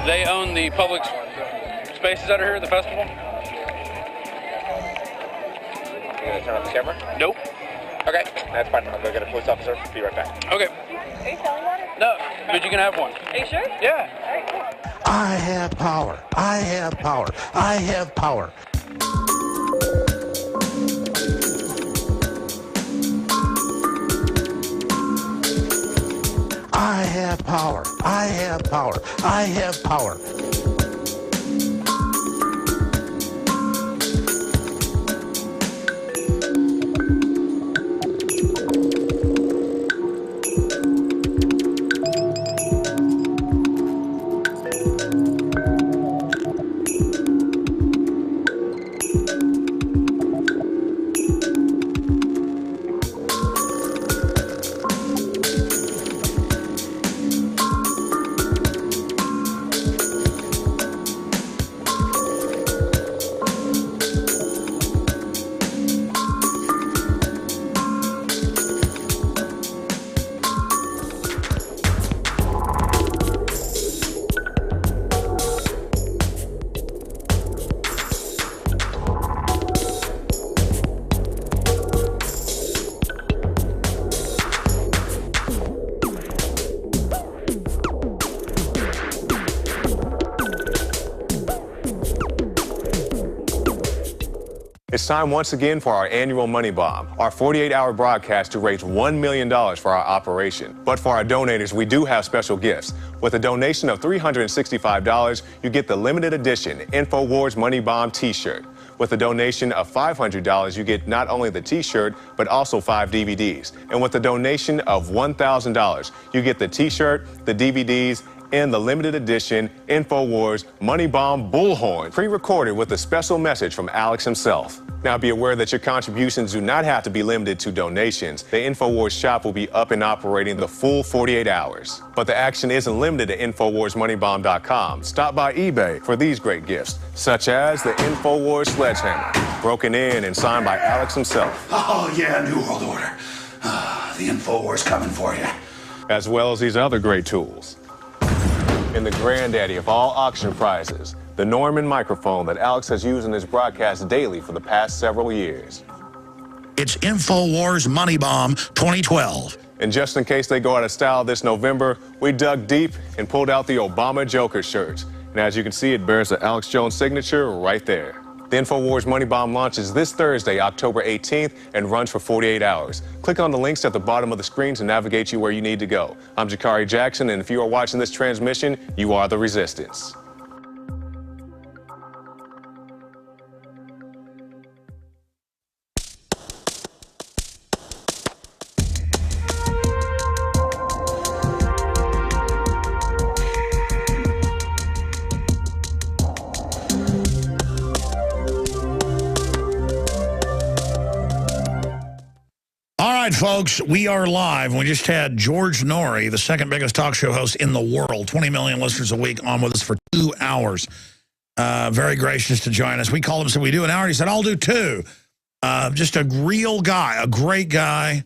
They own the public spaces out here, the festival. You gonna turn on the camera? Nope. Okay, that's fine. I'll go get a police officer. Be right back. Okay. Are you selling water? No, but you can have one. Are you sure? Yeah. All right, cool. I have power. I have power. I have power. I have power. I have power. I have power. It's time once again for our annual Money Bomb, our 48-hour broadcast to raise $1 million for our operation. But for our donators, we do have special gifts. With a donation of $365, you get the limited edition InfoWars Money Bomb t-shirt. With a donation of $500, you get not only the t-shirt, but also 5 DVDs. And with a donation of $1,000, you get the t-shirt, the DVDs, and the limited edition InfoWars Money Bomb Bullhorn, pre-recorded with a special message from Alex himself. Now be aware that your contributions do not have to be limited to donations. The InfoWars shop will be up and operating the full 48 hours. But the action isn't limited to InfoWarsMoneyBomb.com. Stop by eBay for these great gifts, such as the InfoWars Sledgehammer, broken in and signed by Alex himself. Oh yeah, New World Order. The InfoWars coming for you. As well as these other great tools. And the granddaddy of all auction prizes, the Norman microphone that Alex has used in his broadcast daily for the past several years. It's InfoWars Money Bomb 2012. And just in case they go out of style this November, we dug deep and pulled out the Obama Joker shirts. And as you can see, it bears the Alex Jones signature right there. The InfoWars Money Bomb launches this Thursday, October 18th, and runs for 48 hours. Click on the links at the bottom of the screen to navigate you where you need to go. I'm Jakari Jackson, and if you are watching this transmission, you are the Resistance. All right, folks, we are live. We just had George Noory, the second biggest talk show host in the world, 20 million listeners a week, on with us for 2 hours. Very gracious to join us. We called him, said, we do an hour. He said, I'll do 2. Just a real guy, a great guy.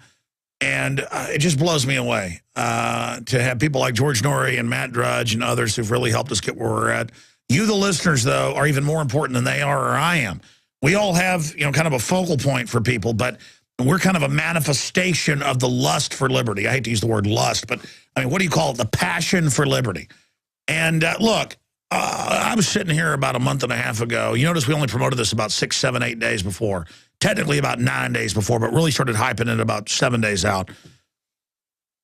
And it just blows me away to have people like George Noory and Matt Drudge and others who've really helped us get where we're at. You, the listeners, though, are even more important than they are or I am. We all have, kind of a focal point for people, but we're kind of a manifestation of the lust for liberty. I hate to use the word lust, but I mean, what do you call it? The passion for liberty. And look, I was sitting here about a month and a half ago. You notice we only promoted this about 6, 7, 8 days before. Technically about 9 days before, but really started hyping it about 7 days out.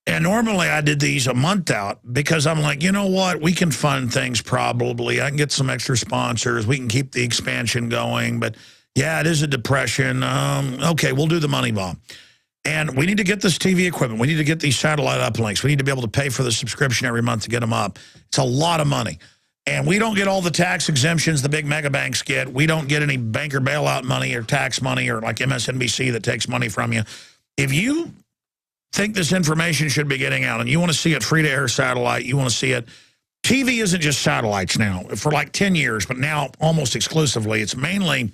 And normally I did these a month out because I'm like, you know what? We can fund things probably. I can get some extra sponsors. We can keep the expansion going, but yeah, it is a depression. Okay, we'll do the Money Bomb. And we need to get this TV equipment. We need to get these satellite uplinks. We need to be able to pay for the subscription every month to get them up. It's a lot of money. And we don't get all the tax exemptions the big mega banks get. We don't get any banker bailout money or tax money or like MSNBC that takes money from you. If you think this information should be getting out and you want to see it free-to-air satellite, you want to see it, TV isn't just satellites now. For like 10 years, but now almost exclusively, it's mainly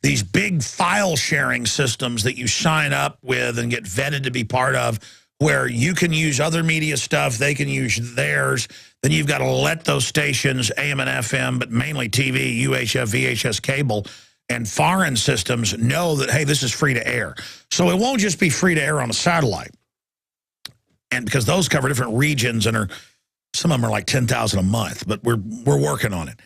these big file sharing systems that you sign up with and get vetted to be part of, where you can use other media stuff, they can use theirs. Then you've got to let those stations, AM and FM, but mainly TV, UHF, VHS cable, and foreign systems know that, hey, this is free to air. So it won't just be free to air on a satellite. And because those cover different regions and some of them are like $10,000 a month, but we're working on it.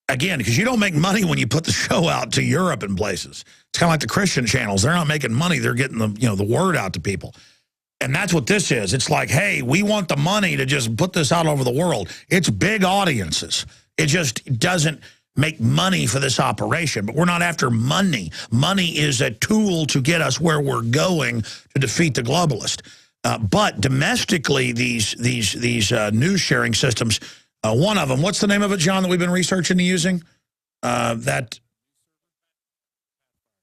Again, because you don't make money when you put the show out to Europe and places. It's kind of like the Christian channels. They're not making money. They're getting the word out to people. And that's what this is. It's like, hey, we want the money to just put this out over the world. It's big audiences. It just doesn't make money for this operation. But we're not after money. Money is a tool to get us where we're going to defeat the globalist. But domestically, these news sharing systems, one of them, what's the name of it, John, that we've been researching and using? Yeah,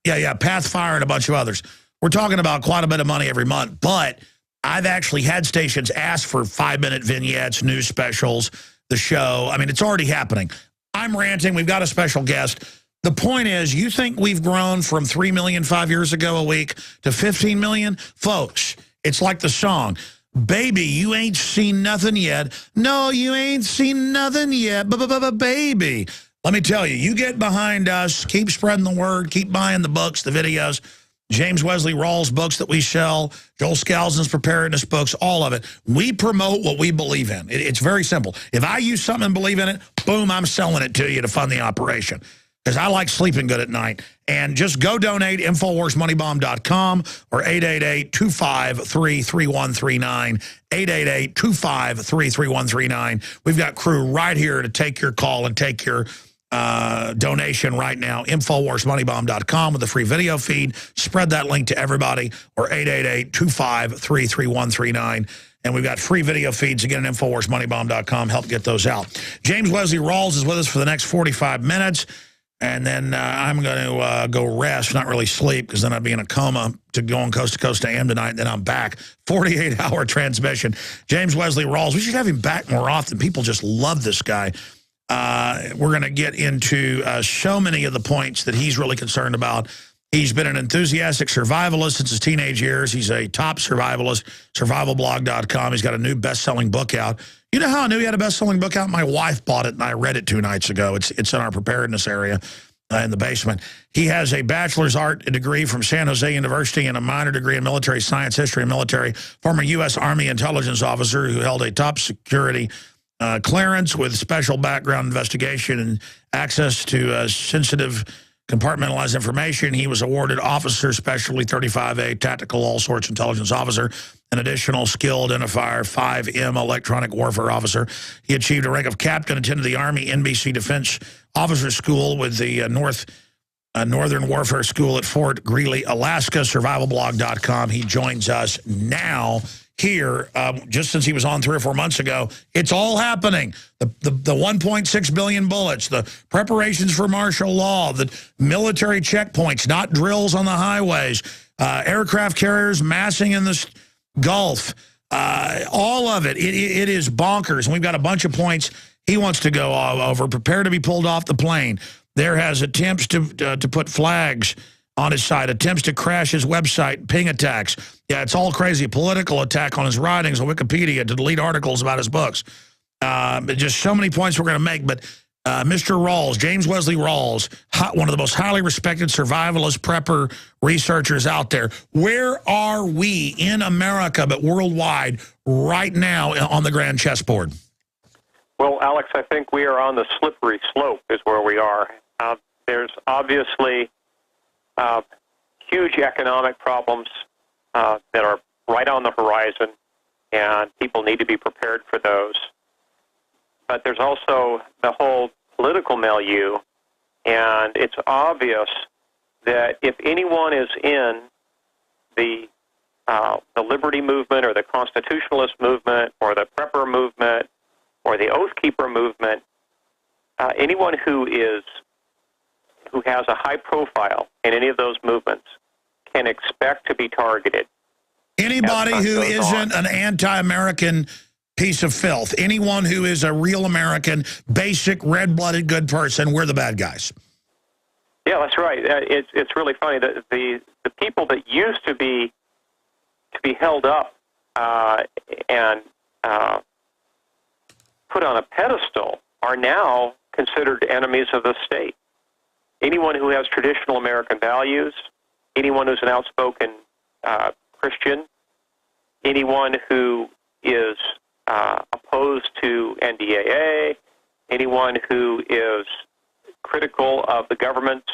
Pathfire and a bunch of others. We're talking about quite a bit of money every month, but I've actually had stations ask for 5-minute vignettes, news specials, the show. I mean, it's already happening. I'm ranting. We've got a special guest. The point is, you think we've grown from 3 million 5 years ago a week to 15 million? Folks, it's like the song, baby, you ain't seen nothing yet. No, you ain't seen nothing yet, baby. Let me tell you, you get behind us, keep spreading the word, keep buying the books, the videos, James Wesley Rawls books that we sell, Joel Skousen's preparedness books, all of it. We promote what we believe in. It's very simple. If I use something and believe in it, boom, I'm selling it to you to fund the operation. Because I like sleeping good at night. And just go donate, InfoWarsMoneyBomb.com or 888-253-3139, 888-253-3139. We've got crew right here to take your call and take your donation right now. InfoWarsMoneyBomb.com with a free video feed. Spread that link to everybody, or 888-253-3139. And we've got free video feeds again at InfoWarsMoneyBomb.com. Help get those out. James Wesley Rawls is with us for the next 45 minutes. And then I'm going to go rest, not really sleep, because then I'd be in a coma to going coast to coast to AM tonight, and then I'm back. 48-hour transmission. James Wesley Rawls. We should have him back more often. People just love this guy. We're going to get into so many of the points that he's really concerned about. He's been an enthusiastic survivalist since his teenage years. He's a top survivalist, survivalblog.com. He's got a new best-selling book out. You know how I knew he had a best-selling book out? My wife bought it, and I read it 2 nights ago. It's in our preparedness area in the basement. He has a bachelor's art degree from San Jose University and a minor degree in military science, history, and military. Former U.S. Army intelligence officer who held a top security clearance with special background investigation and access to sensitive compartmentalized information. He was awarded Officer Specialty 35A, Tactical All Sorts Intelligence Officer, an additional skill identifier 5M Electronic Warfare Officer. He achieved a rank of captain, attended the Army NBC Defense Officer School with the Northern Warfare School at Fort Greely, Alaska, survivalblog.com. He joins us now here, just since he was on 3 or 4 months ago. It's all happening. The 1.6 billion bullets, the preparations for martial law, the military checkpoints, not drills on the highways, aircraft carriers massing in the Gulf, all of it. It is bonkers. And we've got a bunch of points he wants to go all over. Prepare to be pulled off the plane. There has attempts to put flags on his site, attempts to crash his website, ping attacks. Yeah, it's all crazy. Political attack on his writings on Wikipedia to delete articles about his books. Just so many points we're going to make. But Mr. Rawls, James Wesley Rawls, one of the most highly respected survivalist prepper researchers out there. Where are we in America, but worldwide, right now on the grand chessboard? Well, Alex, I think we are on the slippery slope is where we are. There's obviously huge economic problems that are right on the horizon, and people need to be prepared for those. But there's also the whole political milieu, and it's obvious that if anyone is in the liberty movement or the constitutionalist movement or the prepper movement or the Oath Keeper movement, anyone who has a high profile in any of those movements can expect to be targeted. Anybody who isn't an anti-American piece of filth, anyone who is a real American, basic, red-blooded, good person, we're the bad guys. Yeah, that's right. It's really funny that the people that used to be held up and put on a pedestal are now considered enemies of the state. Anyone who has traditional American values, anyone who's an outspoken Christian, anyone who is opposed to NDAA, anyone who is critical of the government's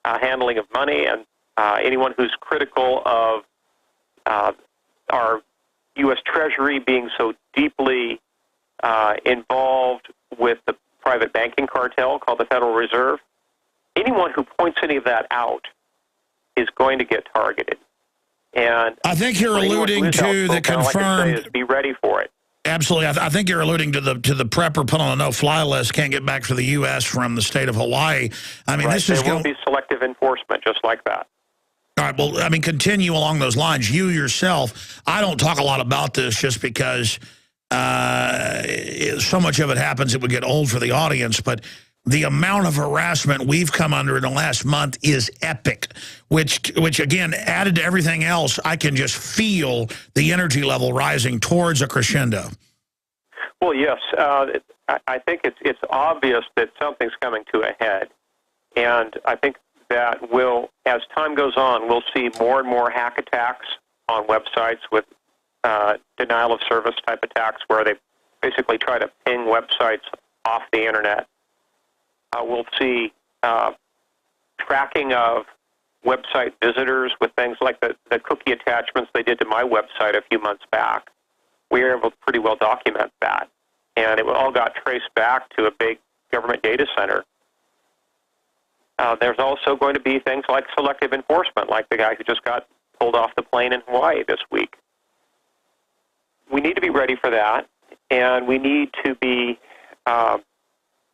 handling of money, and anyone who's critical of our U.S. Treasury being so deeply involved with the private banking cartel called the Federal Reserve, anyone who points any of that out is going to get targeted. And I think you're alluding to the confirmed. Is be ready for it. Absolutely, I think you're alluding to the prepper put on a no-fly list, can't get back to the U.S. from the state of Hawaii. I mean, right. There will be selective enforcement just like that. All right, well, I mean, continue along those lines. You yourself, I don't talk a lot about this just because so much of it happens it would get old for the audience, but the amount of harassment we've come under in the last month is epic, which again, added to everything else, I can just feel the energy level rising towards a crescendo. Well, yes. I think it's obvious that something's coming to a head. And I think that as time goes on, we'll see more and more hack attacks on websites with denial of service type attacks where they basically try to ping websites off the internet. We'll see tracking of website visitors with things like the cookie attachments they did to my website a few months back. We were able to pretty well document that. And it all got traced back to a big government data center. There's also going to be things like selective enforcement, like the guy who just got pulled off the plane in Hawaii this week. We need to be ready for that, and we need to be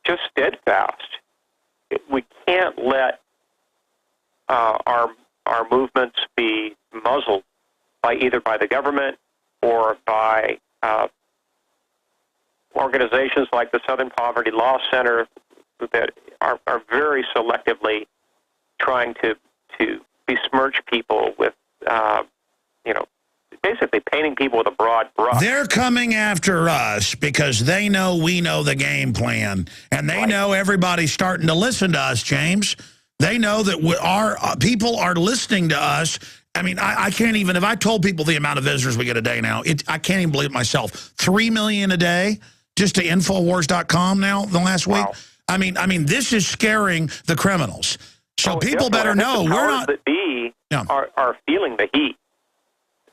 just steadfast. We can't let our movements be muzzled by either by the government or by organizations like the Southern Poverty Law Center that are very selectively trying to besmirch people with, basically painting people with a broad brush. They're coming after us because they know we know the game plan. And they know everybody's starting to listen to us, James. They know that our people are listening to us. I mean, I can't even, if I told people the amount of visitors we get a day now, I can't even believe it myself. 3 million a day just to Infowars.com now the last week. Wow. I mean, this is scaring the criminals. So people better know we're not. The powers that be are feeling the heat.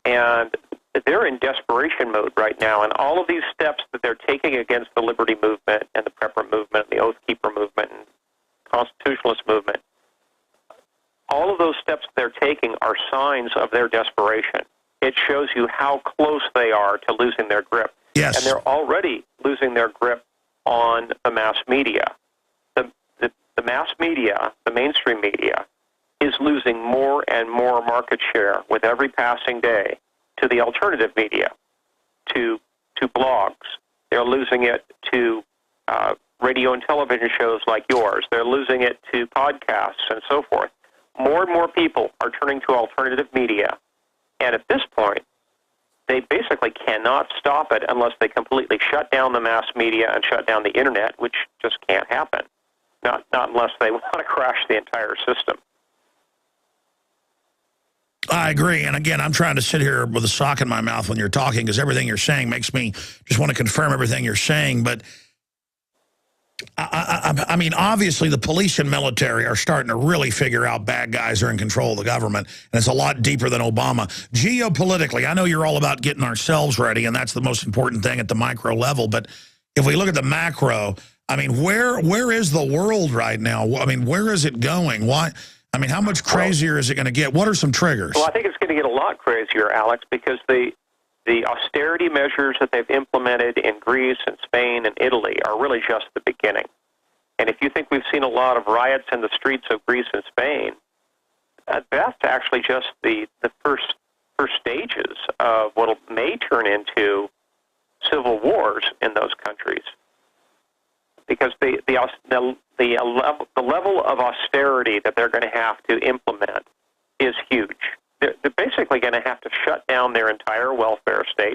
And they're in desperation mode right now. And all of these steps that they're taking against the liberty movement and the prepper movement and the Oath Keeper movement and constitutionalist movement, all of those steps they're taking are signs of their desperation. It shows you how close they are to losing their grip. Yes. And they're already losing their grip on the mass media. The mass media, the mainstream media, is losing more and more market share with every passing day to the alternative media, to blogs. They're losing it to radio and television shows like yours. They're losing it to podcasts and so forth. More and more people are turning to alternative media, and at this point, they basically cannot stop it unless they completely shut down the mass media and shut down the internet, which just can't happen. Not unless they want to crash the entire system. I agree. And again, I'm trying to sit here with a sock in my mouth when you're talking because everything you're saying makes me just want to confirm everything you're saying. But I mean, obviously the police and military are starting to really figure out bad guys are in control of the government. And it's a lot deeper than Obama. Geopolitically, I know you're all about getting ourselves ready, and that's the most important thing at the micro level. But if we look at the macro, I mean, where is the world right now? I mean, where is it going? Why? I mean, how much crazier is it going to get? What are some triggers? Well, I think it's going to get a lot crazier, Alex, because the austerity measures that they've implemented in Greece and Spain and Italy are really just the beginning. And if you think we've seen a lot of riots in the streets of Greece and Spain, that's actually just the first stages of what may turn into civil wars in those countries. Because the level of austerity that they're going to have to implement is huge. They're basically going to have to shut down their entire welfare state.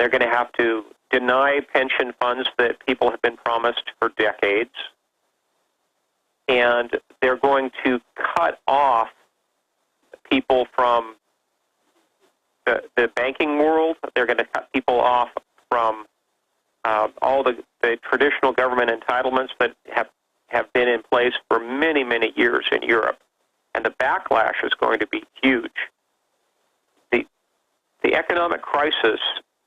They're going to have to deny pension funds that people have been promised for decades. And they're going to cut off people from the banking world. They're going to cut people off from all the traditional government entitlements that have been in place for many, many years in Europe. And the backlash is going to be huge. The economic crisis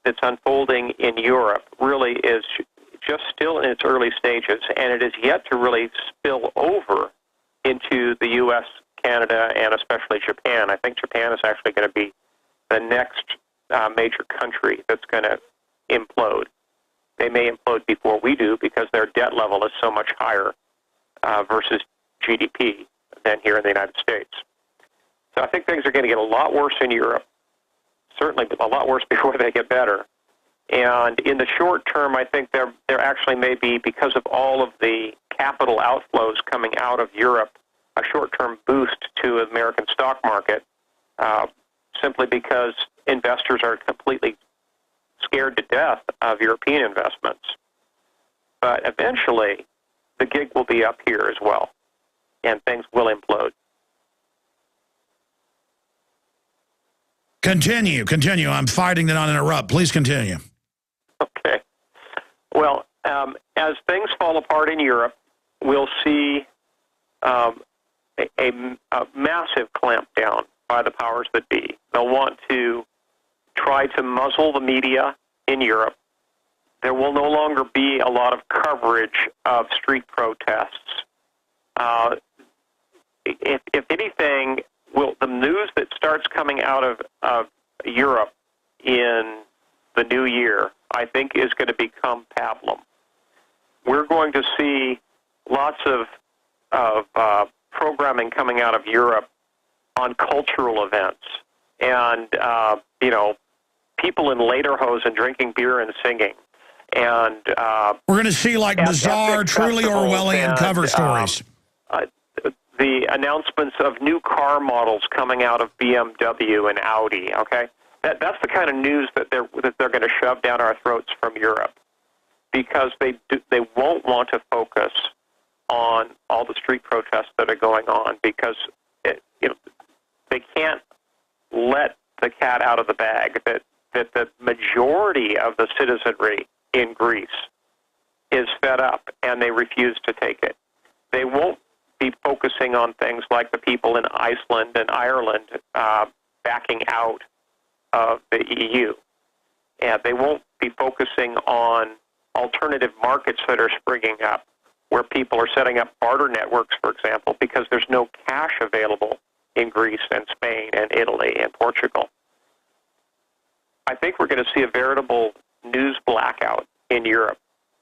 that's unfolding in Europe really is just still in its early stages, and it is yet to really spill over into the U.S., Canada, and especially Japan. I think Japan is actually going to be the next major country that's going to implode. They may implode before we do because their debt level is so much higher versus GDP than here in the United States. So I think things are going to get a lot worse in Europe, certainly a lot worse before they get better. And in the short term, I think there actually may be, because of all of the capital outflows coming out of Europe, a short-term boost to the American stock market, simply because investors are completely scared to death of European investments. But eventually, the gig will be up here as well, and things will implode. Continue. I'm fighting to not interrupt. Please continue. Okay. Well, as things fall apart in Europe, we'll see a massive clampdown by the powers that be. They'll want to try to muzzle the media in Europe. There will no longer be a lot of coverage of street protests. If anything, the news that starts coming out of Europe in the new year, I think, is going to become pablum. We're going to see lots of programming coming out of Europe on cultural events, and people in lederhosen drinking beer and singing, and we're going to see like bizarre, truly Orwellian cover stories. The announcements of new car models coming out of BMW and Audi. Okay, that's the kind of news that they're going to shove down our throats from Europe, because they won't want to focus on all the street protests that are going on, because they can't let the cat out of the bag that the majority of the citizenry in Greece is fed up and they refuse to take it. They won't be focusing on things like the people in Iceland and Ireland backing out of the EU. And they won't be focusing on alternative markets that are springing up, where people are setting up barter networks, for example, because there's no cash available in Greece and Spain and Italy and Portugal. I think we're going to see a veritable news blackout in Europe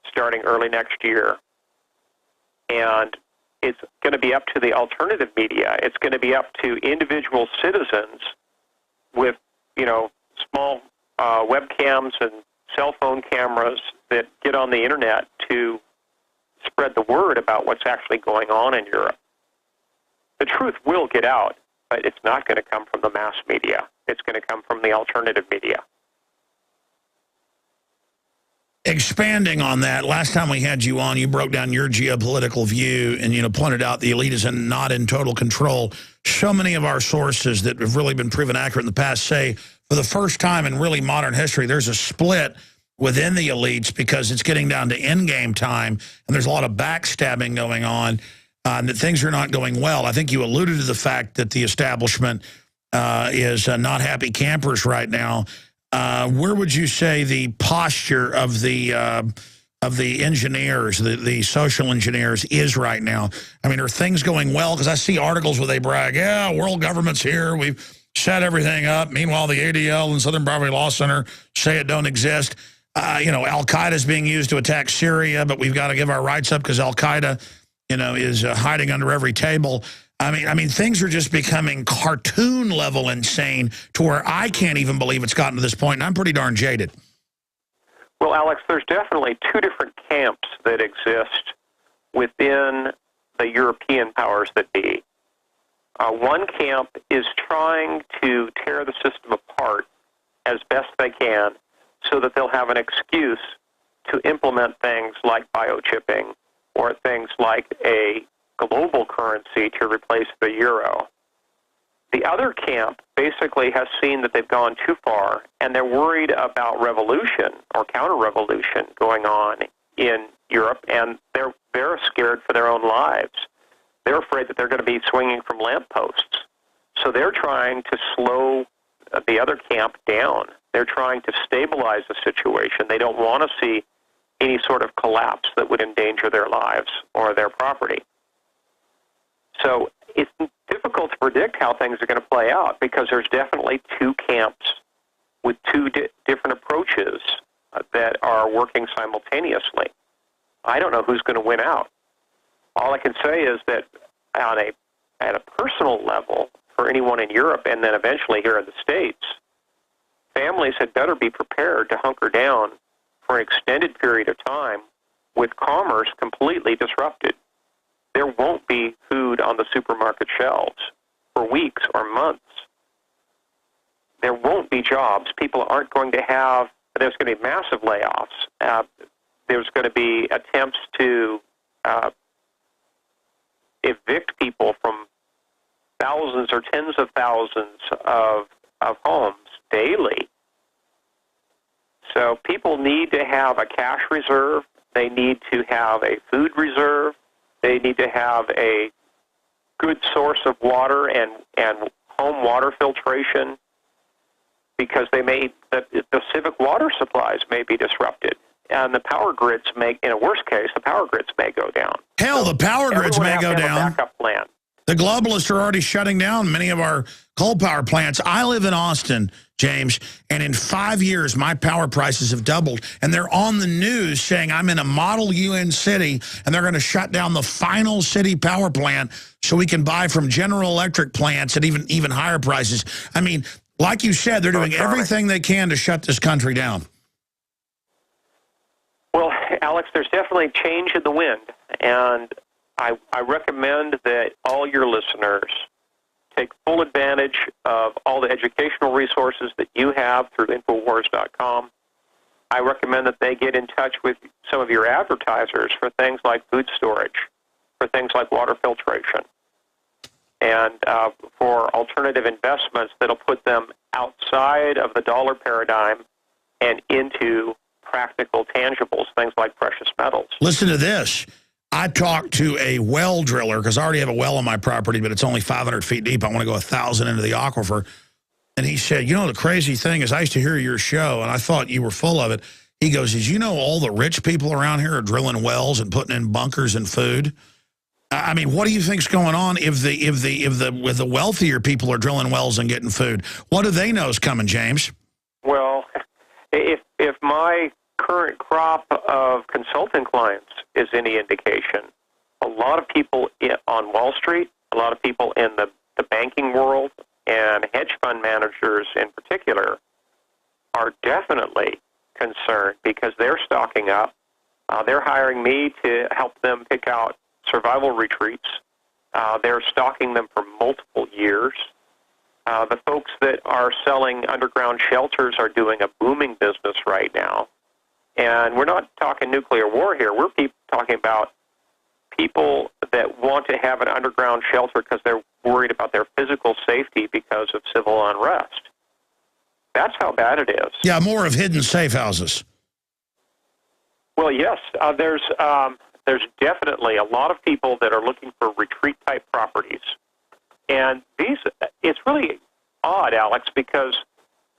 starting early next year. And it's going to be up to the alternative media. It's going to be up to individual citizens with, small webcams and cell phone cameras that get on the internet to spread the word about what's actually going on in Europe. The truth will get out, but it's not going to come from the mass media. It's going to come from the alternative media. Expanding on that, last time we had you on, you broke down your geopolitical view and, pointed out the elite is not in total control. So many of our sources that have really been proven accurate in the past say, for the first time in really modern history, there's a split within the elites because it's getting down to endgame time, and there's a lot of backstabbing going on, and that things are not going well. I think you alluded to the fact that the establishment is not happy campers right now. Where would you say the posture of the engineers, the social engineers, is right now? I mean, are things going well? Because I see articles where they brag, yeah, world government's here, we've set everything up. Meanwhile, the ADL and Southern Poverty Law Center say it don't exist. Al-Qaeda is being used to attack Syria, but we've got to give our rights up because Al-Qaeda, is hiding under every table. I mean, things are just becoming cartoon-level insane to where I can't even believe it's gotten to this point, and I'm pretty darn jaded. Well, Alex, there's definitely two different camps that exist within the European powers that be. One camp is trying to tear the system apart as best they can so that they'll have an excuse to implement things like biochipping or things like a global currency to replace the euro. The other camp basically has seen that they've gone too far, and they're worried about revolution or counter-revolution going on in Europe, and they're scared for their own lives. They're afraid that they're going to be swinging from lampposts. So they're trying to slow the other camp down. They're trying to stabilize the situation. They don't want to see any sort of collapse that would endanger their lives or their property. So it's difficult to predict how things are going to play out because there's definitely two camps with two different approaches that are working simultaneously. I don't know who's going to win out. All I can say is that at a personal level, for anyone in Europe and then eventually here in the States, families had better be prepared to hunker down for an extended period of time with commerce completely disrupted. There won't be food on the supermarket shelves for weeks or months. There won't be jobs. People aren't going to have, there's going to be massive layoffs. There's going to be attempts to evict people from thousands or tens of thousands of homes daily. So people need to have a cash reserve. They need to have a food reserve. They need to have a good source of water and home water filtration because the civic water supplies may be disrupted. And the power grids in a worst case, the power grids may go down. Hell, the power grids may go down. A backup plan. The globalists are already shutting down many of our coal power plants. I live in Austin, James, and in 5 years, my power prices have doubled. And they're on the news saying I'm in a model UN city, and they're going to shut down the final city power plant so we can buy from General Electric plants at even higher prices. I mean, like you said, they're doing everything they can to shut this country down. Well, Alex, there's definitely change in the wind, and I recommend that all your listeners take full advantage of all the educational resources that you have through Infowars.com. I recommend that they get in touch with some of your advertisers for things like food storage, for things like water filtration, and for alternative investments that'll put them outside of the dollar paradigm and into practical tangibles, things like precious metals. Listen to this. I talked to a well driller because I already have a well on my property, but it's only 500 feet deep. I want to go 1,000 into the aquifer. And he said, you know, the crazy thing is I used to hear your show, and I thought you were full of it. He goes, did you know all the rich people around here are drilling wells and putting in bunkers and food? I mean, what do you think's going on if the wealthier people are drilling wells and getting food? What do they know is coming, James? Well, if my current crop of consulting clients is any indication, a lot of people on Wall Street, a lot of people in the banking world, and hedge fund managers in particular are definitely concerned because they're stocking up. They're hiring me to help them pick out survival retreats. They're stocking them for multiple years. The folks that are selling underground shelters are doing a booming business right now. And we're not talking nuclear war here. We're talking about people that want to have an underground shelter because they're worried about their physical safety because of civil unrest. That's how bad it is. Yeah, more of hidden safe houses. Well, yes. There's definitely a lot of people that are looking for retreat-type properties. And it's really odd, Alex, because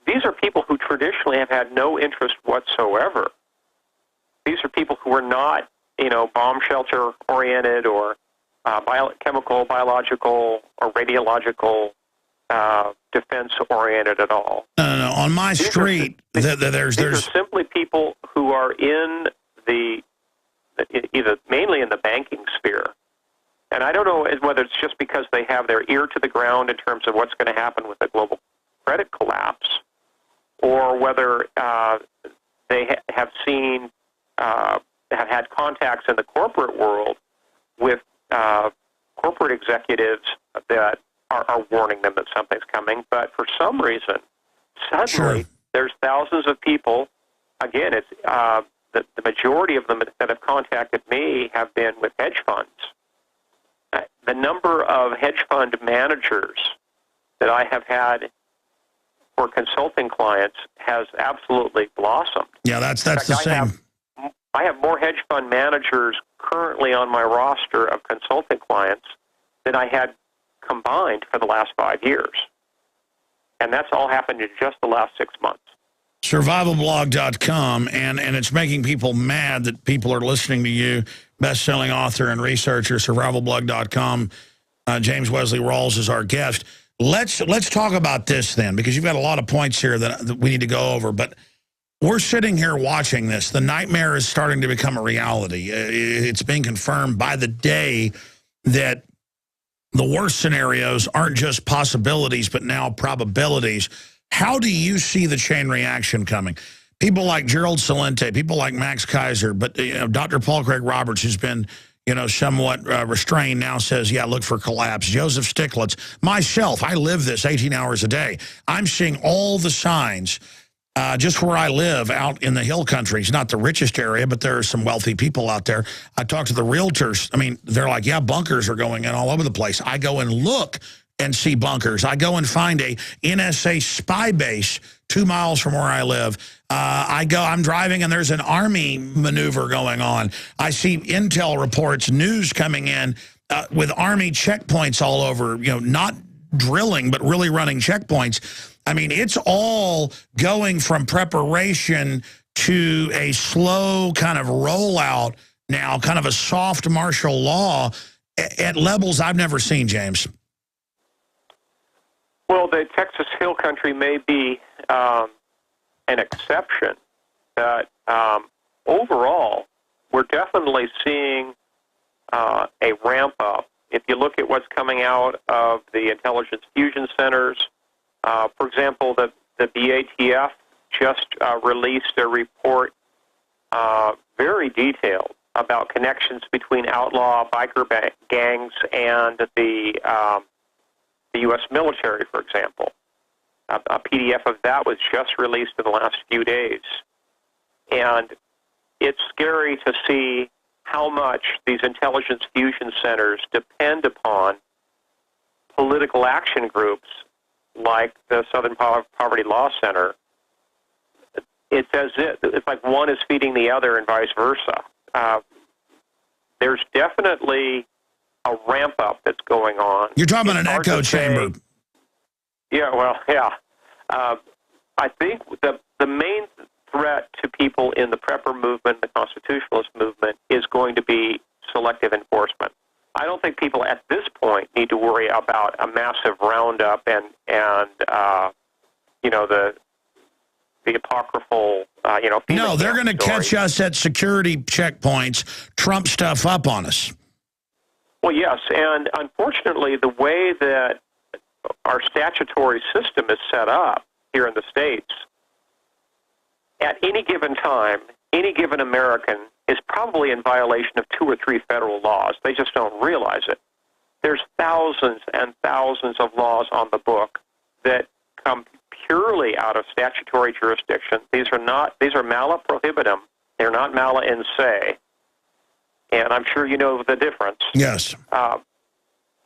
these are people who traditionally have had no interest whatsoever. These are people who are not, bomb shelter oriented or chemical, biological, or radiological defense oriented at all. No. On my street, these are simply people who are in either mainly in the banking sphere. And I don't know whether it's just because they have their ear to the ground in terms of what's going to happen with the global credit collapse, or whether they have seen, have had contacts in the corporate world with corporate executives that are warning them that something's coming. But for some reason, suddenly there's thousands of people again, it's the majority of them that have contacted me have been with hedge funds. The number of hedge fund managers that I have had for consulting clients has absolutely blossomed. Yeah, that's the same. I have more hedge fund managers currently on my roster of consulting clients than I had combined for the last 5 years. And that's all happened in just the last 6 months. Survivalblog.com, and it's making people mad that people are listening to you, best-selling author and researcher, survivalblog.com. James Wesley Rawls is our guest. Let's talk about this then, because you've got a lot of points here that we need to go over. But we're sitting here watching this. The nightmare is starting to become a reality. It's being confirmed by the day that the worst scenarios aren't just possibilities, but now probabilities. How do you see the chain reaction coming? People like Gerald Celente, people like Max Kaiser, but Dr. Paul Craig Roberts, who's been somewhat restrained, now says, yeah, look for collapse. Joseph Stiglitz, myself, I live this 18 hours a day. I'm seeing all the signs just where I live out in the hill country. It's not the richest area, but there are some wealthy people out there. I talk to the realtors. I mean, they're like, yeah, bunkers are going in all over the place. I go and look and see bunkers. I go and find a NSA spy base 2 miles from where I live. I'm driving and there's an Army maneuver going on. I see intel reports, news coming in with Army checkpoints all over, not drilling, but really running checkpoints. I mean, it's all going from preparation to a slow kind of rollout now, kind of a soft martial law at levels I've never seen, James. Well, the Texas Hill Country may be an exception, but overall, we're definitely seeing a ramp up. If you look at what's coming out of the intelligence fusion centers, for example, the BATF just released a report very detailed about connections between outlaw biker gangs and the U.S. military, for example. A PDF of that was just released in the last few days. And it's scary to see how much these intelligence fusion centers depend upon political action groups like the Southern Poverty Law Center. It's as if it's like one is feeding the other and vice versa. There's definitely a ramp up that's going on. You're talking about an echo chamber. Yeah, well, yeah. I think the main threat to people in the prepper movement, the constitutionalist movement, is going to be selective enforcement. I don't think people at this point need to worry about a massive roundup and the apocryphal, No, they're going to catch us at security checkpoints, trump stuff up on us. Well, yes, and unfortunately, the way that our statutory system is set up here in the States, at any given time, any given American is probably in violation of 2 or 3 federal laws. They just don't realize it. There's thousands and thousands of laws on the book that come purely out of statutory jurisdiction. These are mala prohibitum. They're not mala in se. And I'm sure you know the difference. Yes.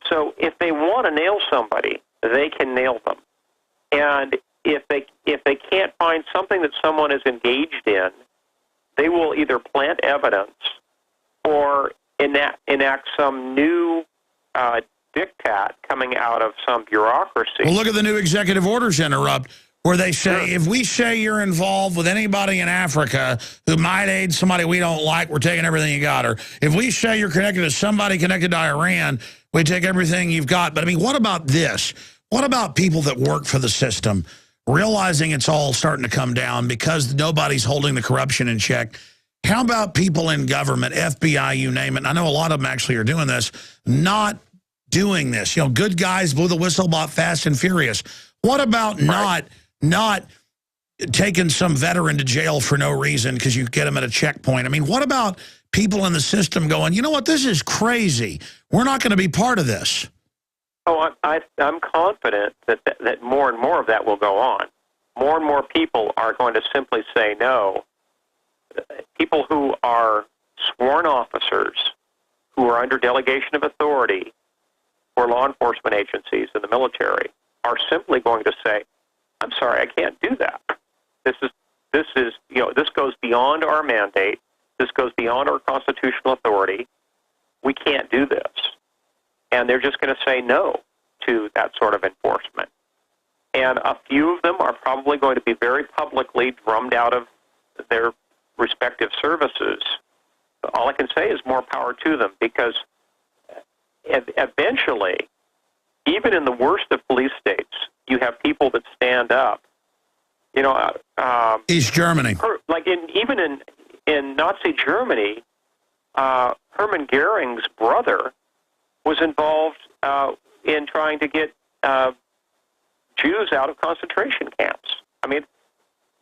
So if they want to nail somebody, they can nail them. And if they can't find something that someone is engaged in, they will either plant evidence or enact some new diktat coming out of some bureaucracy. Well, look at the new executive orders interrupt, where they say, if we say you're involved with anybody in Africa who might aid somebody we don't like, we're taking everything you got. Or if we say you're connected to somebody connected to Iran, we take everything you've got. But, I mean, what about this? What about people that work for the system, realizing it's all starting to come down because nobody's holding the corruption in check? How about people in government, FBI, you name it? I know a lot of them actually are doing this, not doing this. You know, good guys blew the whistle about Fast and Furious. What about not taking some veteran to jail for no reason because you get them at a checkpoint? I mean, what about people in the system going, you know what, this is crazy. We're not going to be part of this. Oh, I'm confident that more and more of that will go on. More and more people are going to simply say no people who are sworn officers who are under delegation of authority for law enforcement agencies in the military are simply going to say, I'm sorry, I can't do that. This goes beyond our mandate. This goes beyond our constitutional authority. We can't do this. And they're just going to say no to that sort of enforcement. And a few of them are probably going to be very publicly drummed out of their respective services. All I can say is more power to them, because eventually, even in the worst of police states, you have people that stand up. You know, East Germany. Like even in Nazi Germany, Hermann Goering's brother was involved in trying to get Jews out of concentration camps. I mean,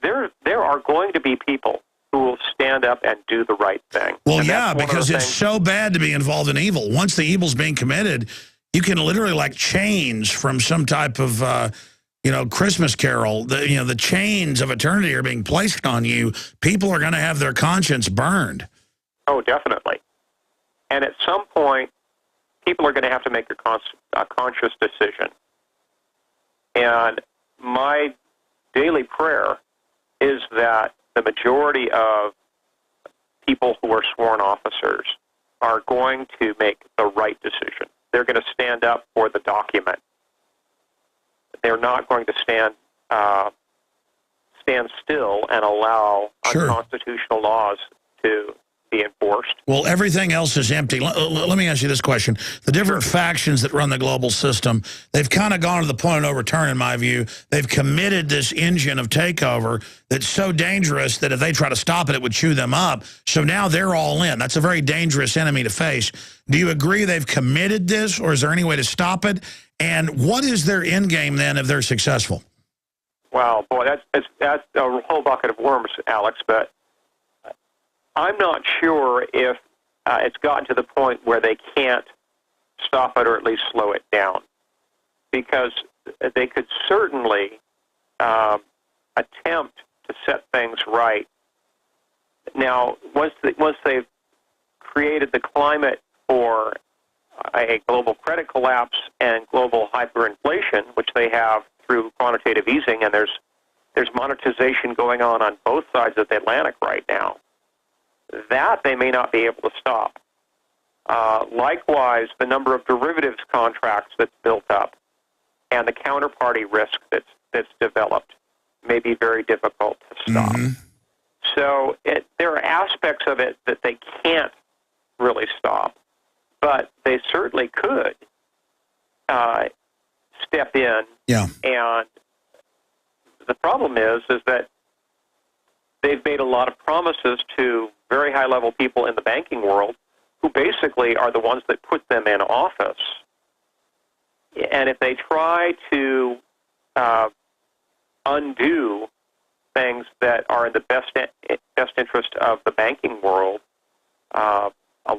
there are going to be people who will stand up and do the right thing. Well, yeah, because it's so bad to be involved in evil. Once the evil's being committed, you can literally, like chains from some type of, Christmas carol, the chains of eternity are being placed on you. People are going to have their conscience burned. Oh, definitely. And at some point, people are going to have to make a conscious decision. And my daily prayer is that the majority of people who are sworn officers are going to make the right decision. They're going to stand up for the document. They're not going to stand still and allow unconstitutional laws to be enforced. Well, everything else is empty. Let me ask you this question. The different factions that run the global system, they've kind of gone to the point of no return, in my view. They've committed this engine of takeover that's so dangerous that if they try to stop it, it would chew them up. So now they're all in. That's a very dangerous enemy to face. Do you agree they've committed this, or is there any way to stop it? And what is their end game then if they're successful? Wow, boy, that's a whole bucket of worms, Alex, but I'm not sure if it's gotten to the point where they can't stop it or at least slow it down, because they could certainly attempt to set things right. Now, once they've created the climate for a global credit collapse and global hyperinflation, which they have through quantitative easing, and there's monetization going on both sides of the Atlantic right now, that they may not be able to stop. Likewise, the number of derivatives contracts that's built up and the counterparty risk that's developed may be very difficult to stop. Mm-hmm. So there are aspects of it that they can't really stop, but they certainly could step in. Yeah. And the problem is that they've made a lot of promises to very high-level people in the banking world who basically are the ones that put them in office. And if they try to undo things that are in the best interest of the banking world, a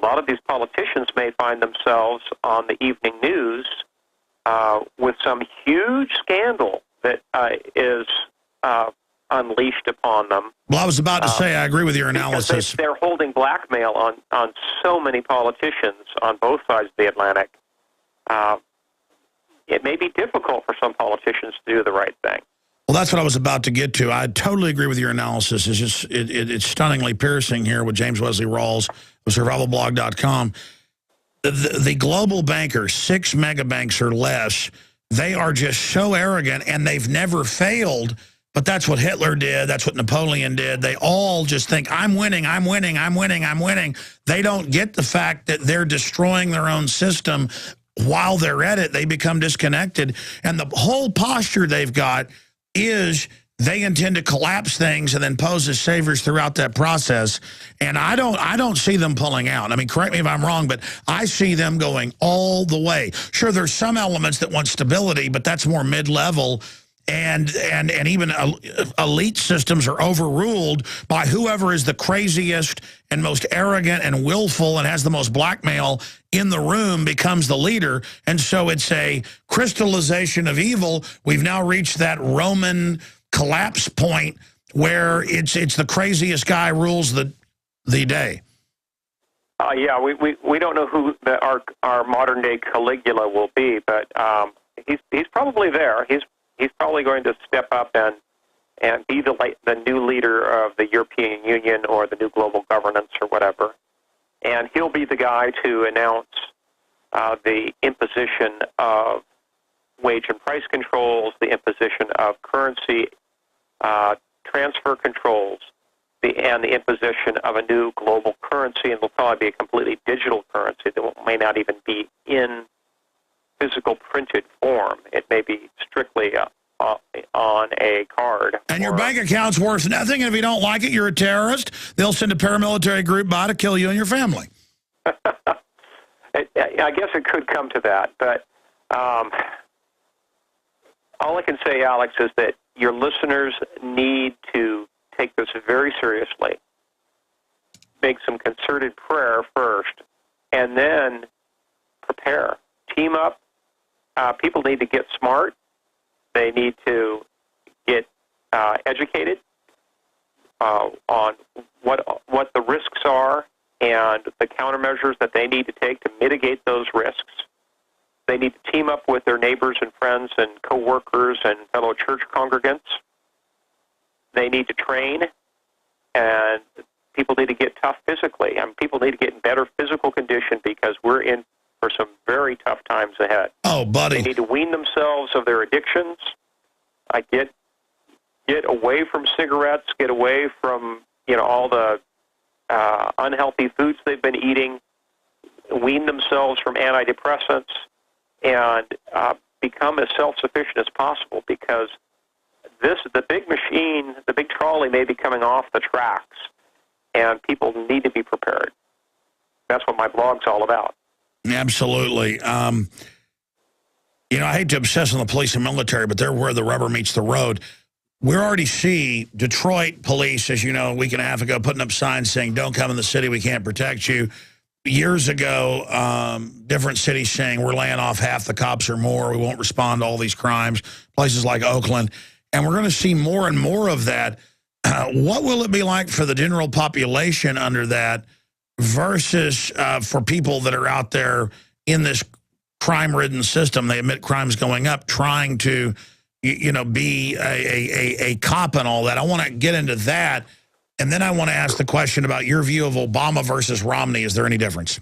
lot of these politicians may find themselves on the evening news with some huge scandal that is unleashed upon them. Well, I was about to say, I agree with your analysis. They're holding blackmail on so many politicians on both sides of the Atlantic. It may be difficult for some politicians to do the right thing. Well, that's what I was about to get to. I totally agree with your analysis. It's just it's stunningly piercing here with James Wesley Rawls of survivalblog.com. The global bankers, 6 mega banks or less, they are just so arrogant, and they've never failed. But that's what Hitler did. That's what Napoleon did. They all just think, I'm winning, I'm winning, I'm winning, I'm winning. They don't get the fact that they're destroying their own system. While they're at it, they become disconnected. And the whole posture they've got is they intend to collapse things and then pose as saviors throughout that process. And I don't see them pulling out. I mean, correct me if I'm wrong, but I see them going all the way. Sure, there's some elements that want stability, but that's more mid-level. And even elite systems are overruled by whoever is the craziest and most arrogant and willful and has the most blackmail in the room becomes the leader. And so it's a crystallization of evil. We've now reached that Roman collapse point where it's the craziest guy rules the day. Yeah, we don't know who our modern day Caligula will be, but he's probably there. He's probably going to step up and be the new leader of the European Union or the new global governance or whatever, and he'll be the guy to announce the imposition of wage and price controls, the imposition of currency transfer controls, and the imposition of a new global currency, and will probably be a completely digital currency that may not even be in physical printed form. It may be strictly on a card. And your bank account's worth nothing, and if you don't like it, you're a terrorist. They'll send a paramilitary group by to kill you and your family. I guess it could come to that, but all I can say, Alex, is that your listeners need to take this very seriously, make some concerted prayer first, and then prepare. Team up. People need to get smart. They need to get educated on what the risks are and the countermeasures that they need to take to mitigate those risks. They need to team up with their neighbors and friends and co-workers and fellow church congregants. They need to train, and people need to get tough physically. People need to get in better physical condition because we're in for some very tough times ahead. Oh, buddy. They need to wean themselves of their addictions. Get away from cigarettes, get away from all the unhealthy foods they've been eating, wean themselves from antidepressants, and become as self-sufficient as possible, because the big machine, the big trolley may be coming off the tracks, and people need to be prepared. That's what my blog's all about. Absolutely. I hate to obsess on the police and military, but they're where the rubber meets the road. We already see Detroit police, as you know, a week and a half ago, putting up signs saying, "Don't come in the city, we can't protect you." Years ago, different cities saying, "We're laying off half the cops or more, we won't respond to all these crimes," places like Oakland. And we're going to see more and more of that. What will it be like for the general population under that versus for people that are out there in this crime-ridden system? They admit crime's going up, trying to be a cop and all that. I want to get into that. And then I want to ask the question about your view of Obama versus Romney. Is there any difference?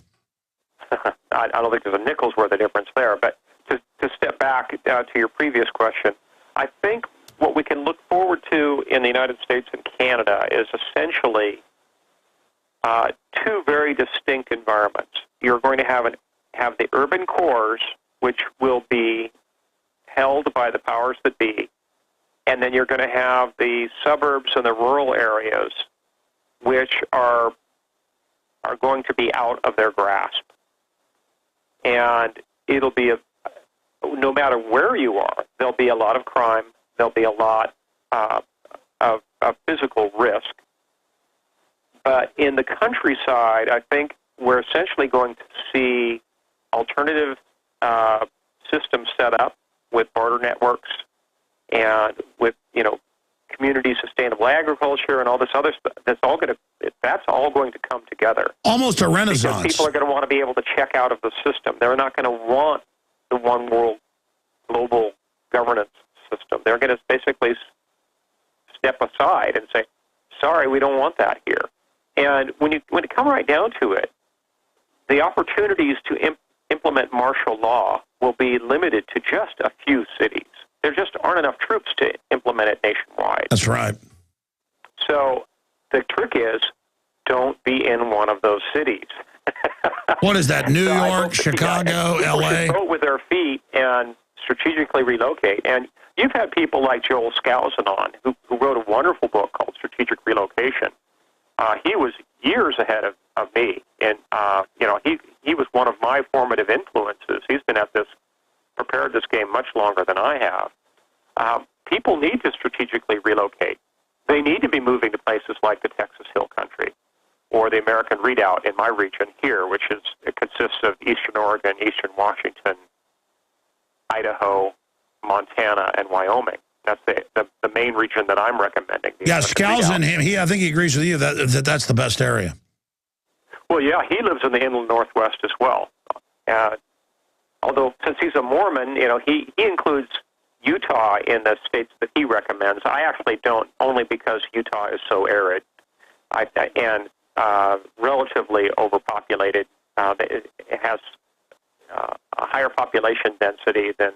I don't think there's a nickel's worth of difference there. But to step back to your previous question, I think what we can look forward to in the United States and Canada is essentially two very distinct environments. You're going to have the urban cores, which will be held by the powers that be, and then you're going to have the suburbs and the rural areas, which are going to be out of their grasp. And it'll be no matter where you are, there'll be a lot of crime, there'll be a lot of physical risk. But in the countryside, I think we're essentially going to see alternative systems set up with barter networks and with community sustainable agriculture and all this other stuff. That's all going to come together. Almost a renaissance. Because people are going to want to be able to check out of the system. They're not going to want the one world global governance system. They're going to basically step aside and say, "Sorry, we don't want that here." And when it come right down to it, the opportunities to implement martial law will be limited to just a few cities. There just aren't enough troops to implement it nationwide. That's right. So the trick is, don't be in one of those cities. What is that, New York, Chicago, L.A.? People vote with their feet and strategically relocate. And you've had people like Joel Skousen on, who wrote a wonderful book called Strategic Relocation. He was years ahead of me, and he was one of my formative influences. He's been at prepared this game much longer than I have. People need to strategically relocate. They need to be moving to places like the Texas Hill Country or the American Redoubt in my region here, it consists of eastern Oregon, eastern Washington, Idaho, Montana, and Wyoming. That's the main region that I'm recommending. Yeah, Skousen, I think he agrees with you that that's the best area. Well, yeah, he lives in the inland Northwest as well. Although, since he's a Mormon, he includes Utah in the states that he recommends. I actually don't, only because Utah is so arid and relatively overpopulated. It has a higher population density than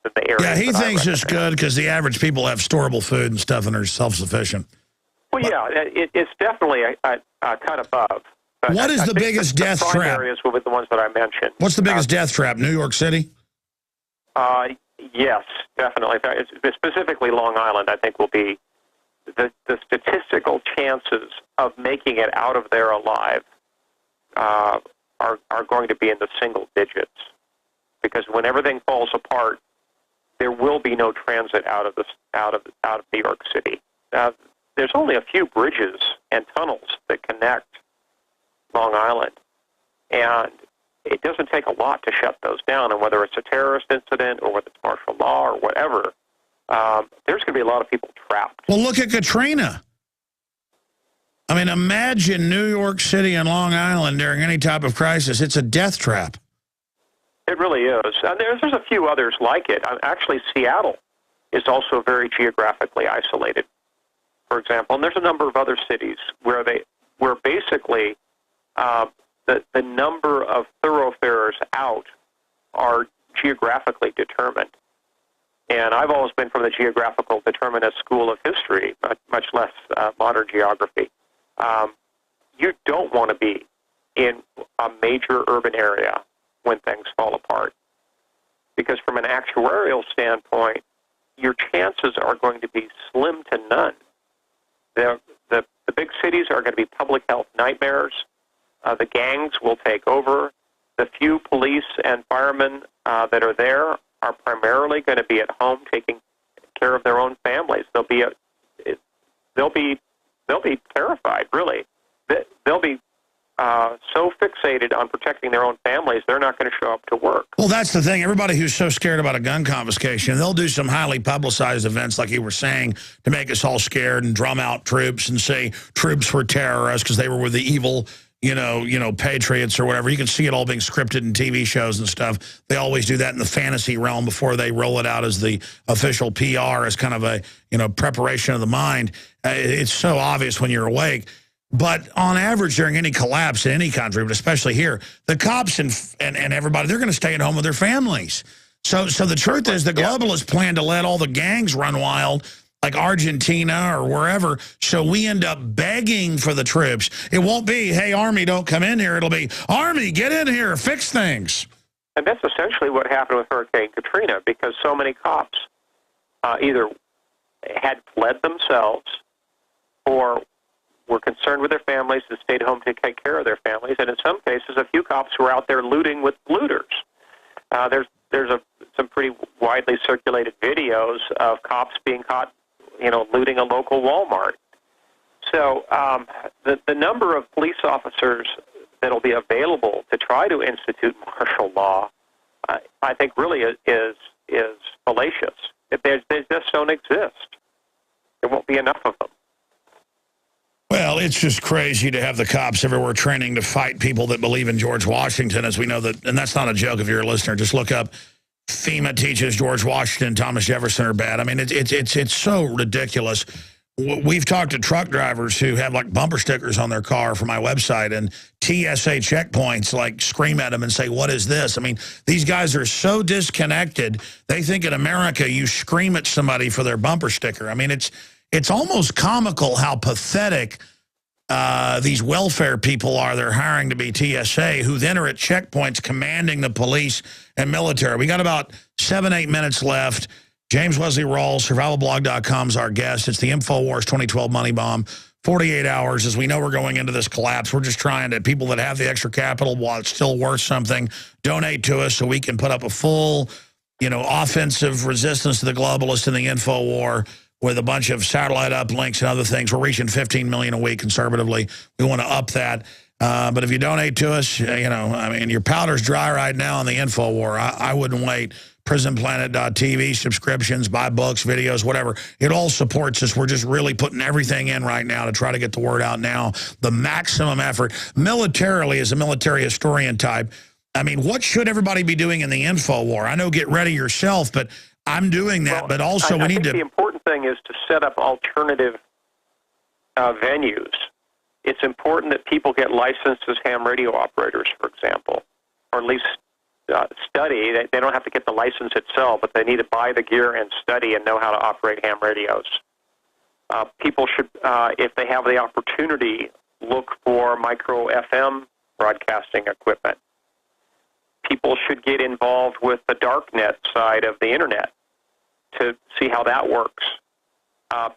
the area. Yeah, he thinks it's good because the average people have storable food and stuff and are self-sufficient. Well, yeah, it's definitely a cut above. But what is the biggest death trap? The prime areas will be the ones that I mentioned. What's the biggest death trap? New York City? Yes, definitely. Specifically Long Island, I think, will be the statistical chances of making it out of there alive are going to be in the single digits. Because when everything falls apart, there will be no transit out of New York City. There's only a few bridges and tunnels that connect Long Island, and it doesn't take a lot to shut those down. And whether it's a terrorist incident or whether it's martial law or whatever, there's going to be a lot of people trapped. Well, look at Katrina. I mean, imagine New York City and Long Island during any type of crisis. It's a death trap. It really is. And there's a few others like it. Actually, Seattle is also very geographically isolated, for example. And there's a number of other cities where basically the number of thoroughfares out are geographically determined. And I've always been from the geographical determinist school of history, much less modern geography. You don't want to be in a major urban area when things fall apart. Because from an actuarial standpoint, your chances are going to be slim to none. The big cities are going to be public health nightmares. The gangs will take over. The few police and firemen that are there are primarily going to be at home taking care of their own families. They'll be terrified, really. They'll be so fixated on protecting their own families, they're not going to show up to work. Well, that's the thing. Everybody who's so scared about a gun confiscation, they'll do some highly publicized events like you were saying to make us all scared and drum out troops and say troops were terrorists because they were with the evil, patriots or whatever. You can see it all being scripted in TV shows and stuff. They always do that in the fantasy realm before they roll it out as the official PR as kind of a, preparation of the mind. It's so obvious when you're awake. But on average, during any collapse in any country, but especially here, the cops and everybody, they're going to stay at home with their families. So the truth is the globalists plan to let all the gangs run wild, like Argentina or wherever, so we end up begging for the troops. It won't be, hey, Army, don't come in here. It'll be, Army, get in here, fix things. And that's essentially what happened with Hurricane Katrina, because so many cops either had fled themselves or were concerned with their families and stayed home to take care of their families. And in some cases, a few cops were out there looting with looters. There's some pretty widely circulated videos of cops being caught, looting a local Walmart. So the number of police officers that will be available to try to institute martial law, I think really is fallacious. They just don't exist. There won't be enough of them. Well, it's just crazy to have the cops everywhere training to fight people that believe in George Washington, as we know that, and that's not a joke if you're a listener. Just look up FEMA teaches George Washington, Thomas Jefferson are bad. I mean, it's so ridiculous. We've talked to truck drivers who have like bumper stickers on their car for my website, and TSA checkpoints like scream at them and say, what is this? I mean, these guys are so disconnected. They think in America you scream at somebody for their bumper sticker. I mean, it's almost comical how pathetic these welfare people are they're hiring to be TSA, who then are at checkpoints commanding the police and military. We got about 7-8 minutes left. James Wesley Rawls, survivalblog.com is our guest. It's the InfoWars 2012 Money Bomb. 48 hours, as we know we're going into this collapse. We're just trying to, people that have the extra capital while it's still worth something, donate to us so we can put up a full, offensive resistance to the globalists in the info war with a bunch of satellite uplinks and other things. We're reaching 15 million a week conservatively. We want to up that. But if you donate to us, your powder's dry right now on the info war. I wouldn't wait. prisonplanet.tv, subscriptions, buy books, videos, whatever. It all supports us. We're just really putting everything in right now to try to get the word out now. The maximum effort. Militarily, as a military historian type, I mean, what should everybody be doing in the info war? I know get ready yourself, but I'm doing that. But also we need to... The important thing is to set up alternative venues. It's important that people get licensed as ham radio operators, for example, or at least study. They don't have to get the license itself, but they need to buy the gear and study and know how to operate ham radios. People should, if they have the opportunity, look for micro FM broadcasting equipment. People should get involved with the darknet side of the internet to see how that works.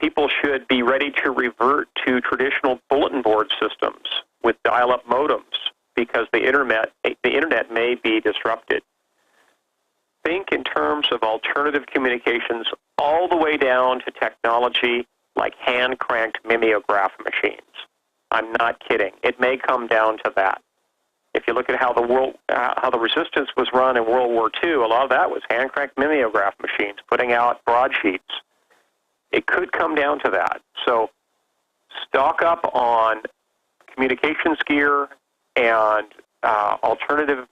People should be ready to revert to traditional bulletin board systems with dial-up modems because the internet may be disrupted. Think in terms of alternative communications all the way down to technology like hand-cranked mimeograph machines. I'm not kidding. It may come down to that. If you look at how the resistance was run in World War II, a lot of that was hand-cranked mimeograph machines putting out broadsheets. It could come down to that. So stock up on communications gear and alternative,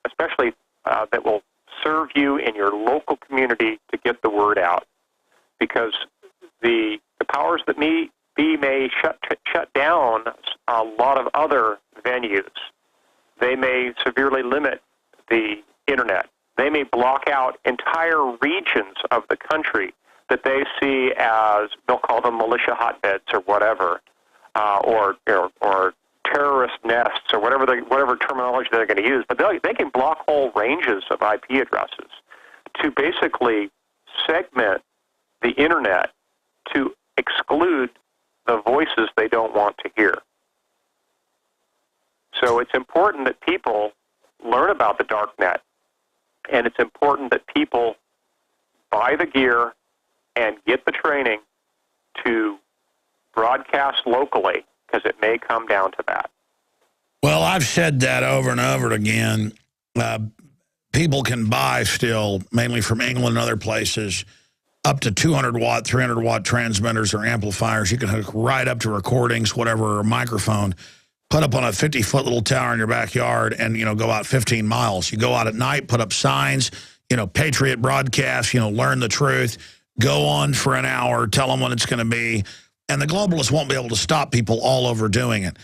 especially that will serve you in your local community to get the word out. Because the powers that be may shut down a lot of other venues. They may severely limit the internet. They may block out entire regions of the country that they see as, they'll call them militia hotbeds or whatever, or terrorist nests or whatever terminology they're going to use. But they can block whole ranges of IP addresses to basically segment the internet to exclude the voices they don't want to hear. So it's important that people learn about the dark net, and it's important that people buy the gear and get the training to broadcast locally, because it may come down to that. Well, I've said that over and over again. People can buy still, mainly from England and other places, up to 200-watt, 300-watt transmitters or amplifiers. You can hook right up to recordings, whatever, or a microphone, put up on a 50-foot little tower in your backyard and, go out 15 miles. You go out at night, put up signs, Patriot broadcast, learn the truth, go on for an hour, tell them when it's going to be, and the globalists won't be able to stop people all over doing it.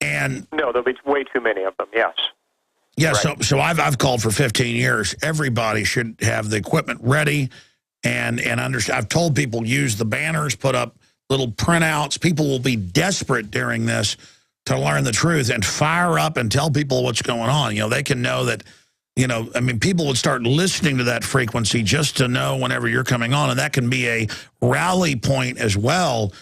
And no, there'll be way too many of them, yes. Yeah, right. So I've called for 15 years. Everybody should have the equipment ready and understand. I've told people use the banners, put up little printouts. People will be desperate during this to learn the truth and fire up and tell people what's going on. They can know that, people would start listening to that frequency just to know whenever you're coming on, and that can be a rally point as well.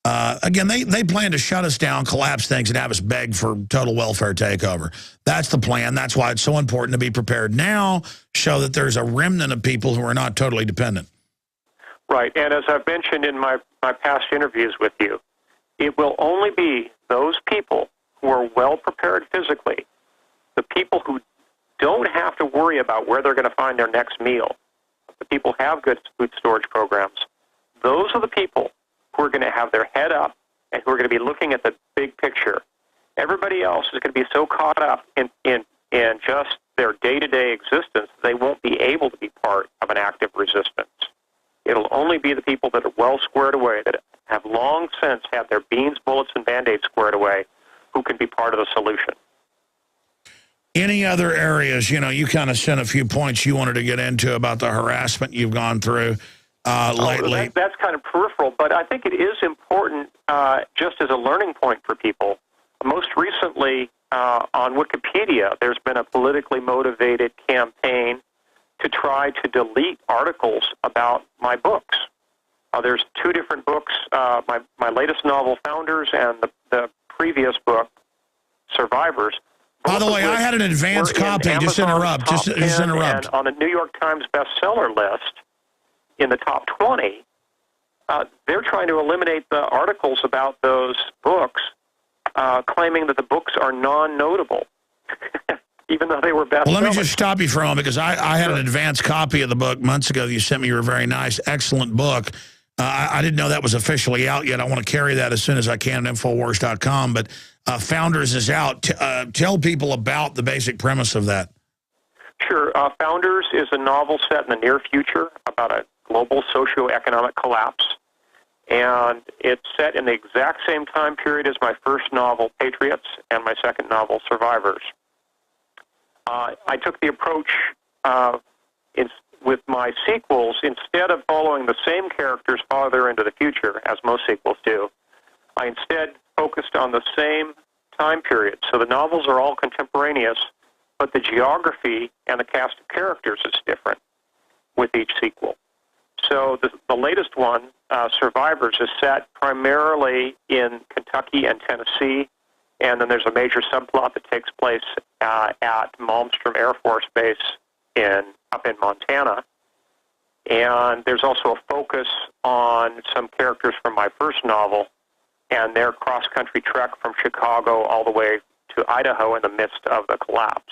Again, they plan to shut us down, collapse things, and have us beg for total welfare takeover. That's the plan. That's why it's so important to be prepared now, show that there's a remnant of people who are not totally dependent. Right, and as I've mentioned in my past interviews with you, it will only be those people who are well prepared physically, the people who don't have to worry about where they're going to find their next meal, the people who have good food storage programs. Those are the people who are going to have their head up and who are going to be looking at the big picture. Everybody else is going to be so caught up in just their day-to-day existence that they won't be able to be part of an active resistance. It'll only be the people that are well squared away, that have long since had their beans, bullets, and Band-Aids squared away, who can be part of the solution. Any other areas, you kind of sent a few points you wanted to get into about the harassment you've gone through lately. That's kind of peripheral, but I think it is important just as a learning point for people. Most recently, on Wikipedia, there's been a politically motivated campaign to try to delete articles about my books. There's two different books, my latest novel, Founders, and the previous book, Survivors. By the way, I had an advanced copy. Just interrupt. Just interrupt. And on the New York Times bestseller list, in the top 20, they're trying to eliminate the articles about those books, claiming that the books are non-notable. even though they were best. Well, let me just stop you for a moment, because I had an advanced copy of the book months ago that you sent me. You were very nice, excellent book. I didn't know that was officially out yet. I want to carry that as soon as I can at Infowars.com. But Founders is out. Tell people about the basic premise of that. Sure. Founders is a novel set in the near future about a global socioeconomic collapse. And it's set in the exact same time period as my first novel, Patriots, and my second novel, Survivors. I took the approach with my sequels, instead of following the same characters farther into the future, as most sequels do, I instead focused on the same time period. So the novels are all contemporaneous, but the geography and the cast of characters is different with each sequel. So the latest one, Survivors, is set primarily in Kentucky and Tennessee, and then there's a major subplot that takes place at Malmstrom Air Force Base up in Montana. And there's also a focus on some characters from my first novel and their cross-country trek from Chicago all the way to Idaho in the midst of the collapse.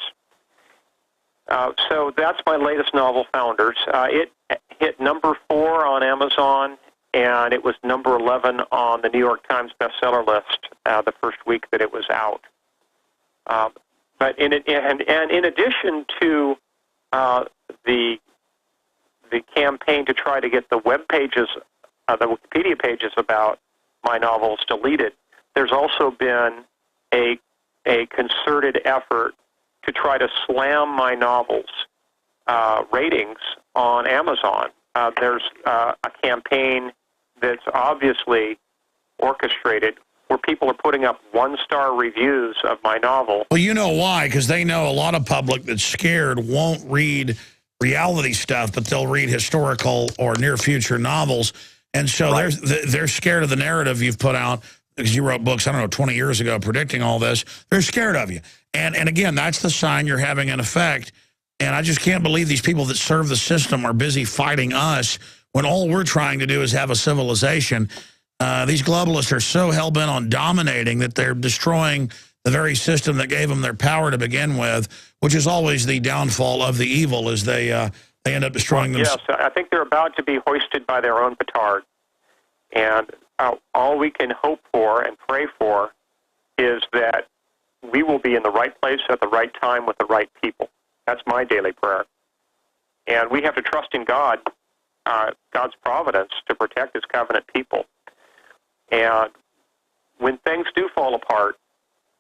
So that's my latest novel, Founders. It hit number 4 on Amazon, and it was number 11 on the New York Times bestseller list the first week that it was out. But in addition to the campaign to try to get the web pages, the Wikipedia pages about my novels deleted, there's also been a concerted effort to try to slam my novels' ratings on Amazon. There's a campaign that's obviously orchestrated where people are putting up 1-star reviews of my novel. Well, you know why? Because they know a lot of public that's scared won't read reality stuff, but they'll read historical or near-future novels. And so Right. they're scared of the narrative you've put out, because you wrote books, I don't know, 20 years ago predicting all this. They're scared of you. And again, that's the sign you're having an effect. And I just can't believe these people that serve the system are busy fighting us when all we're trying to do is have a civilization. These globalists are so hell-bent on dominating that they're destroying the very system that gave them their power to begin with, which is always the downfall of the evil, as they end up destroying them. Yes, I think they're about to be hoisted by their own petard. And all we can hope for and pray for is that we will be in the right place at the right time with the right people. That's my daily prayer. And we have to trust in God, God's providence, to protect His covenant people. And when things do fall apart,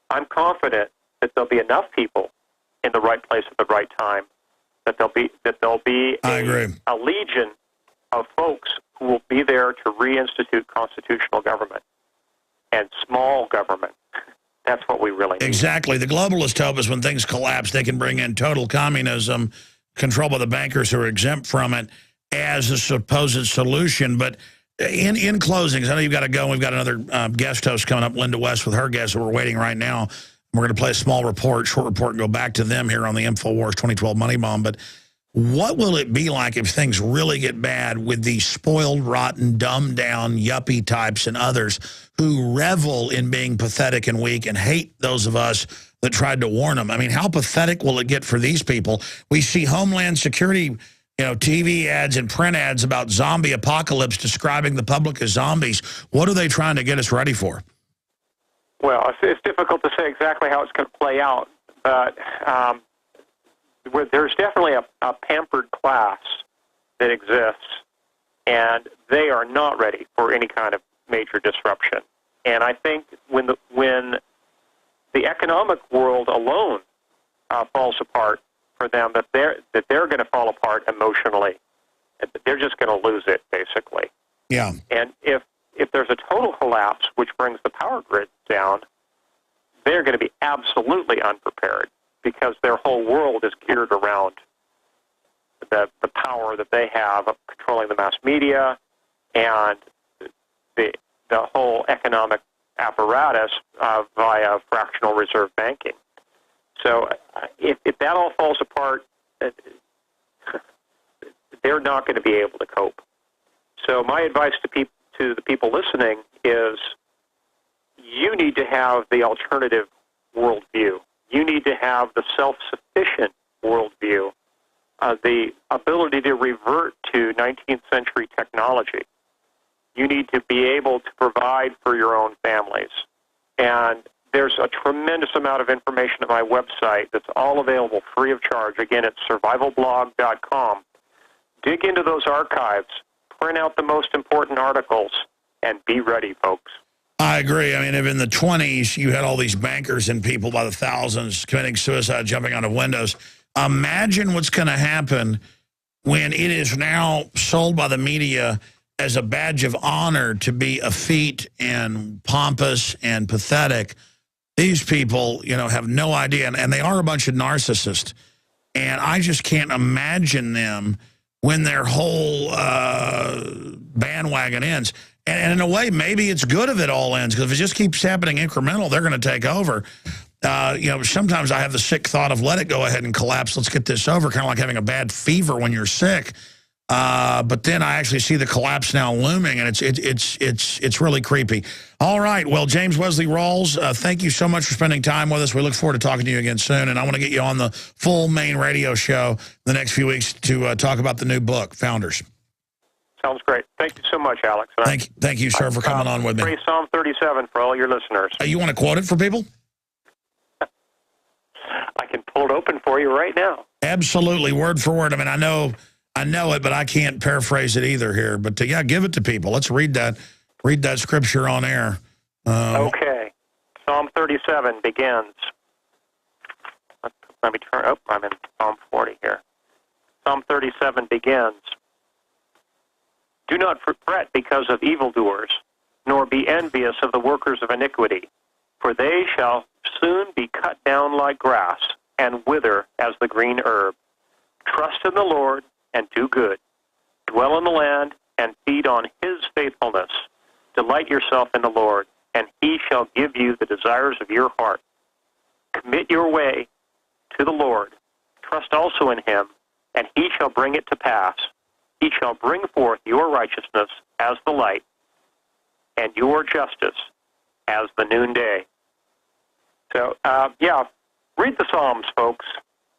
I'm confident that there'll be enough people in the right place at the right time, that there'll be I agree. a legion of folks who will be there to reinstitute constitutional government and small government. That's what we really need. Exactly. The globalists hope is when things collapse, they can bring in total communism, controlled by the bankers who are exempt from it, as a supposed solution. But in closing, 'cause I know you've got to go. We've got another guest host coming up, Linda West, with her guests, that we're waiting right now. We're going to play a short report, and go back to them here on the InfoWars 2012 Money Bomb. But what will it be like if things really get bad with these spoiled, rotten, dumbed-down yuppie types and others who revel in being pathetic and weak and hate those of us that tried to warn them? I mean, how pathetic will it get for these people? We see Homeland Security, TV ads and print ads about zombie apocalypse describing the public as zombies. What are they trying to get us ready for? Well, it's difficult to say exactly how it's going to play out, but there's definitely a pampered class that exists, and they are not ready for any kind of major disruption. And I think when the economic world alone falls apart for them, that they're going to fall apart emotionally. They're just going to lose it, basically. Yeah. And if there's a total collapse, which brings the power grid down, they're going to be absolutely unprepared, because their whole world is geared around the power that they have of controlling the mass media and the whole economic apparatus via fractional reserve banking. So if that all falls apart, they're not going to be able to cope. So my advice to the people listening is, you need to have the alternative worldview. You need to have the self-sufficient worldview, the ability to revert to 19th century technology. You need to be able to provide for your own families. And there's a tremendous amount of information at my website that's all available free of charge. Again, it's survivalblog.com. Dig into those archives, print out the most important articles, and be ready, folks. I agree. I mean, if in the 20s you had all these bankers and people by the thousands committing suicide, jumping out of windows, imagine what's going to happen when it is now sold by the media as a badge of honor to be effete and pompous and pathetic. These people, you know, have no idea, and they are a bunch of narcissists. And I just can't imagine them when their whole bandwagon ends. And in a way, maybe it's good if it all ends, because if it just keeps happening incremental, they're going to take over. You know, sometimes I have the sick thought of let it go ahead and collapse. Let's get this over, kind of like having a bad fever when you're sick. But then I actually see the collapse now looming, and it's really creepy. All right, well, James Wesley Rawls, thank you so much for spending time with us. We look forward to talking to you again soon, and I want to get you on the full main radio show the next few weeks to talk about the new book, Founders. Sounds great. Thank you so much, Alex. Thank you, sir, for coming on with me. Pray Psalm 37 for all your listeners. You want to quote it for people? I can pull it open for you right now. Absolutely, word for word. I mean, I know it, but I can't paraphrase it either here. But yeah, give it to people. Let's read that scripture on air. Okay. Psalm 37 begins. Let me turn. Oh, I'm in Psalm 40 here. Psalm 37 begins. Do not fret because of evildoers, nor be envious of the workers of iniquity, for they shall soon be cut down like grass and wither as the green herb. Trust in the Lord and do good. Dwell in the land and feed on his faithfulness. Delight yourself in the Lord, and he shall give you the desires of your heart. Commit your way to the Lord. Trust also in him, and he shall bring it to pass. He shall bring forth your righteousness as the light, and your justice as the noonday. So, read the Psalms, folks.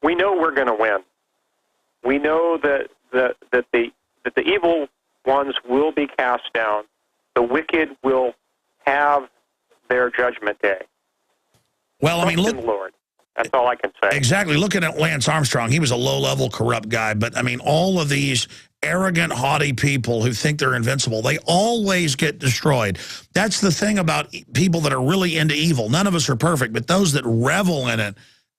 We know we're going to win. We know that the evil ones will be cast down. The wicked will have their judgment day. Well, I mean, look, Lord. That's all I can say. Exactly. Looking at Lance Armstrong, he was a low-level corrupt guy. But, I mean, all of these arrogant, haughty people who think they're invincible, they always get destroyed. That's the thing about people that are really into evil. None of us are perfect, but those that revel in it,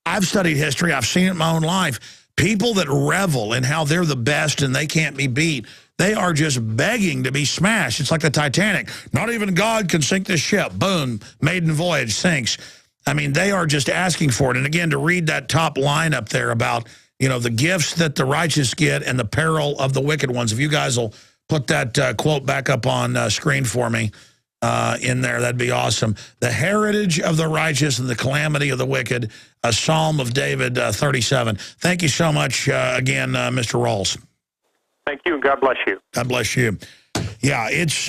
I've studied history. I've seen it in my own life. People that revel in how they're the best and they can't be beat, they are just begging to be smashed. It's like the Titanic. Not even God can sink this ship. Boom, maiden voyage sinks. I mean, they are just asking for it. And again, to read that top line up there about, you know, the gifts that the righteous get and the peril of the wicked ones. If you guys will put that quote back up on screen for me in there, that'd be awesome. The heritage of the righteous and the calamity of the wicked, a Psalm of David 37. Thank you so much again, Mr. Rawls. Thank you, and God bless you. God bless you. Yeah, it's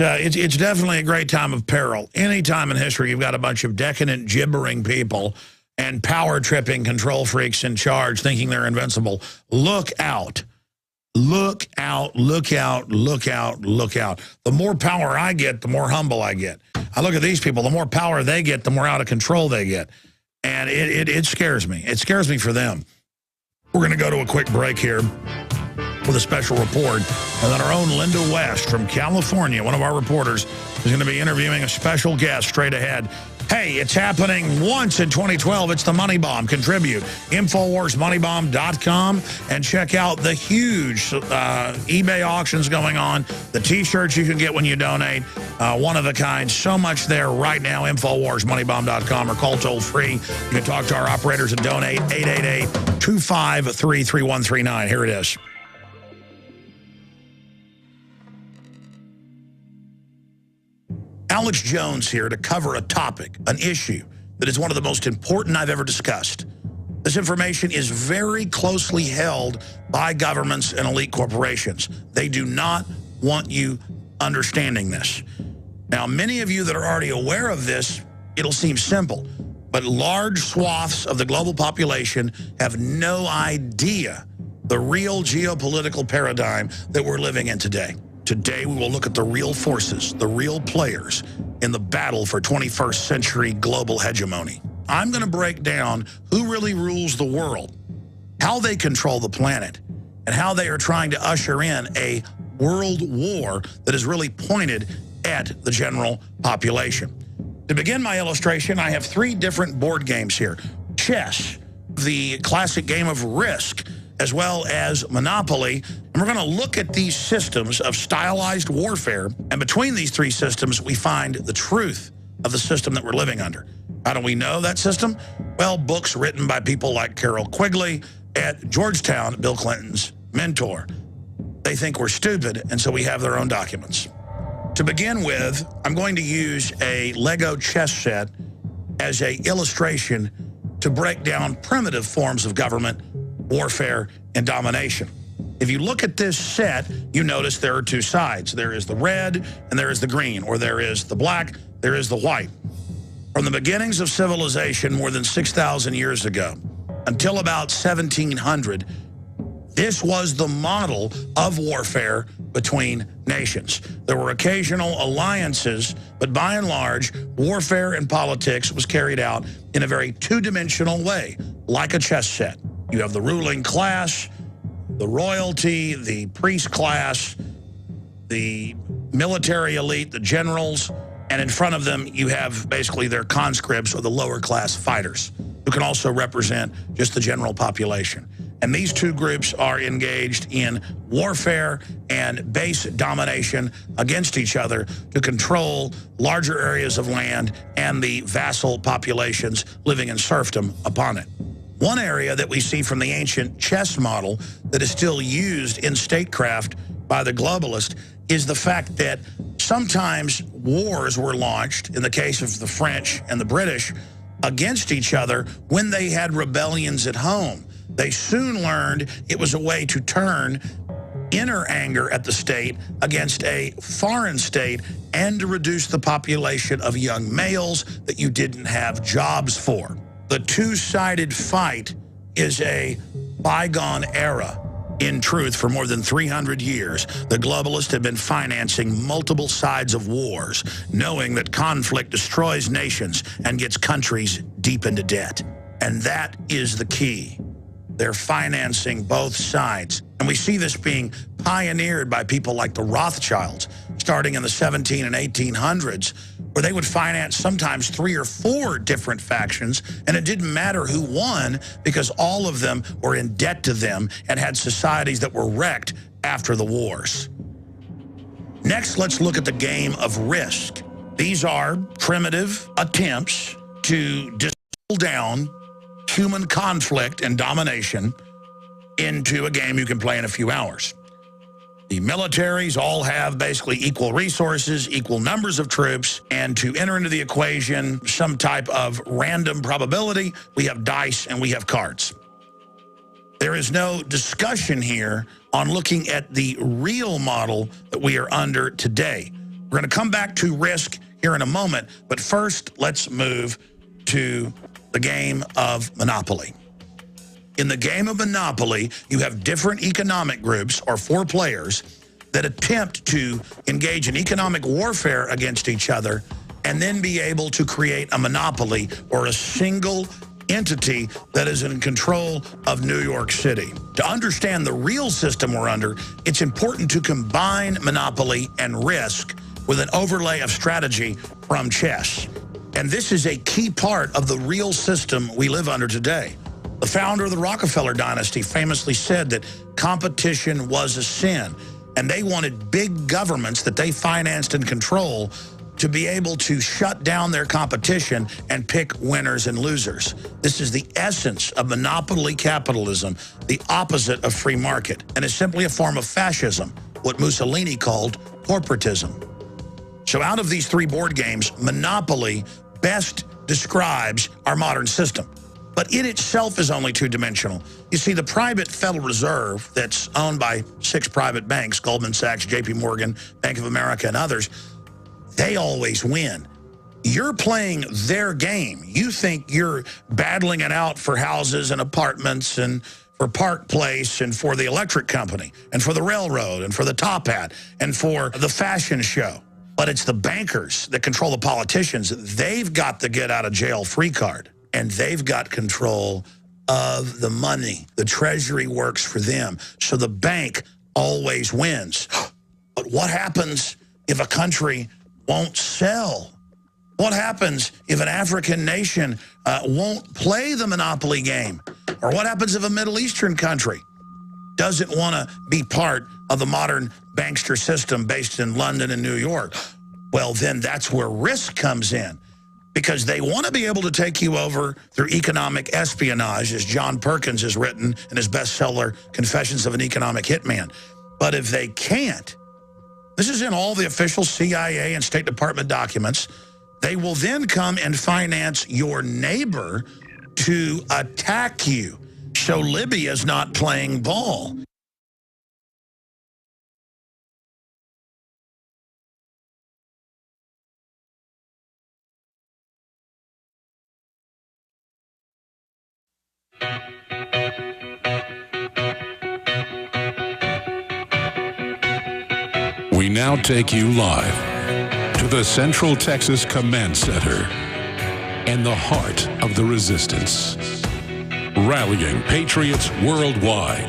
definitely a great time of peril. Any time in history, you've got a bunch of decadent, gibbering people and power-tripping control freaks in charge thinking they're invincible. Look out. Look out, look out, look out, look out. The more power I get, the more humble I get. I look at these people, the more power they get, the more out of control they get. And it scares me. It scares me for them. We're going to go to a quick break here with a special report. And then our own Linda West from California, one of our reporters, is going to be interviewing a special guest straight ahead. Hey, it's happening once in 2012. It's the Money Bomb. Contribute. InfoWarsMoneyBomb.com and check out the huge eBay auctions going on, the T-shirts you can get when you donate, one of a kind. So much there right now, InfoWarsMoneyBomb.com, or call toll-free. You can talk to our operators and donate, 888-253-3139. Here it is. Alex Jones here to cover a topic, an issue that is one of the most important I've ever discussed. This information is very closely held by governments and elite corporations. They do not want you understanding this. Now, many of you that are already aware of this, it'll seem simple. But large swaths of the global population have no idea the real geopolitical paradigm that we're living in today. Today, we will look at the real forces, the real players in the battle for 21st century global hegemony. I'm going to break down who really rules the world, how they control the planet, and how they are trying to usher in a world war that is really pointed at the general population. To begin my illustration, I have 3 different board games here. Chess, the classic game of Risk, as well as Monopoly. And we're going to look at these systems of stylized warfare. And between these 3 systems, we find the truth of the system that we're living under. How do we know that system? Well, books written by people like Carroll Quigley at Georgetown, Bill Clinton's mentor. They think we're stupid, and so we have their own documents. To begin with, I'm going to use a Lego chess set as an illustration to break down primitive forms of government, warfare, and domination. If you look at this set, you notice there are 2 sides. There is the red and there is the green, or there is the black, there is the white. From the beginnings of civilization more than 6,000 years ago until about 1700, this was the model of warfare between nations. There were occasional alliances, but by and large, warfare and politics was carried out in a very 2-dimensional way, like a chess set. You have the ruling class, the royalty, the priest class, the military elite, the generals, and in front of them, you have basically their conscripts or the lower class fighters, who can also represent just the general population. And these 2 groups are engaged in warfare and base domination against each other to control larger areas of land and the vassal populations living in serfdom upon it. One area that we see from the ancient chess model that is still used in statecraft by the globalist is the fact that sometimes wars were launched, in the case of the French and the British, against each other when they had rebellions at home. They soon learned it was a way to turn inner anger at the state against a foreign state and to reduce the population of young males that you didn't have jobs for. The 2-sided fight is a bygone era. In truth, for more than 300 years, the globalists have been financing multiple sides of wars, knowing that conflict destroys nations and gets countries deep into debt. And that is the key. They're financing both sides. And we see this being pioneered by people like the Rothschilds, starting in the 1700s and 1800s, where they would finance sometimes 3 or 4 different factions, and it didn't matter who won because all of them were in debt to them and had societies that were wrecked after the wars. Next, let's look at the game of Risk. These are primitive attempts to distill down human conflict and domination into a game you can play in a few hours. The militaries all have basically equal resources, equal numbers of troops, and to enter into the equation some type of random probability, we have dice and we have cards. There is no discussion here on looking at the real model that we are under today. We're going to come back to Risk here in a moment, but first let's move to the game of Monopoly. In the game of Monopoly, you have different economic groups, or 4 players, that attempt to engage in economic warfare against each other and then be able to create a monopoly or a single entity that is in control of New York City. To understand the real system we're under, it's important to combine Monopoly and Risk with an overlay of strategy from chess. And this is a key part of the real system we live under today. The founder of the Rockefeller dynasty famously said that competition was a sin, and they wanted big governments that they financed and control to be able to shut down their competition and pick winners and losers. This is the essence of monopoly capitalism, the opposite of free market, and is simply a form of fascism, what Mussolini called corporatism. So out of these 3 board games, Monopoly best describes our modern system. But it itself is only 2-dimensional. You see, the private Federal Reserve that's owned by 6 private banks, Goldman Sachs, JP Morgan, Bank of America, and others, they always win. You're playing their game. You think you're battling it out for houses and apartments and for Park Place and for the electric company and for the railroad and for the top hat and for the fashion show. But it's the bankers that control the politicians. They've got the get out of jail free card, and they've got control of the money. The Treasury works for them. So the bank always wins. But what happens if a country won't sell? What happens if an African nation won't play the monopoly game? Or what happens if a Middle Eastern country doesn't want to be part of the modern bankster system based in London and New York? Well, then that's where risk comes in, because they want to be able to take you over through economic espionage, as John Perkins has written in his bestseller, Confessions of an Economic Hitman. But if they can't, this is in all the official CIA and State Department documents, they will then come and finance your neighbor to attack you. So Libya's not playing ball. We now take you live to the Central Texas Command Center and the heart of the resistance, rallying patriots worldwide.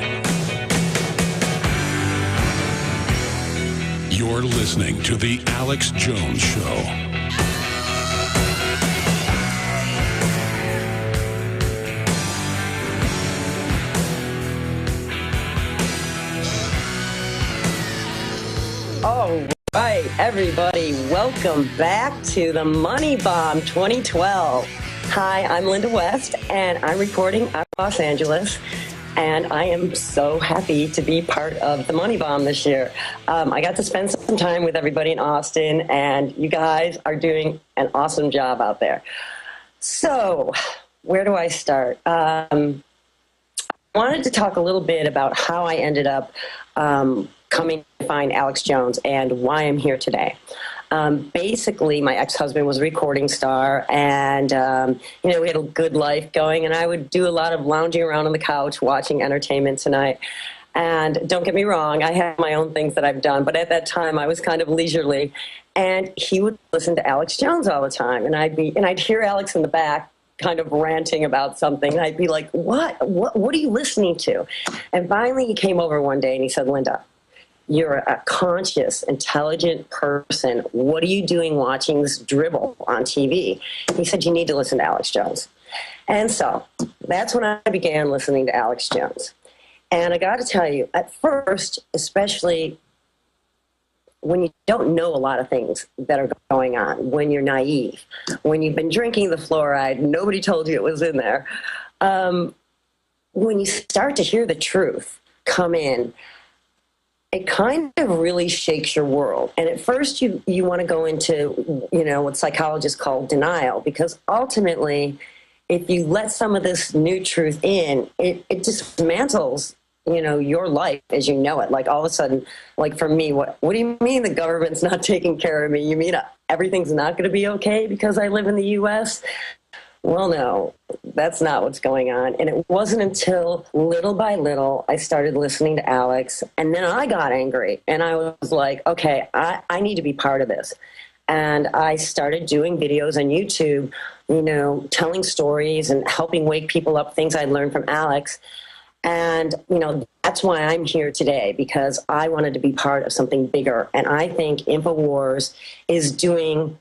You're listening to The Alex Jones Show. All right, everybody, welcome back to the Money Bomb 2012. Hi, I'm Linda West, and I'm reporting out of Los Angeles, and I am so happy to be part of the Money Bomb this year. I got to spend some time with everybody in Austin, and you guys are doing an awesome job out there. So, where do I start? I wanted to talk a little bit about how I ended up coming to find Alex Jones and why I'm here today. Basically, my ex-husband was a recording star, and, we had a good life going, and I would do a lot of lounging around on the couch watching Entertainment Tonight. And don't get me wrong, I have my own things that I've done, but at that time I was kind of leisurely, and he would listen to Alex Jones all the time, and I'd hear Alex in the back kind of ranting about something, and I'd be like, what are you listening to? And finally he came over one day and he said, Linda, you're a conscious, intelligent person. What are you doing watching this dribble on TV? He said, you need to listen to Alex Jones. And so that's when I began listening to Alex Jones. And I got to tell you, at first, especially when you don't know a lot of things that are going on, when you're naive, when you've been drinking the fluoride, nobody told you it was in there. When you start to hear the truth come in, it kind of really shakes your world. And at first you want to go into, what psychologists call denial, because ultimately, if you let some of this new truth in, it dismantles, your life as you know it. Like all of a sudden, like for me, what do you mean the government's not taking care of me? You mean everything's not going to be okay because I live in the U.S.? Well, no, that's not what's going on. And it wasn't until little by little I started listening to Alex, and then I got angry, and I was like, okay, I need to be part of this. And I started doing videos on YouTube, telling stories and helping wake people up, things I learned from Alex. And, that's why I'm here today, because I wanted to be part of something bigger. And I think InfoWars is doing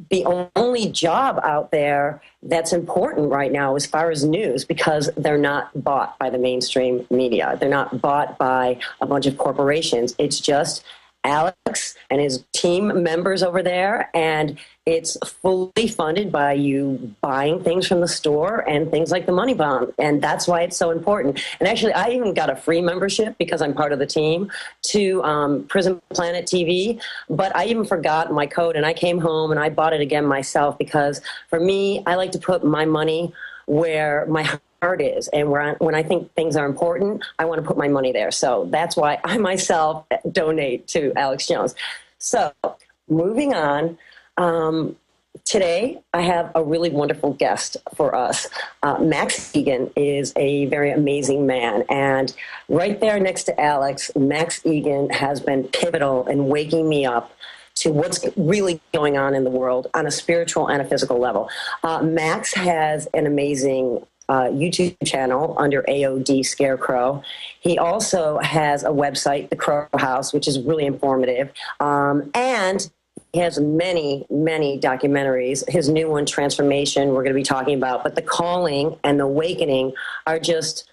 the only job out there that's important right now as far as news, because they're not bought by the mainstream media. They're not bought by a bunch of corporations. It's just Alex and his team members over there, and it's fully funded by you buying things from the store and things like the Money Bomb, and that's why it's so important. And actually, I even got a free membership because I'm part of the team to Prison Planet TV, but I even forgot my code, and I came home and I bought it again myself, because for me, I like to put my money where my heart is, and when I think things are important, I want to put my money there. So that's why I myself donate to Alex Jones. So moving on, today I have a really wonderful guest for us. Max Igan is a very amazing man. And right there next to Alex, Max Igan has been pivotal in waking me up to what's really going on in the world on a spiritual and a physical level. Max has an amazing YouTube channel under AOD Scarecrow. He also has a website, The Crow House, which is really informative. And he has many, many documentaries. His new one, Transformation, we're going to be talking about. But The Calling and The Awakening are just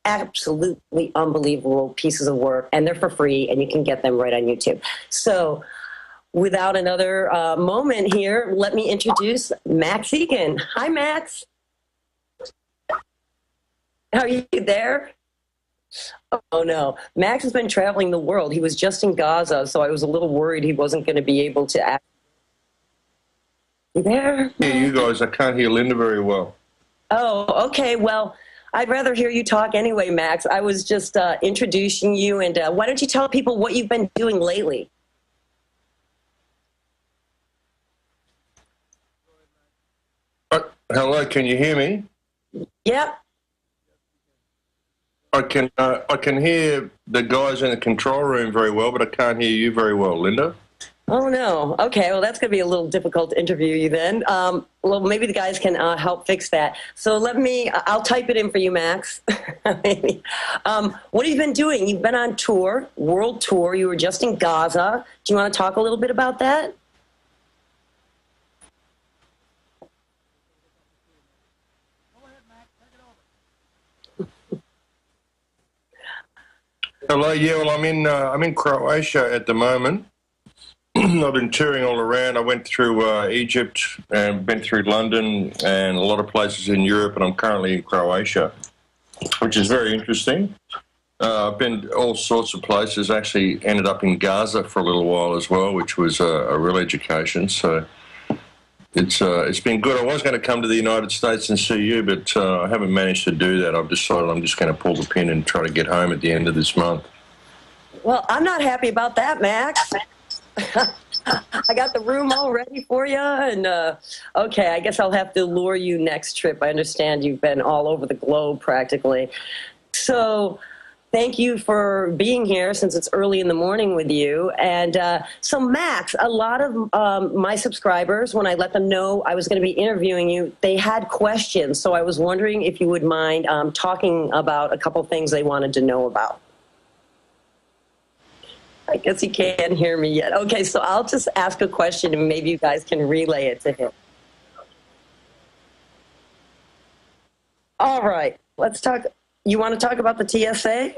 absolutely unbelievable pieces of work. And they're for free, and you can get them right on YouTube. So without another moment here, let me introduce Max Igan. Hi, Max. Are you there? Oh, no. Max has been traveling the world. He was just in Gaza, so I was a little worried he wasn't going to be able to act. You there? Yeah, you guys. I can't hear Linda very well. Oh, okay. Well, I'd rather hear you talk anyway, Max. I was just introducing you, and why don't you tell people what you've been doing lately? Hello, can you hear me? Yep. I can hear the guys in the control room very well, but I can't hear you very well, Linda. Oh, no. Okay, well, that's going to be a little difficult to interview you then. Well, maybe the guys can help fix that. So I'll type it in for you, Max. What have you been doing? You've been on tour, world tour. You were just in Gaza. Do you want to talk a little bit about that? Hello, yeah, well, I'm in Croatia at the moment. I've been touring all around. I went through Egypt and been through London and a lot of places in Europe, and I'm currently in Croatia, which is very interesting. I've been all sorts of places. Actually ended up in Gaza for a little while as well, which was a real education. So it's been good. I was going to come to the United States and see you, but I haven't managed to do that. I've decided I'm just going to pull the pin and try to get home at the end of this month. Well, I'm not happy about that, Max. I got the room all ready for you, and okay, I guess I'll have to lure you next trip. I understand you've been all over the globe practically. So thank you for being here since it's early in the morning with you. And so, Max, a lot of my subscribers, when I let them know I was going to be interviewing you, they had questions. So I was wondering if you would mind talking about a couple things they wanted to know about. I guess he can't hear me yet. Okay, so I'll just ask a question and maybe you guys can relay it to him. All right, let's talk. You want to talk about the TSA?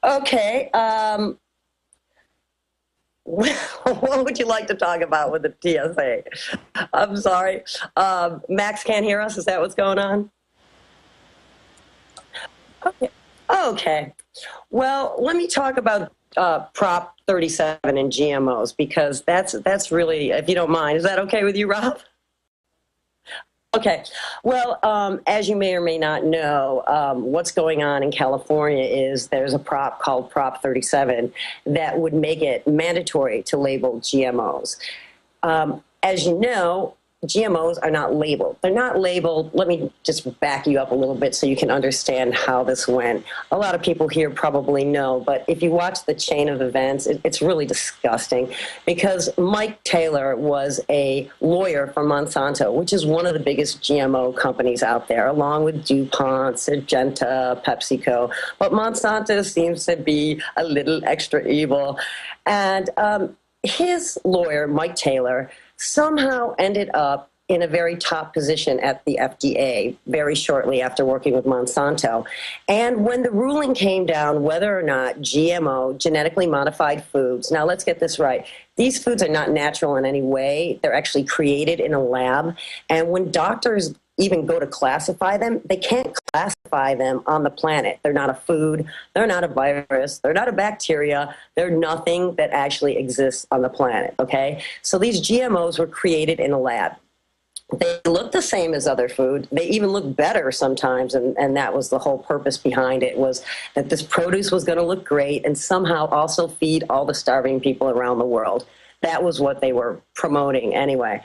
Okay. What would you like to talk about with the TSA? I'm sorry. Max can't hear us. Is that what's going on? Okay. Okay. Well, let me talk about Prop 37 and GMOs, because that's really, if you don't mind, is that okay with you, Rob? Okay. Well, as you may or may not know, what's going on in California is there's a prop called Prop 37 that would make it mandatory to label GMOs. As you know, GMOs are not labeled. They're not labeled. Let me just back you up a little bit so you can understand how this went. A lot of people here probably know, but if you watch the chain of events, it's really disgusting, because Mike Taylor was a lawyer for Monsanto, which is one of the biggest GMO companies out there, along with DuPont, Syngenta, PepsiCo. But Monsanto seems to be a little extra evil. And his lawyer, Mike Taylor, somehow ended up in a very top position at the FDA very shortly after working with Monsanto. And when the ruling came down whether or not GMO, genetically modified foods, now let's get this right, these foods are not natural in any way. They're actually created in a lab. And when doctors even go to classify them, they can't classify them on the planet. They're not a food, they're not a virus, they're not a bacteria, they're nothing that actually exists on the planet, okay? So these GMOs were created in a lab. They look the same as other food. They even look better sometimes, and that was the whole purpose behind it, was that this produce was going to look great and somehow also feed all the starving people around the world. That was what they were promoting anyway.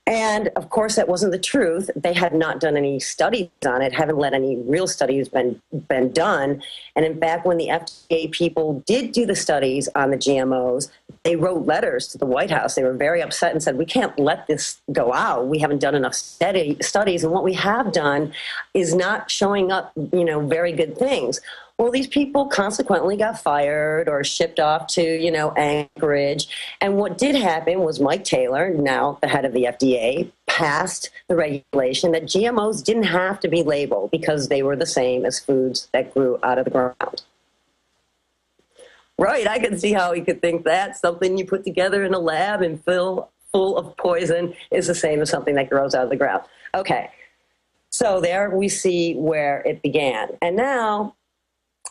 And, of course, that wasn't the truth. They had not done any studies on it, haven't let any real studies been done. And, in fact, when the FDA people did do the studies on the GMOs, they wrote letters to the White House. They were very upset and said, we can't let this go out. We haven't done enough studies. And what we have done is not showing up, very good things. Well, these people consequently got fired or shipped off to, Anchorage. And what did happen was Mike Taylor, now the head of the FDA, passed the regulation that GMOs didn't have to be labeled because they were the same as foods that grew out of the ground. Right, I can see how he could think that. Something you put together in a lab and full of poison is the same as something that grows out of the ground. Okay, so there we see where it began. And now,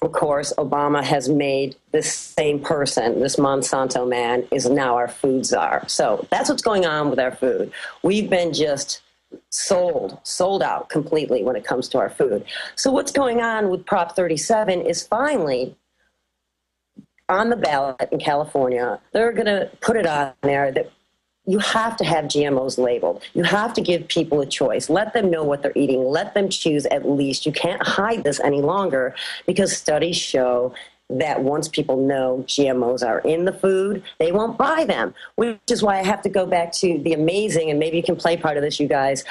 of course, Obama has made this same person, this Monsanto man, is now our food czar. So that's what's going on with our food. We've been just sold out completely when it comes to our food. So what's going on with Prop 37 is finally on the ballot in California. They're going to put it on there that you have to have GMOs labeled. You have to give people a choice. Let them know what they're eating. Let them choose at least. You can't hide this any longer because studies show that once people know GMOs are in the food, they won't buy them, which is why I have to go back to the amazing, and maybe you can play part of this, you guys,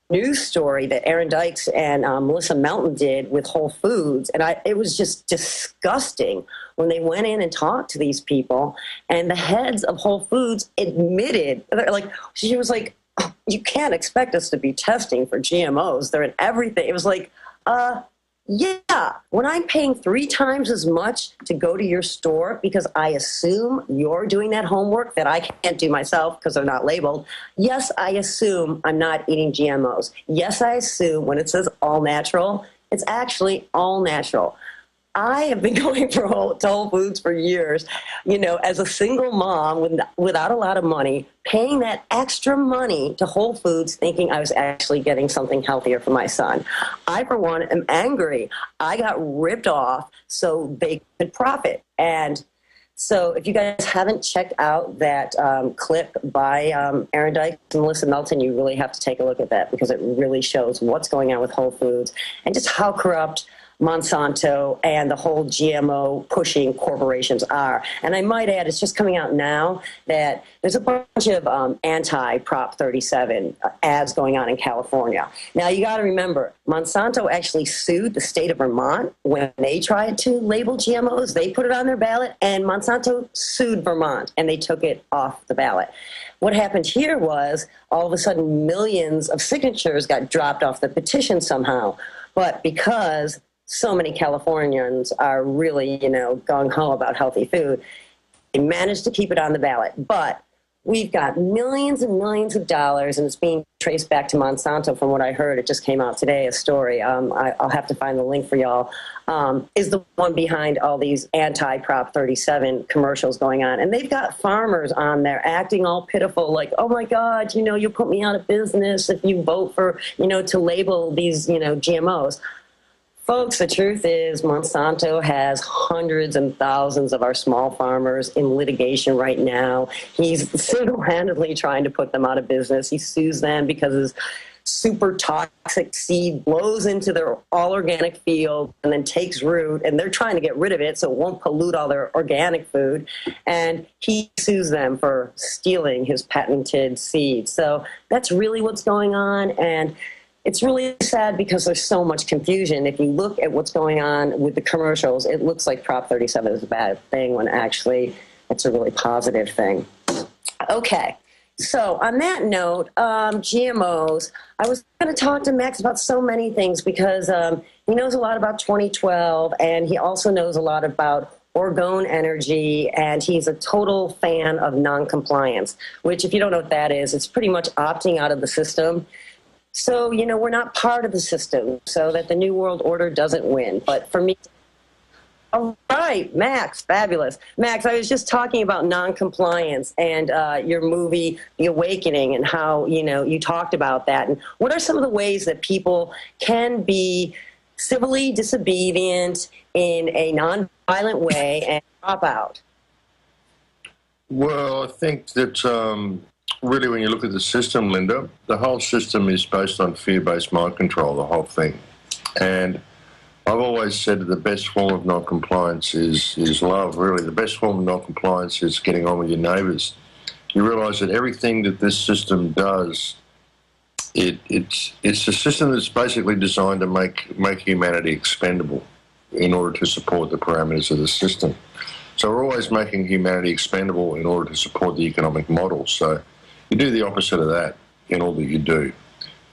news story that Aaron Dykes and Melissa Melton did with Whole Foods. And it was just disgusting when they went in and talked to these people, and the heads of Whole Foods admitted, she was like, oh, you can't expect us to be testing for GMOs. They're in everything. It was like, yeah, when I'm paying 3 times as much to go to your store because I assume you're doing that homework that I can't do myself because they're not labeled, yes, I assume I'm not eating GMOs. Yes, I assume when it says all natural, it's actually all natural. I have been going to Whole Foods for years, as a single mom without a lot of money, paying that extra money to Whole Foods thinking I was actually getting something healthier for my son. I, for one, am angry. I got ripped off so they could profit. And so if you guys haven't checked out that clip by Aaron Dykes and Melissa Melton, you really have to take a look at that because it really shows what's going on with Whole Foods and just how corrupt Monsanto and the whole GMO pushing corporations are. And I might add, it's just coming out now that there's a bunch of anti-Prop 37 ads going on in California. Now, you got to remember, Monsanto actually sued the state of Vermont when they tried to label GMOs. They put it on their ballot, and Monsanto sued Vermont, and they took it off the ballot. What happened here was all of a sudden millions of signatures got dropped off the petition somehow. But because so many Californians are really, gung-ho about healthy food, they managed to keep it on the ballot. But we've got millions and millions of dollars, and it's being traced back to Monsanto from what I heard. It just came out today, a story. I'll have to find the link for y'all. Is the one behind all these anti-Prop 37 commercials going on. And they've got farmers on there acting all pitiful, like, oh, my God, you'll put me out of business if you vote for, to label these, GMOs. Folks, the truth is Monsanto has hundreds and thousands of our small farmers in litigation right now. He's single-handedly trying to put them out of business. He sues them because his super toxic seed blows into their all-organic field and then takes root, and they're trying to get rid of it so it won't pollute all their organic food. And he sues them for stealing his patented seed. So that's really what's going on, and it's really sad because there's so much confusion. If you look at what's going on with the commercials, it looks like Prop 37 is a bad thing when actually it's a really positive thing. Okay, so on that note, GMOs, I was going to talk to Max about so many things because he knows a lot about 2012, and he also knows a lot about Orgone Energy, and he's a total fan of noncompliance, which, if you don't know what that is, it's pretty much opting out of the system. So, we're not part of the system so that the New World Order doesn't win. But for me, All right, Max, fabulous. Max, I was just talking about noncompliance and your movie, The Awakening, and how, you talked about that. And what are some of the ways that people can be civilly disobedient in a nonviolent way and drop out? Well, I think that really when you look at the system, Linda, the whole system is based on fear-based mind control, the whole thing. And I've always said that the best form of non-compliance is love, really. The best form of non-compliance is getting on with your neighbours. You realise that everything that this system does, it's a system that's basically designed to make humanity expendable in order to support the parameters of the system. So we're always making humanity expendable in order to support the economic model. So you do the opposite of that in all that you do.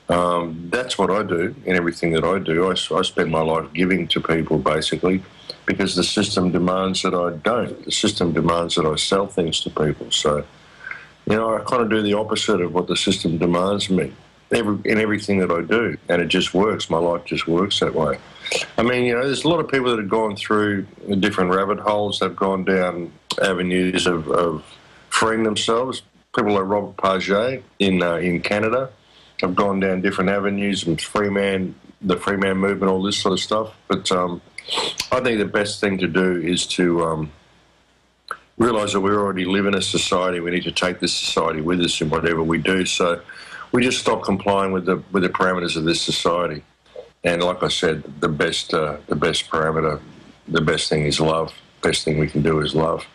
That's what I do in everything that I do. I spend my life giving to people, basically, because the system demands that I don't. The system demands that I sell things to people. So, I kind of do the opposite of what the system demands me in everything that I do, and it just works. My life just works that way. I mean, there's a lot of people that have gone through different rabbit holes. They've gone down avenues of freeing themselves. People like Robert Paget in Canada have gone down different avenues, and the free man movement, all this sort of stuff. But I think the best thing to do is to realise that we already live in a society. We need to take this society with us in whatever we do. So we just stop complying with the parameters of this society. And like I said, the best parameter, the best thing is love. Best thing we can do is love.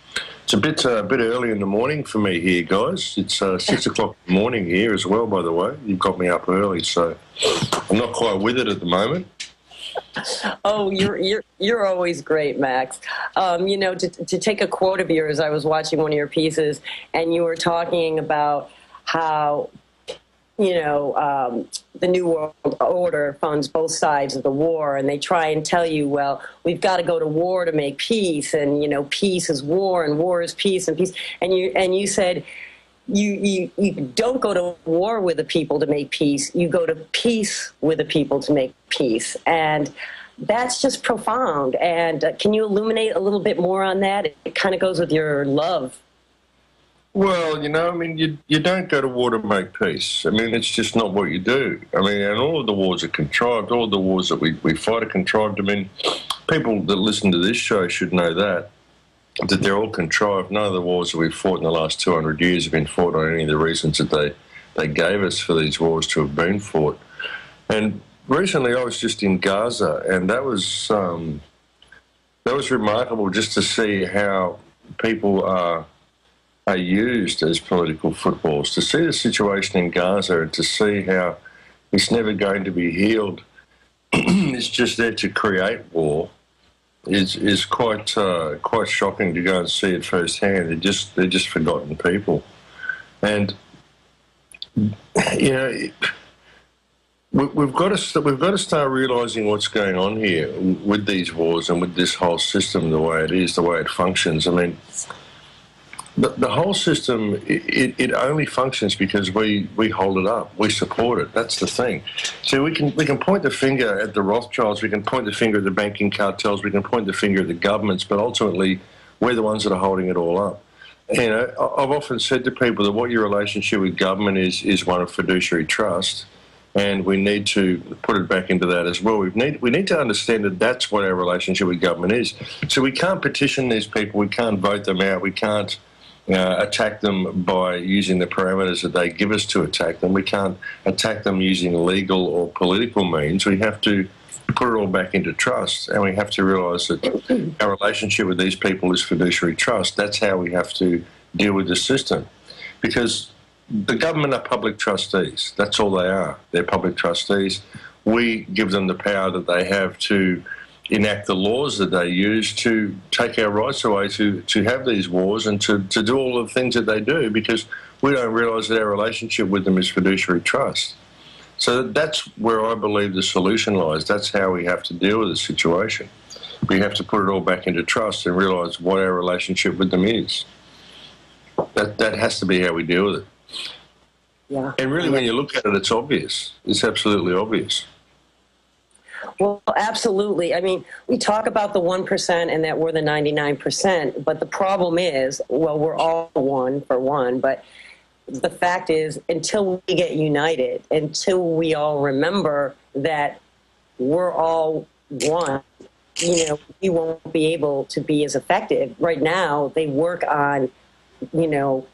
It's a bit early in the morning for me here, guys. It's 6 o'clock in the morning here as well, by the way. You've got me up early, so I'm not quite with it at the moment. Oh, you're always great, Max. To take a quote of yours, I was watching one of your pieces, and you were talking about how the New World Order funds both sides of the war, and they try and tell you, well, we've got to go to war to make peace, and peace is war, and war is peace, and peace. And you said you don't go to war with the people to make peace. You go to peace with the people to make peace, and that's just profound. And can you illuminate a little bit more on that? It kind of goes with your love. Well, you don't go to war to make peace. It's just not what you do. And all of the wars are contrived. All of the wars that we fight are contrived. People that listen to this show should know that they're all contrived. None of the wars that we've fought in the last 200 years have been fought on any of the reasons that they gave us for these wars to have been fought. And recently I was just in Gaza, and that was remarkable just to see how people are used as political footballs. To see the situation in Gaza and to see how it's never going to be healed, it's just there to create war, is quite shocking to go and see it firsthand. They're just forgotten people, and we've got to start realising what's going on here with these wars and with this whole system, the way it is, the way it functions. The whole system, it only functions because we hold it up, we support it. That's the thing. So we can point the finger at the Rothschilds, we can point the finger at the banking cartels, we can point the finger at the governments, but ultimately we're the ones that are holding it all up. I've often said to people that what your relationship with government is one of fiduciary trust, and we need to put it back into that as well. We need to understand that that's what our relationship with government is. So we can't petition these people, we can't vote them out, we can't attack them by using the parameters that they give us to attack them. We can't attack them using legal or political means. We have to put it all back into trust, and we have to realise that our relationship with these people is fiduciary trust. That's how we have to deal with the system, because the government are public trustees. That's all they are. They're public trustees. We give them the power that they have to enact the laws that they use to take our rights away to have these wars and to do all the things that they do, because we don't realise that our relationship with them is fiduciary trust. So that's where I believe the solution lies. That's how we have to deal with the situation. We have to put it all back into trust and realise what our relationship with them is. That has to be how we deal with it. Yeah. And really, when you look at it, it's obvious. It's absolutely obvious. Well, absolutely. I mean, we talk about the 1% and that we're the 99%, but the problem is, well, we're all one for one, but the fact is, until we get united, until we all remember that we're all one, you know, we won't be able to be as effective. Right now, they work on, you know,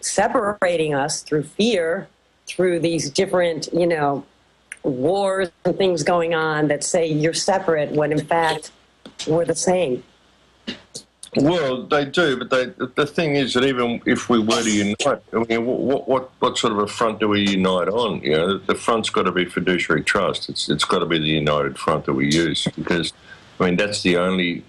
separating us through fear, through these different, you know, wars and things going on that say you're separate when in fact we're the same. Well, they do, but the thing is that even if we were to unite, I mean, what sort of a front do we unite on? You know, the front's got to be fiduciary trust. It's got to be the united front that we use, because I mean that's the only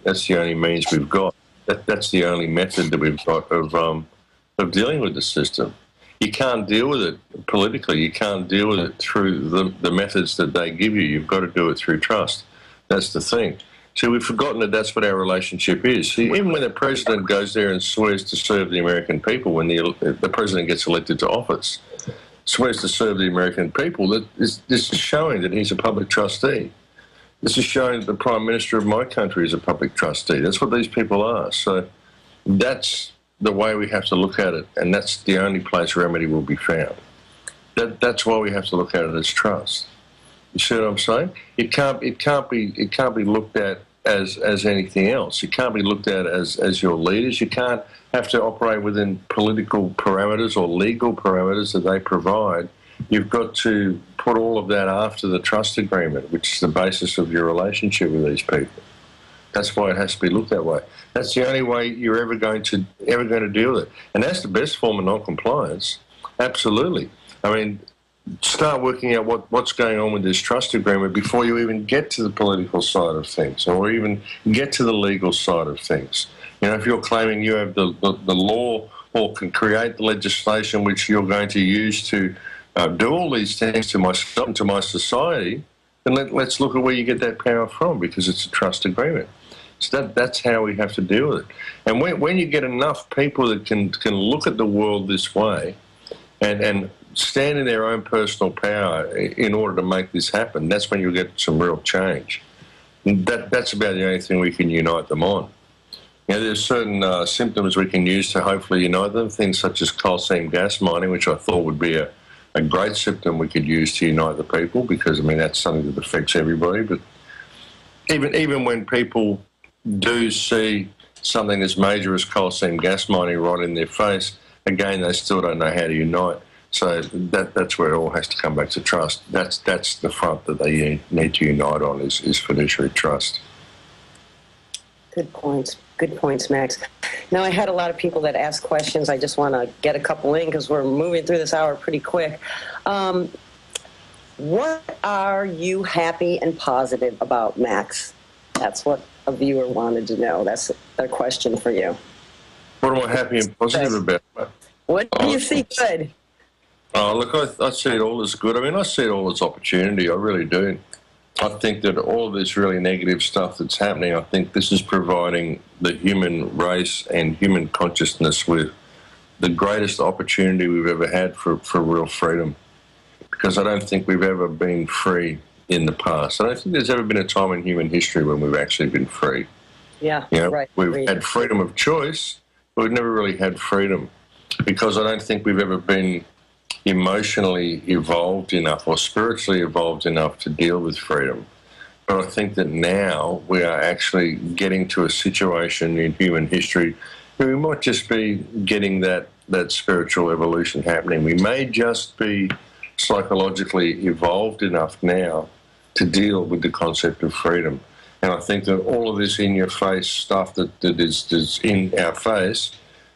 means we've got. That's the only method that we've got of dealing with the system. You can't deal with it politically. You can't deal with it through the methods that they give you. You've got to do it through trust. That's the thing. So we've forgotten that that's what our relationship is. See, even when the president goes there and swears to serve the American people, when the president gets elected to office, swears to serve the American people, this is showing that he's a public trustee. This is showing that the Prime Minister of my country is a public trustee. That's what these people are. So that's the way we have to look at it, and that's the only place remedy will be found. That's why we have to look at it as trust. You see what I'm saying? It can't be looked at as anything else. It can't be looked at as your leaders. You can't have to operate within political parameters or legal parameters that they provide. You've got to put all of that after the trust agreement, which is the basis of your relationship with these people. That's why it has to be looked that way. That's the only way you're ever going to deal with it. And that's the best form of non-compliance. Absolutely. I mean, start working out what's going on with this trust agreement before you even get to the political side of things or even get to the legal side of things. You know, if you're claiming you have the law or can create the legislation which you're going to use to do all these things to myself and to my society, then let's look at where you get that power from, because it's a trust agreement. So that's how we have to deal with it. And when you get enough people that can look at the world this way and stand in their own personal power in order to make this happen, that's when you'll get some real change. That's about the only thing we can unite them on. You know, there's certain symptoms we can use to hopefully unite them, things such as coal seam gas mining, which I thought would be a great symptom we could use to unite the people, because, I mean, that's something that affects everybody. But even when people do see something as major as coal seam gas mining right in their face, again, they still don't know how to unite. So that's where it all has to come back to trust. That's the front that they need to unite on is fiduciary trust. Good points. Good points, Max. Now, I had a lot of people that asked questions. I just want to get a couple in because we're moving through this hour pretty quick. What are you happy and positive about, Max? That's what a viewer wanted to know. That's their question for you. What am I happy and positive about? What do you see good? Oh, look, I see it all as good. I mean, I see it all as opportunity. I really do. I think that all of this really negative stuff that's happening, I think this is providing the human race and human consciousness with the greatest opportunity we've ever had for real freedom. Because I don't think we've ever been free in the past. I don't think there's ever been a time in human history when we've actually been free. Yeah, you know, right. We've had freedom of choice, but we've never really had freedom. Because I don't think we've ever been emotionally evolved enough or spiritually evolved enough to deal with freedom. But I think that now we are actually getting to a situation in human history where we might just be getting that spiritual evolution happening. We may just be psychologically evolved enough now to deal with the concept of freedom. And I think that all of this in-your-face stuff that is in our face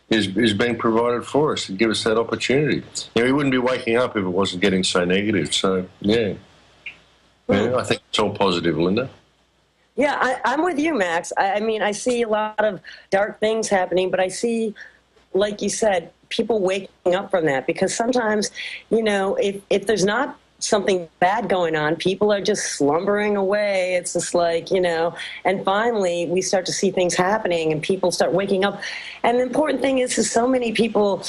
is being provided for us to give us that opportunity. You know, we wouldn't be waking up if it wasn't getting so negative. So, yeah. I think it's all positive, Linda. Yeah, I'm with you, Max. I mean, I see a lot of dark things happening, but I see, like you said, people waking up from that. Because sometimes, you know, if there's not something bad going on, people are just slumbering away. It's just like, you know, and finally we start to see things happening and people start waking up. And the important thing is so many people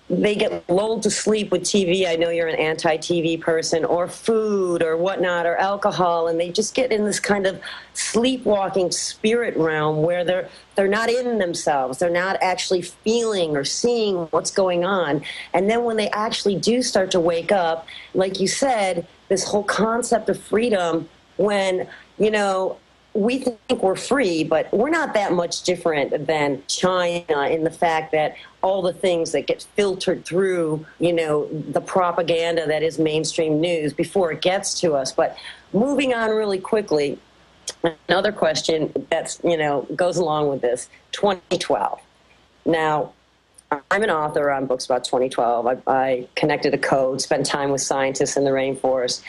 they get lulled to sleep with TV. I know you're an anti-TV person, or food or whatnot, or alcohol, and they just get in this kind of sleepwalking spirit realm where they're not in themselves. They're not actually feeling or seeing what's going on. And then when they actually do start to wake up, like you said, this whole concept of freedom, when, you know, we think we're free, but we're not that much different than China in the fact that all the things that get filtered through, you know, the propaganda that is mainstream news before it gets to us. But moving on really quickly, another question that's, you know, goes along with this, 2012. Now, I'm an author on books about 2012. I connected a code, spent time with scientists in the rainforest.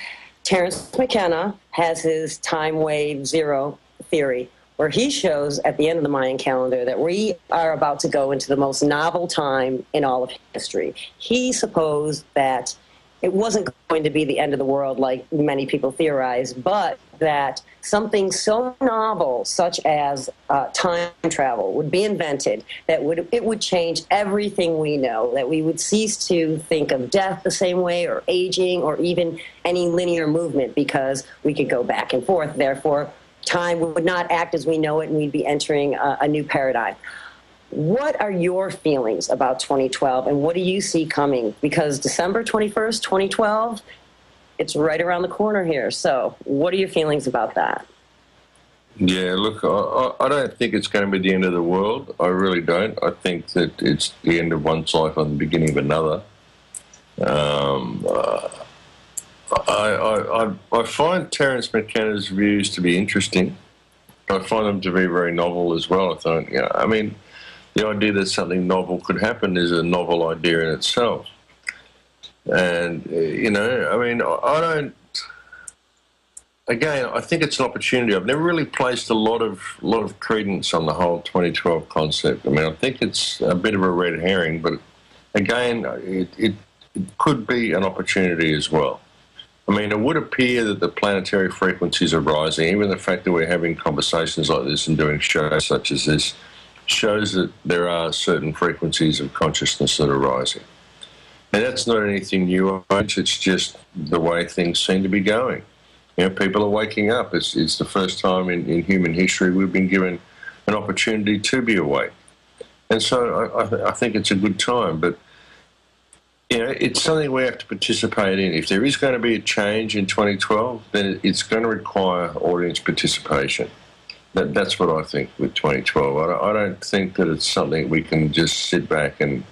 Terence McKenna has his time wave zero theory, where he shows at the end of the Mayan calendar that we are about to go into the most novel time in all of history. He supposed that it wasn't going to be the end of the world like many people theorize, but that something so novel, such as time travel, would be invented that it would change everything we know, that we would cease to think of death the same way, or aging, or even any linear movement, because we could go back and forth. Therefore, time would not act as we know it, and we'd be entering a new paradigm. What are your feelings about 2012, and what do you see coming? Because December 21st, 2012, it's right around the corner here. So what are your feelings about that? Yeah, look, I don't think it's going to be the end of the world. I really don't. I think that it's the end of one cycle and the beginning of another. I find Terence McKenna's views to be interesting. I find them to be very novel as well. I thought, you know, I mean, the idea that something novel could happen is a novel idea in itself. And, you know, I mean, I don't... Again, I think it's an opportunity. I've never really placed a lot of credence on the whole 2012 concept. I mean, I think it's a bit of a red herring, but again, it could be an opportunity as well. I mean, it would appear that the planetary frequencies are rising. Even the fact that we're having conversations like this and doing shows such as this shows that there are certain frequencies of consciousness that are rising. And that's not anything new. It's just the way things seem to be going. You know, people are waking up. It's the first time in human history we've been given an opportunity to be awake. And so I think it's a good time. But, you know, it's something we have to participate in. If there is going to be a change in 2012, then it's going to require audience participation. That's what I think with 2012. I don't think that it's something we can just sit back and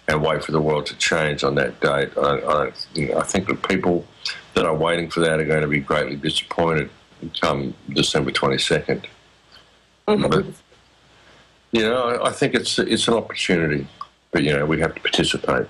wait for the world to change on that date. I think that people that are waiting for that are going to be greatly disappointed come December 22nd. Mm-hmm. But, you know, I think it's an opportunity, but, you know, we have to participate.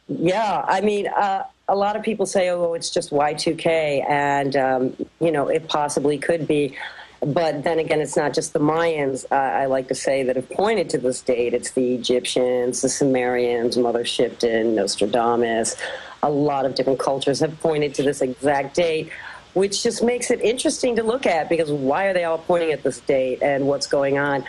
Yeah, I mean, a lot of people say, oh, it's just Y2K, and, you know, it possibly could be. But then again, it's not just the Mayans, I like to say, that have pointed to this date. It's the Egyptians, the Sumerians, Mother Shipton, Nostradamus. A lot of different cultures have pointed to this exact date, which just makes it interesting to look at, because why are they all pointing at this date and what's going on?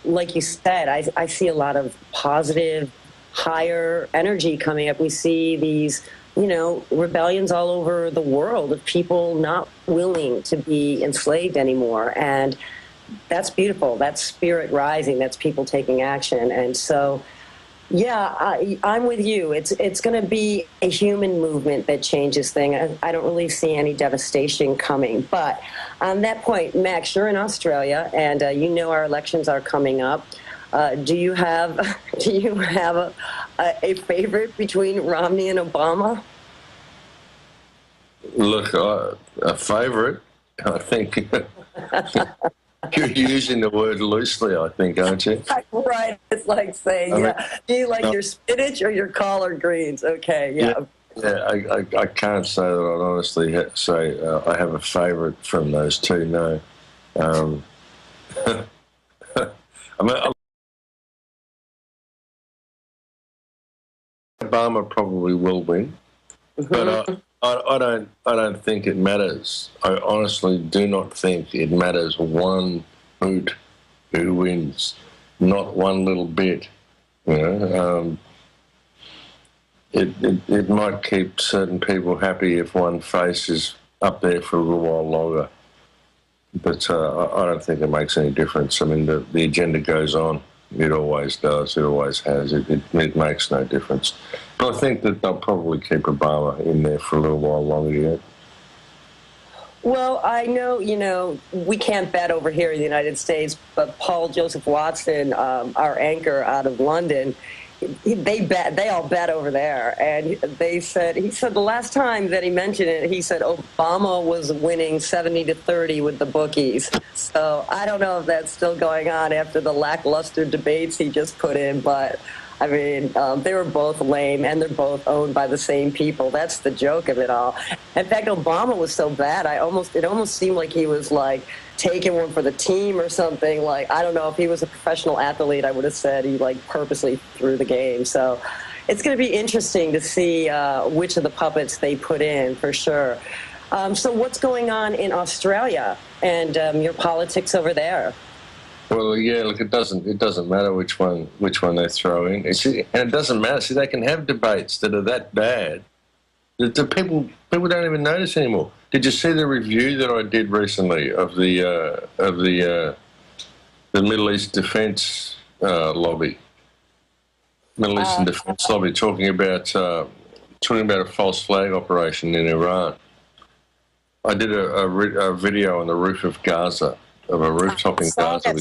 Like you said, I see a lot of positive, higher energy coming up. We see these, you know, rebellions all over the world of people not willing to be enslaved anymore. And that's beautiful. That's spirit rising. That's people taking action. And so, yeah, I'm with you. It's going to be a human movement that changes things. I don't really see any devastation coming. But on that point, Max, you're in Australia, and you know our elections are coming up. Do you have a favorite between Romney and Obama? Look, a favorite, I think. You're using the word loosely, I think, aren't you? Right. It's like saying, do you like your spinach or your collard greens? Okay, yeah. Yeah, I can't say that I'd honestly say I have a favorite from those two, no. I mean, Obama probably will win, but I don't think it matters. I honestly do not think it matters one hoot who wins, not one little bit. You know, it might keep certain people happy if one face is up there for a little while longer. But I don't think it makes any difference. I mean, the agenda goes on. It always does. It always has. It makes no difference. But I think that they'll probably keep Obama in there for a little while longer yet. Well, I know, we can't bet over here in the United States, but Paul Joseph Watson, our anchor out of London, they all bet over there. And he said the last time that he mentioned it, he said Obama was winning 70-30 with the bookies. So I don't know if that's still going on after the lackluster debates he just put in, but I mean, they were both lame, and they're both owned by the same people. That's the joke of it all. In fact, Obama was so bad, it almost seemed like he was like taking one for the team or something. Like, I don't know, if he was a professional athlete, I would have said he like purposely threw the game. So it's going to be interesting to see which of the puppets they put in, for sure. So what's going on in Australia and your politics over there? Well, yeah, look, it doesn't matter which one they throw in. And it doesn't matter. See, they can have debates that are that bad that the people don't even notice anymore. Did you see the review that I did recently of the Middle East Defence Lobby? Middle Eastern Defence Lobby talking about a false flag operation in Iran. I did a video on the roof of Gaza. Of a rooftop in Gaza.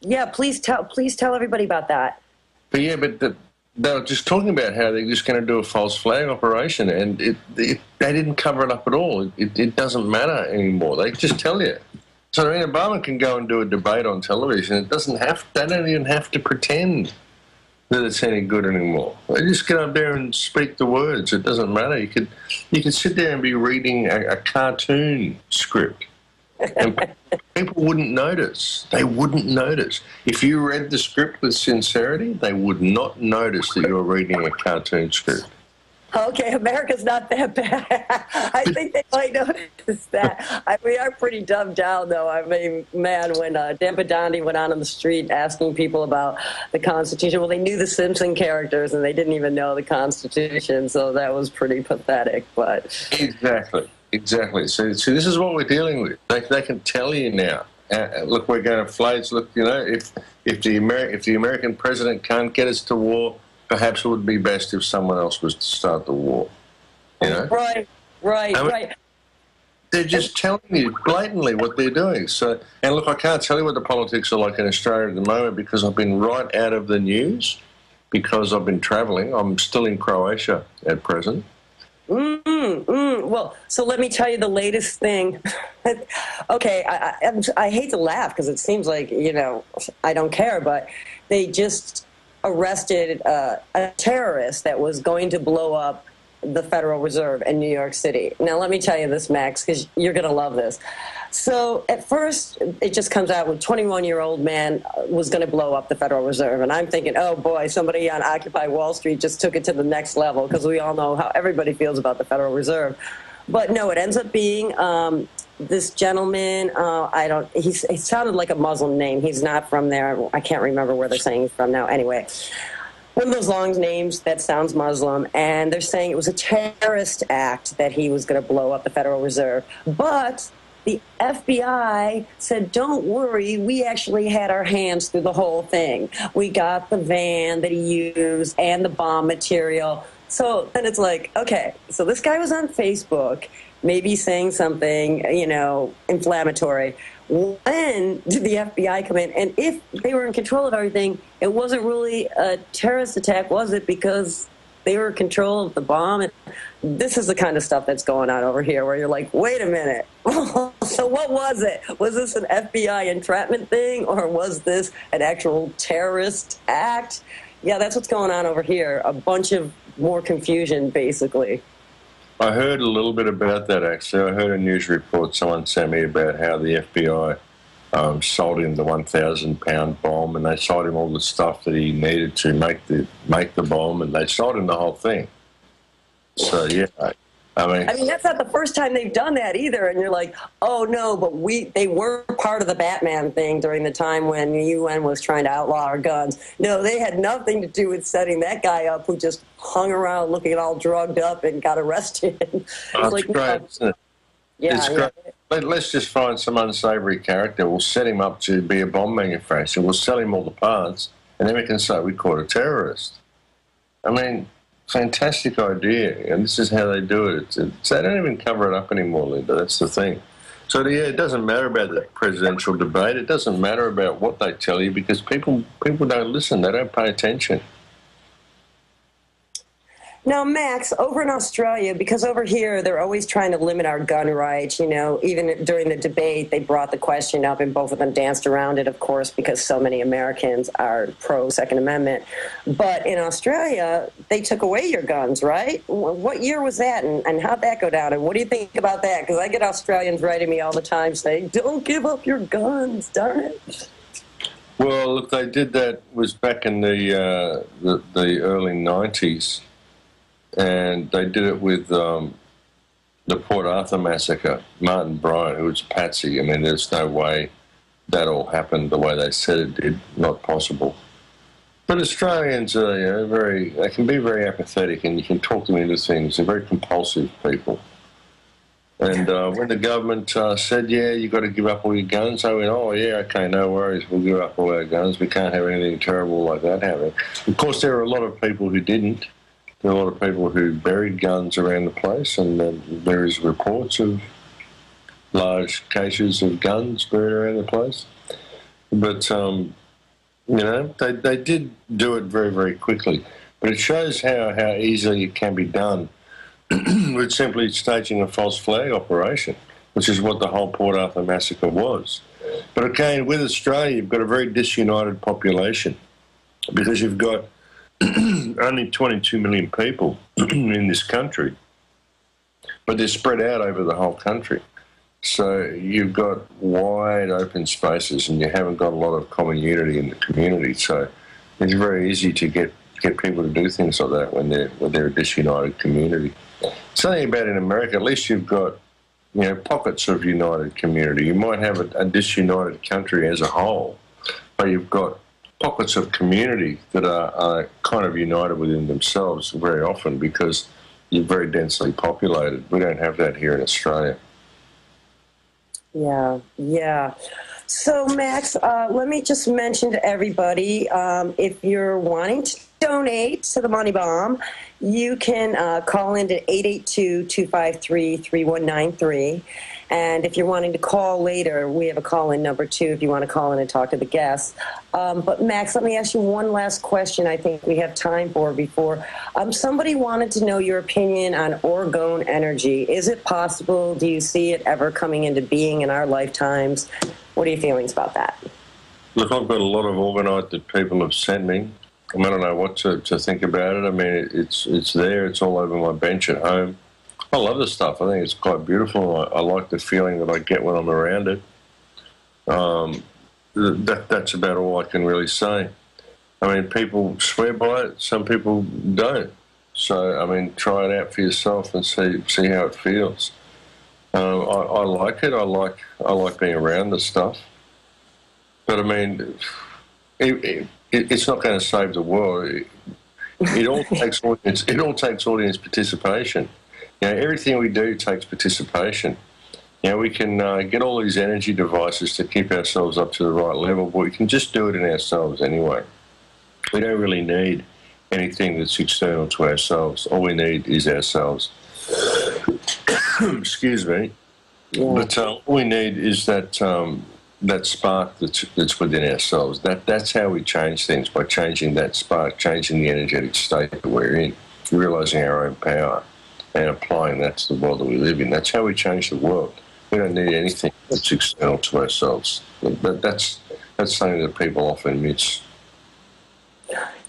Yeah, please tell everybody about that. But yeah, they were just talking about how they're just going to do a false flag operation, and they didn't cover it up at all. It doesn't matter anymore. They just tell you. So I mean, Obama can go and do a debate on television. They don't even have to pretend that it's any good anymore. They just get up there and speak the words. It doesn't matter. You could sit there and be reading a cartoon script. And people wouldn't notice. They wouldn't notice. If you read the script with sincerity, they would not notice that you're reading a cartoon script. Okay, America's not that bad. I think they might notice that. We are pretty dumbed down, though. I mean, man, when Dan Padandi went out on the street asking people about the Constitution, well, they knew the Simpson characters, and they didn't even know the Constitution, so that was pretty pathetic. But Exactly. So this is what we're dealing with. They can tell you now. Look, we're going to flags. Look, if the American president can't get us to war, perhaps it would be best if someone else was to start the war. Right. They're just telling you blatantly what they're doing. So, and look, I can't tell you what the politics are like in Australia at the moment because I've been right out of the news because I've been travelling. I'm still in Croatia at present. Well, so let me tell you the latest thing. Okay, I hate to laugh because it seems like, I don't care, but they just arrested a terrorist that was going to blow up the Federal Reserve in New York City. Now, let me tell you this, Max, because you're going to love this. So at first, it just comes out with 21-year-old man was going to blow up the Federal Reserve. And I'm thinking, oh, boy, somebody on Occupy Wall Street just took it to the next level because we all know how everybody feels about the Federal Reserve. But no, it ends up being this gentleman. He sounded like a Muslim name. He's not from there. I can't remember where they're saying he's from now. Anyway, one of those long names that sounds Muslim. And they're saying it was a terrorist act that he was going to blow up the Federal Reserve. But the FBI said, don't worry, we actually had our hands through the whole thing. We got the van that he used and the bomb material. So then it's like, okay, so this guy was on Facebook, maybe saying something, inflammatory. When did the FBI come in? And if they were in control of everything, it wasn't really a terrorist attack, was it? Because they were in control of the bomb. And this is the kind of stuff that's going on over here where you're like, wait a minute. So what was it? Was this an FBI entrapment thing or was this an actual terrorist act? Yeah, that's what's going on over here. A bunch of more confusion, basically. I heard a little bit about that, actually. I heard a news report someone sent me about how the FBI sold him the 1,000-pound bomb, and they sold him all the stuff that he needed to make the bomb, and they sold him the whole thing. So yeah, I mean, that's not the first time they've done that either. And you're like, oh no, but they were part of the Batman thing during the time when the UN was trying to outlaw our guns. No, they had nothing to do with setting that guy up who just hung around looking all drugged up and got arrested. It's like, great, isn't it? Yeah, it's great. Let's just find some unsavory character. We'll set him up to be a bomb manufacturer. We'll sell him all the parts, and then we can say we caught a terrorist. I mean, fantastic idea, and this is how they do it. They don't even cover it up anymore, Linda. That's the thing. So, yeah, it doesn't matter about the presidential debate. It doesn't matter about what they tell you because people don't listen. They don't pay attention. Now, Max, over in Australia, because over here they're always trying to limit our gun rights, even during the debate, they brought the question up and both of them danced around it, of course, because so many Americans are pro-Second Amendment. But in Australia, they took away your guns, right? What year was that, and how'd that go down? And what do you think about that? Because I get Australians writing me all the time saying, don't give up your guns, darn it. Well, look, they did that was back in the early 90s. And they did it with the Port Arthur massacre. Martin Bryant, who was a patsy. I mean, there's no way that all happened the way they said it did. Not possible. But Australians are, they can be very apathetic, and you can talk them into things. They're very compulsive people. And when the government said, yeah, you've got to give up all your guns, I went, oh, yeah, okay, no worries, we'll give up all our guns. We can't have anything terrible like that happen. Of course, there are a lot of people who didn't. There are a lot of people who buried guns around the place, and there is reports of large caches of guns buried around the place. But, they did do it very, very quickly. But it shows how easily it can be done with simply staging a false flag operation, which is what the whole Port Arthur massacre was. But again, with Australia, you've got a very disunited population because you've got only 22 million people in this country, but they're spread out over the whole country. So you've got wide open spaces and you haven't got a lot of common unity in the community. So it's very easy to get people to do things like that when they're a disunited community. Something about in America, at least you've got pockets of united community. You might have a disunited country as a whole, but you've got pockets of community that are kind of united within themselves very often because you're very densely populated. We don't have that here in Australia. Yeah. So, Max, let me just mention to everybody, if you're wanting to donate to the Money Bomb, you can call in to 882-253-3193. And if you're wanting to call later, we have a call-in number, too, if you want to call in and talk to the guests. But, Max, let me ask you one last question I think we have time for before. Somebody wanted to know your opinion on orgone energy. Is it possible? Do you see it ever coming into being in our lifetimes? What are your feelings about that? Look, I've got a lot of orgonite that people have sent me. I don't know what to think about it. I mean, it's there. It's all over my bench at home. I love the stuff. I think it's quite beautiful. I like the feeling that I get when I'm around it. That's about all I can really say. I mean, people swear by it. Some people don't. So, I mean, try it out for yourself and see how it feels. I like it. I like being around the stuff. But, I mean, it's not going to save the world. It all takes audience. It all takes audience participation. Everything we do takes participation. We can get all these energy devices to keep ourselves up to the right level, but we can just do it in ourselves anyway. We don't really need anything that's external to ourselves. All we need is ourselves. Excuse me. Yeah. But all we need is that spark that's within ourselves. That's how we change things, by changing that spark, changing the energetic state that we're in, realising our own power and applying that to the world that we live in. That's how we change the world. We don't need anything that's external to ourselves. That's something that people often miss.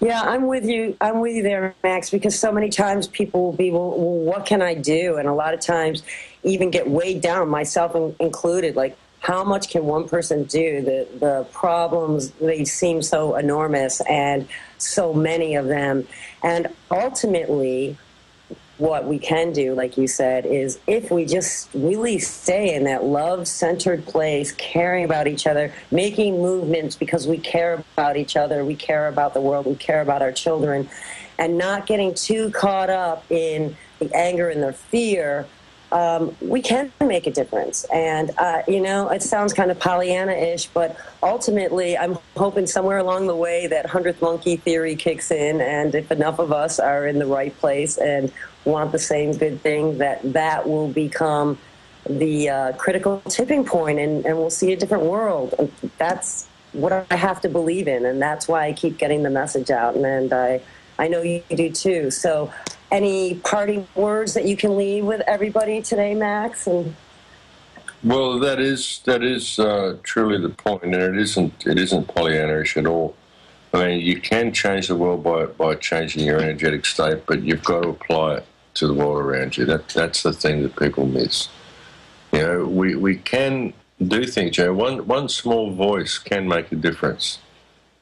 Yeah, I'm with you there, Max, because so many times people will be, well, what can I do? And a lot of times even get weighed down, myself included, like, how much can one person do? The problems, they seem so enormous and so many of them. And ultimately, what we can do, like you said, is if we just really stay in that love-centered place, caring about each other, making movements because we care about each other, we care about the world, we care about our children, and not getting too caught up in the anger and the fear, we can make a difference. And, you know, it sounds kind of Pollyanna-ish, but ultimately I'm hoping somewhere along the way that 100th monkey theory kicks in, and if enough of us are in the right place and want the same good thing, that will become the critical tipping point, and we'll see a different world. And that's what I have to believe in, and that's why I keep getting the message out, and I know you do too. So any parting words that you can leave with everybody today, Max? Well, that is truly the point, and it isn't Pollyanna-ish at all. I mean, you can change the world by changing your energetic state, but you've got to apply it to the world around you. That's the thing that people miss. You know, we can do things. You know, one small voice can make a difference.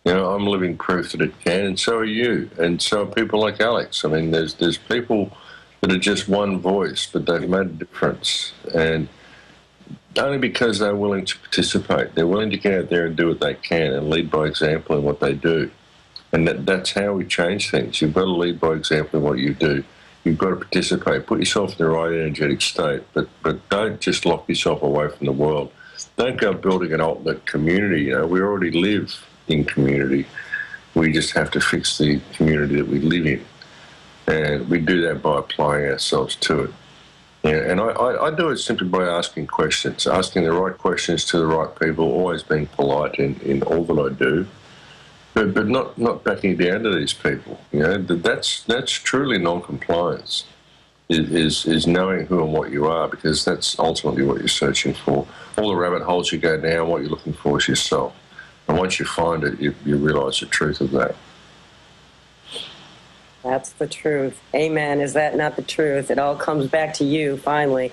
You know, I'm living proof that it can, and so are you, and so are people like Alex. I mean, there's people that are just one voice, but they've made a difference, and only because they're willing to participate. They're willing to get out there and do what they can and lead by example in what they do. And that's how we change things. You've got to lead by example in what you do. You've got to participate. Put yourself in the right energetic state, but don't just lock yourself away from the world. Don't go building an alternate community. You know, we already live in community. We just have to fix the community that we live in. And we do that by applying ourselves to it. Yeah, and I do it simply by asking questions, asking the right questions to the right people, always being polite in all that I do, but not backing down to these people. You know, that's truly non-compliance, is knowing who and what you are, because that's ultimately what you're searching for. All the rabbit holes you go down, what you're looking for is yourself. And once you find it, you realise the truth of that. That's the truth. Amen. Is that not the truth? It all comes back to you, finally.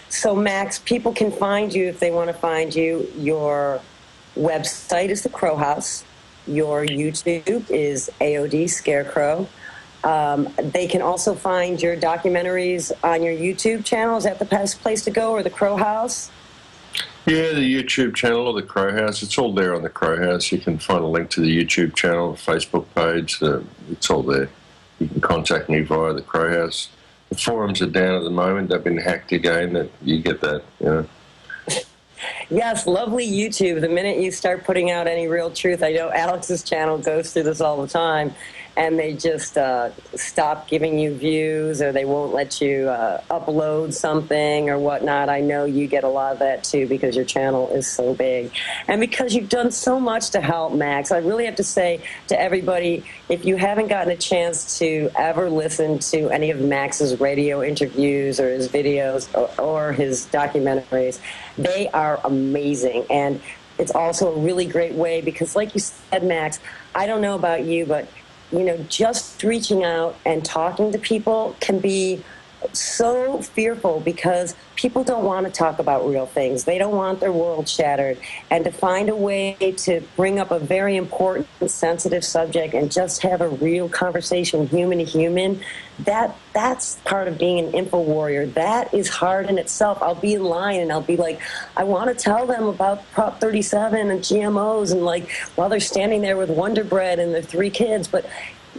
So, Max, people can find you if they want to find you. Your website is The Crow House. Your YouTube is AOD Scarecrow. They can also find your documentaries on your YouTube channel. Is that the best place to go, or The Crow House? Yeah, the YouTube channel or The Crow House. It's all there on The Crow House. You can find a link to the YouTube channel, Facebook page. It's all there. You can contact me via The Crow House. The forums are down at the moment. They've been hacked again. You get that, you know. Yes, lovely YouTube. The minute you start putting out any real truth, I know Alex's channel goes through this all the time, and they just stop giving you views, or they won't let you upload something or whatnot. I know you get a lot of that too, because your channel is so big. And because you've done so much to help, Max, I really have to say to everybody, if you haven't gotten a chance to ever listen to any of Max's radio interviews or his videos or his documentaries, they are amazing. And it's also a really great way, because like you said, Max, I don't know about you, but you know, just reaching out and talking to people can be so fearful, because people don't want to talk about real things. They don't want their world shattered. And to find a way to bring up a very important, sensitive subject and just have a real conversation, human to human, that's part of being an info warrior. That is hard in itself. I'll be in line and I'll be like, I want to tell them about Prop 37 and GMOs, and like while they're standing there with Wonder Bread and their 3 kids. But,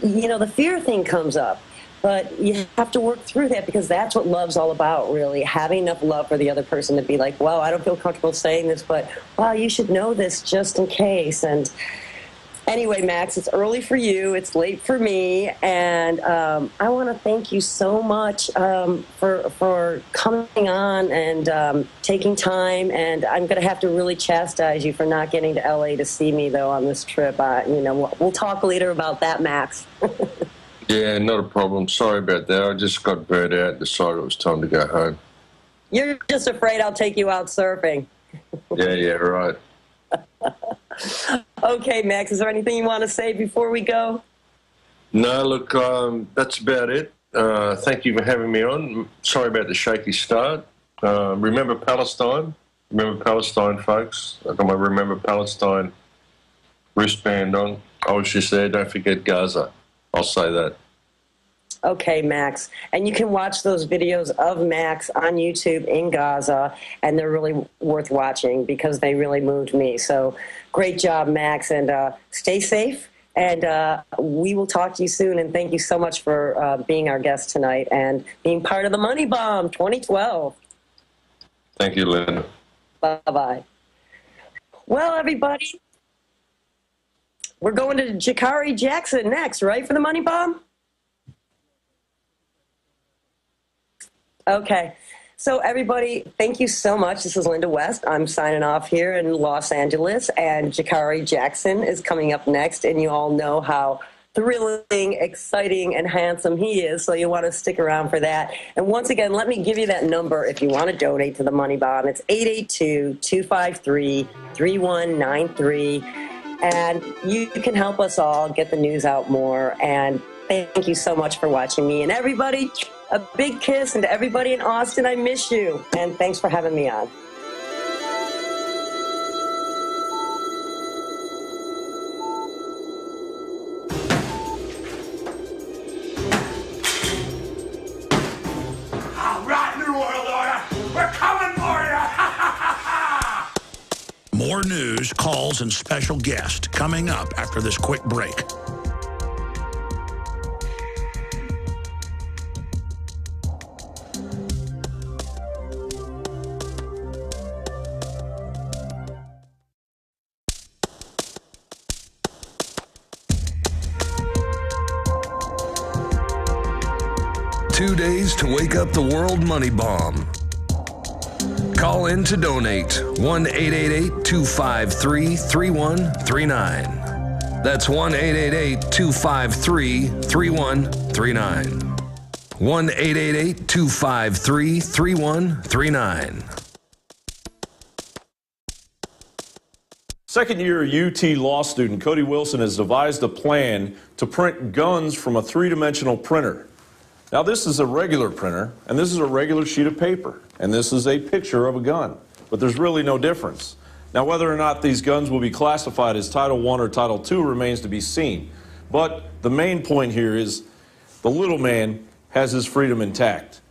you know, the fear thing comes up. But you have to work through that, because that's what love's all about, really, having enough love for the other person to be like, well, I don't feel comfortable saying this, but, wow, you should know this just in case. And anyway, Max, it's early for you. It's late for me. And I want to thank you so much for coming on and taking time. And I'm going to have to really chastise you for not getting to L.A. to see me, though, on this trip. You know, we'll talk later about that, Max. Yeah, not a problem. Sorry about that. I just got burnt out and decided it was time to go home. You're just afraid I'll take you out surfing. Yeah, right. Okay, Max, is there anything you want to say before we go? No, look, that's about it. Thank you for having me on. Sorry about the shaky start. Remember Palestine? Remember Palestine, folks? I got my Remember Palestine wristband on. I was just there. Don't forget Gaza. I'll say that. okay, Max. And you can watch those videos of Max on YouTube in Gaza, and they're really worth watching because they really moved me. So great job, Max, and stay safe. And we will talk to you soon. And thank you so much for being our guest tonight and being part of the Money Bomb 2012. Thank you, Linda. Bye-bye. Well, everybody, we're going to Jakari Jackson next, right, for the Money Bomb? Okay. So, everybody, thank you so much. This is Linda West. I'm signing off here in Los Angeles, and Jakari Jackson is coming up next, and you all know how thrilling, exciting, and handsome he is, so you want to stick around for that. And once again, let me give you that number if you want to donate to the Money Bomb. It's 882-253-3193, and you can help us all get the news out more. And thank you so much for watching me. And everybody, a big kiss, and to everybody in Austin, I miss you. And thanks for having me on. All right, New World Order, we're coming for you. More news, calls, and special guests coming up after this quick break. Two days to wake up the world money bomb. Call in to donate 1-888-253-3139. That's 1-888-253-3139. 1-888-253-3139. Second-year UT law student Cody Wilson has devised a plan to print guns from a three-dimensional printer. Now, this is a regular printer, and this is a regular sheet of paper, and this is a picture of a gun, but there's really no difference. Now, whether or not these guns will be classified as Title I or Title II remains to be seen, but the main point here is the little man has his freedom intact.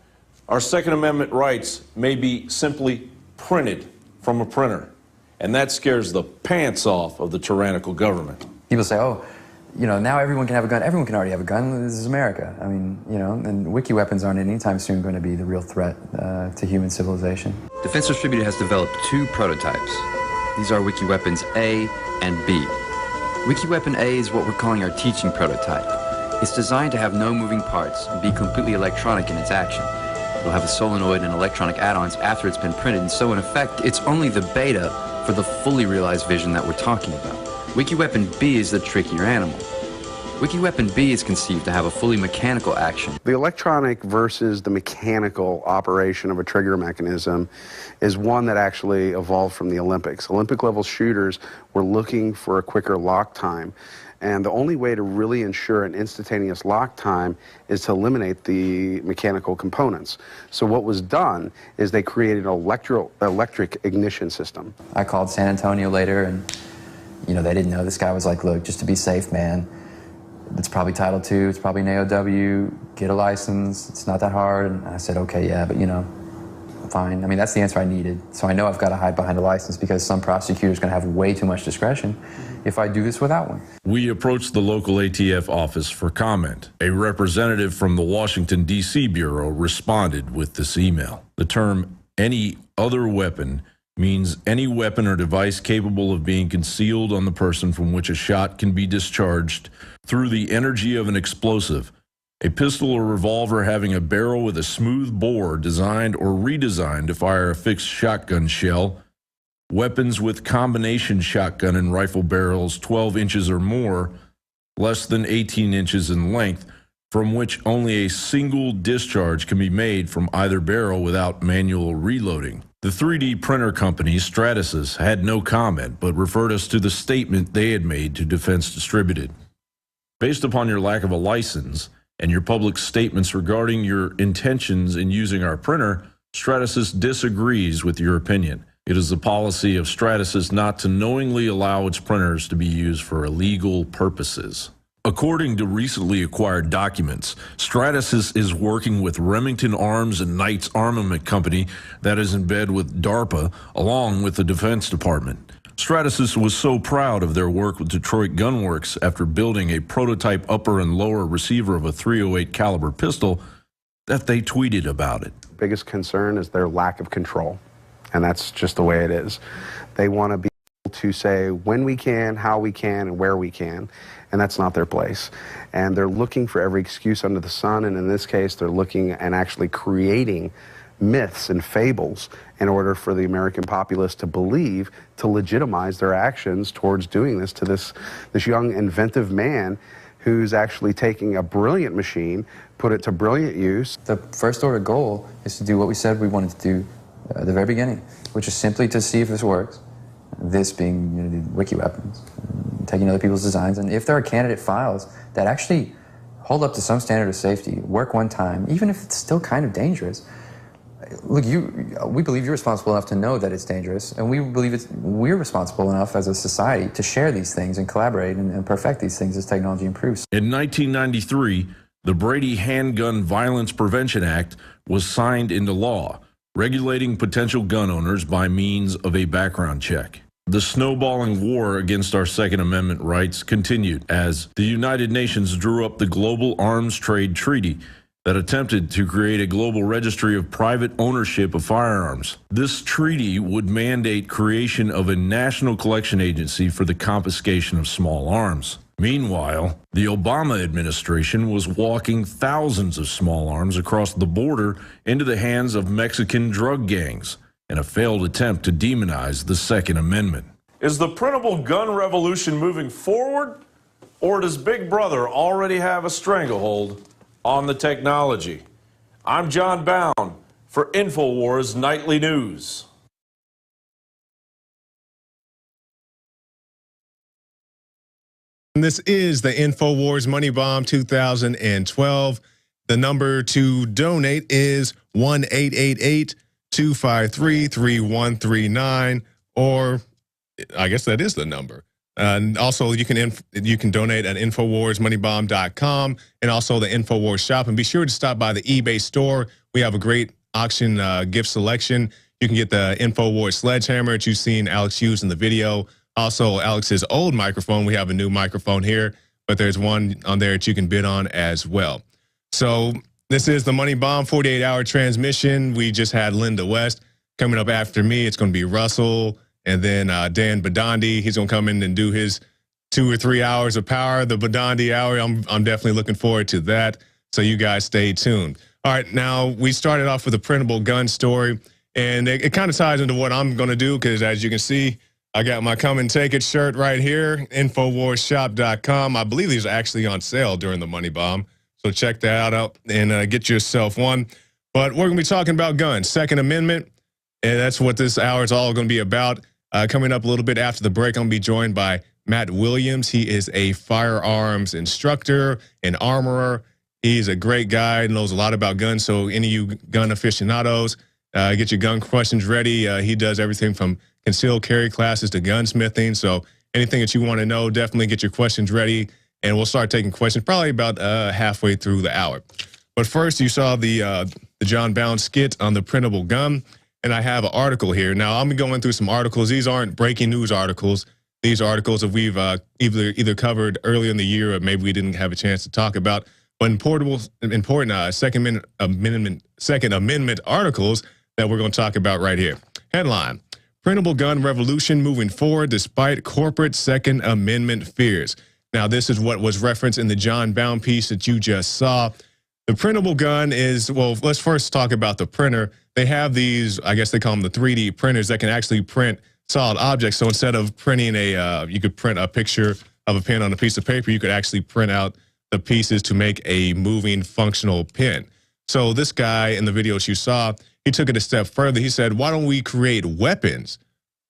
Our Second Amendment rights may be simply printed from a printer, and that scares the pants off of the tyrannical government. People say, oh, you know, now everyone can have a gun. Everyone can already have a gun. This is America. I mean, you know, and wiki weapons aren't anytime soon going to be the real threat to human civilization. Defense Distributed has developed two prototypes. These are Wiki Weapons A and B. Wiki Weapon A is what we're calling our teaching prototype. It's designed to have no moving parts and be completely electronic in its action. It'll have a solenoid and electronic add-ons after it's been printed, and so in effect, it's only the beta for the fully realized vision that we're talking about. Wiki Weapon B is the trickier animal. Wiki Weapon B is conceived to have a fully mechanical action. The electronic versus the mechanical operation of a trigger mechanism is one that actually evolved from the Olympics. Olympic-level shooters were looking for a quicker lock time, and the only way to really ensure an instantaneous lock time is to eliminate the mechanical components. So what was done is they created an electric ignition system. I called San Antonio later, and you know, they didn't know. This guy was like, look, just to be safe, man, it's probably Title II, it's probably an AOW, get a license, it's not that hard. And I said, okay, yeah, but you know, fine. I mean, that's the answer I needed. So I know I've got to hide behind a license because some prosecutor's going to have way too much discretion if I do this without one. We approached the local ATF office for comment. A representative from the Washington, D.C. Bureau responded with this email. The term any other weapon means any weapon or device capable of being concealed on the person from which a shot can be discharged through the energy of an explosive. A pistol or revolver having a barrel with a smooth bore designed or redesigned to fire a fixed shotgun shell. Weapons with combination shotgun and rifle barrels 12 inches or more, less than 18 inches in length, from which only a single discharge can be made from either barrel without manual reloading. The 3D printer company, Stratasys, had no comment, but referred us to the statement they had made to Defense Distributed. Based upon your lack of a license and your public statements regarding your intentions in using our printer, Stratasys disagrees with your opinion. It is the policy of Stratasys not to knowingly allow its printers to be used for illegal purposes. According to recently acquired documents, Stratasys is working with Remington Arms and Knights Armament Company that is in bed with DARPA, along with the Defense Department. Stratasys was so proud of their work with Detroit Gun Works after building a prototype upper and lower receiver of a .308 caliber pistol that they tweeted about it. Biggest concern is their lack of control, and that's just the way it is. They want to be able to say when we can, how we can, and where we can, and that's not their place. And they're looking for every excuse under the sun, and in this case, they're looking and actually creating myths and fables in order for the American populace to believe, to legitimize their actions towards doing this to this young, inventive man who's actually taking a brilliant machine, put it to brilliant use. The first order goal is to do what we said we wanted to do at the very beginning, which is simply to see if this works. This being, you know, the wiki weapons, taking other people's designs, and if there are candidate files that actually hold up to some standard of safety, work one time, even if it's still kind of dangerous. Look, we believe you're responsible enough to know that it's dangerous, and we believe we're responsible enough as a society to share these things and collaborate and perfect these things as technology improves. In 1993, the Brady Handgun Violence Prevention Act was signed into law, regulating potential gun owners by means of a background check. The snowballing war against our Second Amendment rights continued as the United Nations drew up the Global Arms Trade Treaty that attempted to create a global registry of private ownership of firearms. This treaty would mandate creation of a national collection agency for the confiscation of small arms. Meanwhile, the Obama administration was walking thousands of small arms across the border into the hands of Mexican drug gangs in a failed attempt to demonize the Second Amendment. Is the printable gun revolution moving forward, or does Big Brother already have a stranglehold on the technology? I'm John Bound for InfoWars Nightly News. This is the InfoWars Money Bomb 2012. The number to donate is 1-888-253-3139, or I guess that is the number. And also, you can donate at InfoWarsMoneyBomb.com and also the InfoWars shop. And be sure to stop by the eBay store. We have a great auction gift selection. You can get the InfoWars sledgehammer that you've seen Alex use in the video. Also, Alex's old microphone. We have a new microphone here, but there's one on there that you can bid on as well. So this is the Money Bomb 48-hour transmission. We just had Linda West. Coming up after me, it's going to be Russell. And then Dan Badandi, he's going to come in and do his 2 or 3 hours of power, the Badandi hour. I'm definitely looking forward to that. So you guys stay tuned. All right, now we started off with a printable gun story, and it kind of ties into what I'm going to do because, as you can see, I got my Come and Take It shirt right here, InfoWarsShop.com. I believe these are actually on sale during the Money Bomb. So check that out and get yourself one. But we're going to be talking about guns, Second Amendment, and that's what this hour is all going to be about. Coming up a little bit after the break, I'm going to be joined by Matt Williams. He is a firearms instructor and armorer. He's a great guy, knows a lot about guns. So any of you gun aficionados, get your gun questions ready. He does everything from concealed carry classes to gunsmithing. So anything that you want to know, definitely get your questions ready. And we'll start taking questions probably about halfway through the hour. But first, you saw the John Bound skit on the printable gun. And I have an article here. Now, I'm going through some articles. These aren't breaking news articles. These are articles that we've either covered earlier in the year or maybe we didn't have a chance to talk about. But important Second Amendment articles that we're going to talk about right here. Headline: Printable gun revolution moving forward despite corporate Second Amendment fears. Now, this is what was referenced in the John Bound piece that you just saw. The printable gun is, well, let's first talk about the printer. They have these, I guess they call them the 3D printers that can actually print solid objects. So instead of printing you could print a picture of a pen on a piece of paper, you could actually print out the pieces to make a moving functional pen. So this guy in the videos you saw, he took it a step further. He said, why don't we create weapons,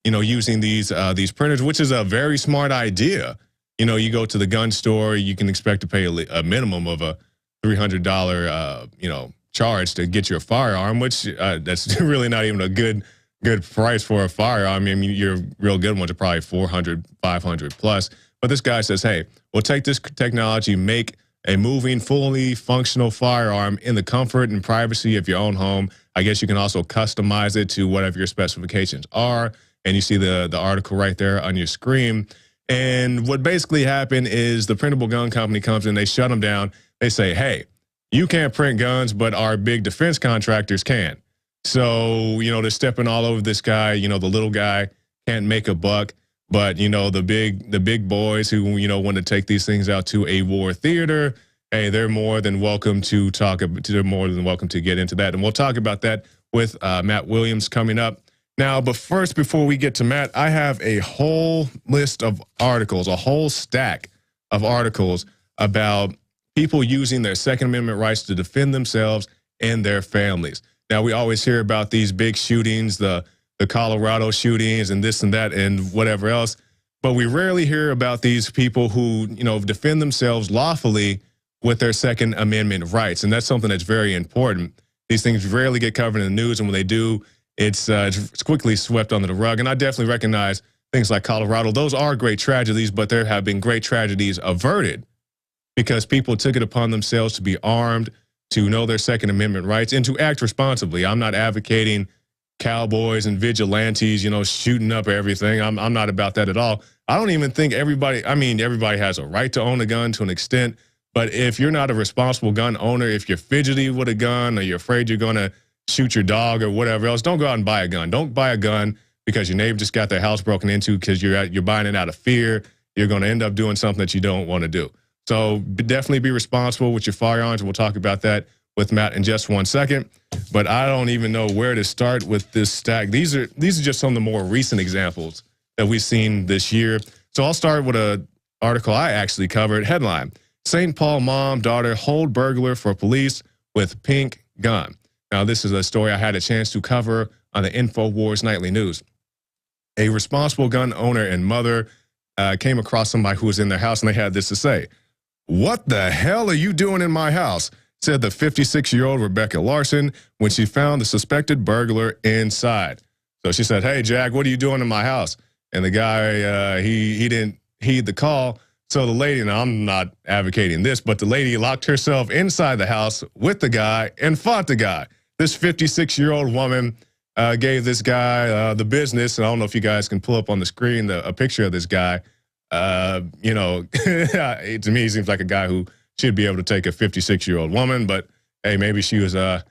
using these printers, which is a very smart idea. You go to the gun store, you can expect to pay a minimum of a $300, charge to get your firearm, which that's really not even a good price for a firearm. I mean, your real good ones are probably $400, $500 plus. But this guy says, hey, we'll take this technology, make a moving, fully functional firearm in the comfort and privacy of your own home. I guess you can also customize it to whatever your specifications are. And you see the article right there on your screen. And what basically happened is the printable gun company comes in, they shut them down. They say, hey, you can't print guns, but our big defense contractors can. So, they're stepping all over this guy. The little guy can't make a buck. But, the big boys who, want to take these things out to a war theater, hey, they're more than welcome to they're more than welcome to get into that. And we'll talk about that with Matt Williams coming up. Now, but first, before we get to Matt, I have a whole list of articles, a whole stack of articles about people using their Second Amendment rights to defend themselves and their families. Now, we always hear about these big shootings, the Colorado shootings and this and that and whatever else, but we rarely hear about these people who, defend themselves lawfully with their Second Amendment rights. And that's something that's very important. These things rarely get covered in the news, and when they do, it's quickly swept under the rug. And I definitely recognize things like Colorado. Those are great tragedies, but there have been great tragedies averted because people took it upon themselves to be armed, to know their Second Amendment rights, and to act responsibly. I'm not advocating cowboys and vigilantes, shooting up everything. I'm not about that at all. I don't even think everybody has a right to own a gun to an extent, but if you're not a responsible gun owner, if you're fidgety with a gun or you're afraid you're going to shoot your dog or whatever else, don't go out and buy a gun. Don't buy a gun because your neighbor just got their house broken into because you're buying it out of fear. You're going to end up doing something that you don't want to do. So definitely be responsible with your firearms. We'll talk about that with Matt in just 1 second. But I don't even know where to start with this stack. These are just some of the more recent examples that we've seen this year. So I'll start with an article I actually covered. Headline: St. Paul mom, daughter hold burglar for police with pink gun. Now, this is a story I had a chance to cover on the InfoWars Nightly News. A responsible gun owner and mother came across somebody who was in their house, and they had this to say: "What the hell are you doing in my house?" said the 56-year-old Rebecca Larson when she found the suspected burglar inside. So she said, "Hey, Jack, what are you doing in my house?" And the guy, he didn't heed the call. So the lady, now I'm not advocating this, but the lady locked herself inside the house with the guy and fought the guy. This 56-year-old woman gave this guy the business. And I don't know if you guys can pull up on the screen a picture of this guy. To me, he seems like a guy who should be able to take a 56-year-old woman, but hey, maybe she was a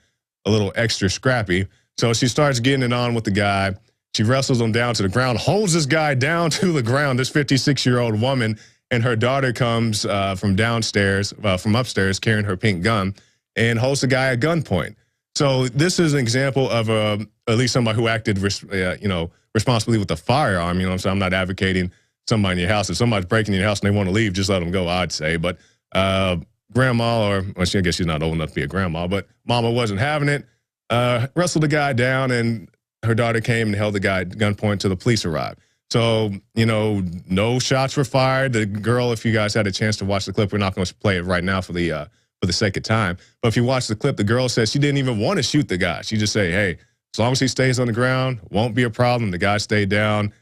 little extra scrappy. So she starts getting it on with the guy. She wrestles him down to the ground, holds this guy down to the ground, this 56-year-old woman, and her daughter comes from upstairs carrying her pink gun and holds the guy at gunpoint. So this is an example of at least somebody who acted responsibly with a firearm. You know what I'm saying? I'm not advocating somebody in your house. If somebody's breaking in your house and they want to leave, just let them go, I'd say. But grandma, I guess she's not old enough to be a grandma, but mama wasn't having it, wrestled the guy down, and her daughter came and held the guy at gunpoint till the police arrived. So, no shots were fired. The girl, if you guys had a chance to watch the clip, we're not going to play it right now for the sake of time. But if you watch the clip, the girl says she didn't even want to shoot the guy. She just said, hey, as long as he stays on the ground, won't be a problem. The guy stayed down,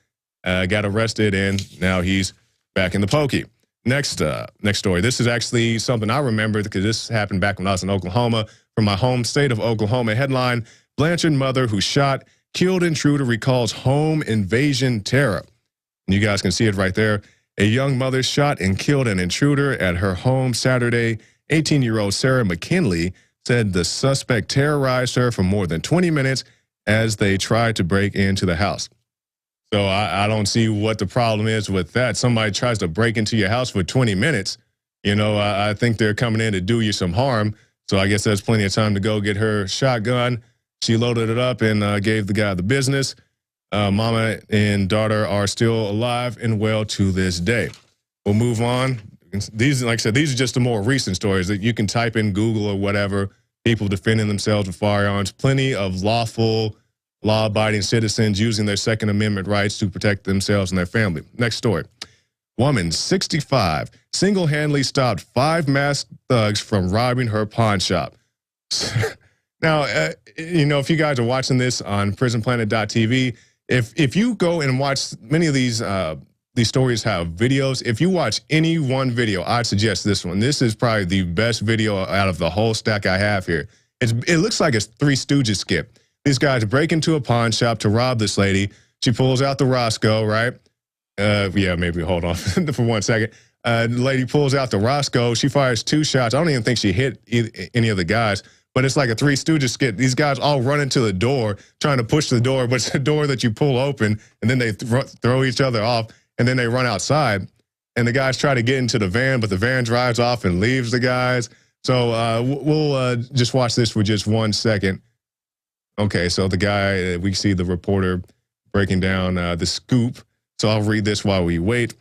got arrested, and now he's back in the pokey. Next story. This is actually something I remember because this happened back when I was in Oklahoma. From my home state of Oklahoma. Headline: Blanchard mother who shot, killed intruder recalls home invasion terror. And you guys can see it right there. A young mother shot and killed an intruder at her home Saturday. 18-year-old Sarah McKinley said the suspect terrorized her for more than 20 minutes as they tried to break into the house. So I don't see what the problem is with that. Somebody tries to break into your house for 20 minutes. I think they're coming in to do you some harm. So I guess there's plenty of time to go get her shotgun. She loaded it up and gave the guy the business. Mama and daughter are still alive and well to this day. We'll move on. These, like I said, these are just the more recent stories that you can type in Google or whatever. People defending themselves with firearms. Plenty of lawful, law-abiding citizens using their Second Amendment rights to protect themselves and their family. Next story. Woman, 65, single-handedly stopped 5 masked thugs from robbing her pawn shop. Now, if you guys are watching this on prisonplanet.tv, if you go and watch many of these these stories have videos. If you watch any one video, I'd suggest this one. This is probably the best video out of the whole stack I have here. It looks like a Three Stooges skit. These guys break into a pawn shop to rob this lady. She pulls out the Roscoe, right? Yeah, maybe hold on for 1 second. The lady pulls out the Roscoe. She fires 2 shots. I don't even think she hit any of the guys, but it's like a Three Stooges skit. These guys all run into the door, trying to push the door, but it's a door that you pull open, and then they throw each other off, and then they run outside. And the guys try to get into the van, but the van drives off and leaves the guys. So we'll just watch this for just 1 second. Okay, so the guy, we see the reporter breaking down the scoop. So I'll read this while we wait.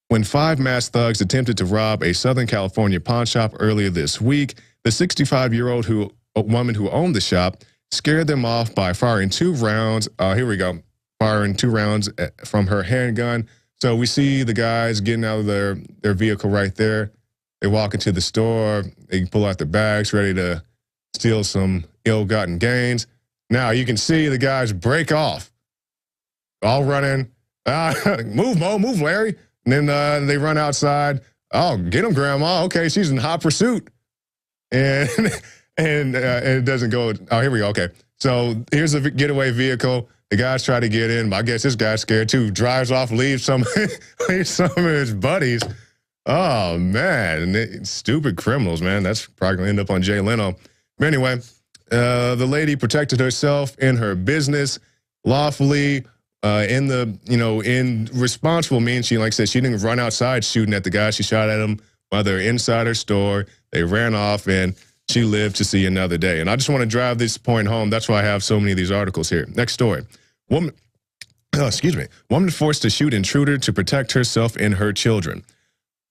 When 5 masked thugs attempted to rob a Southern California pawn shop earlier this week, the 65-year-old woman who owned the shop scared them off by firing 2 rounds. Here we go. Firing 2 rounds from her handgun. So we see the guys getting out of their vehicle right there. They walk into the store. They pull out their bags, ready to steal some ill-gotten gains. Now you can see the guys break off, all running. Move, Mo, move, Larry. And then they run outside. Oh, get him, Grandma. Okay, she's in hot pursuit. And it doesn't go. Oh, here we go. Okay, so here's a getaway vehicle. The guys try to get in, but I guess this guy's scared too. Drives off, leaves some of his buddies. Oh, man. Stupid criminals, man. That's probably going to end up on Jay Leno. But anyway, the lady protected herself and her business lawfully. In responsible means, she, like I said, she didn't run outside shooting at the guy. She shot at him while they're inside her store. They ran off, and she lived to see another day. And I just want to drive this point home. That's why I have so many of these articles here. Next story. Woman forced to shoot intruder to protect herself and her children.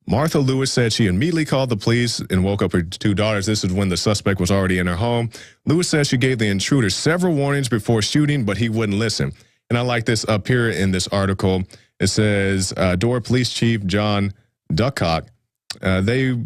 Martha Lewis said she immediately called the police and woke up her 2 daughters. This is when the suspect was already in her home. Lewis says she gave the intruder several warnings before shooting, but he wouldn't listen. And I like this up here in this article. It says, Door Police Chief John Duckcock, they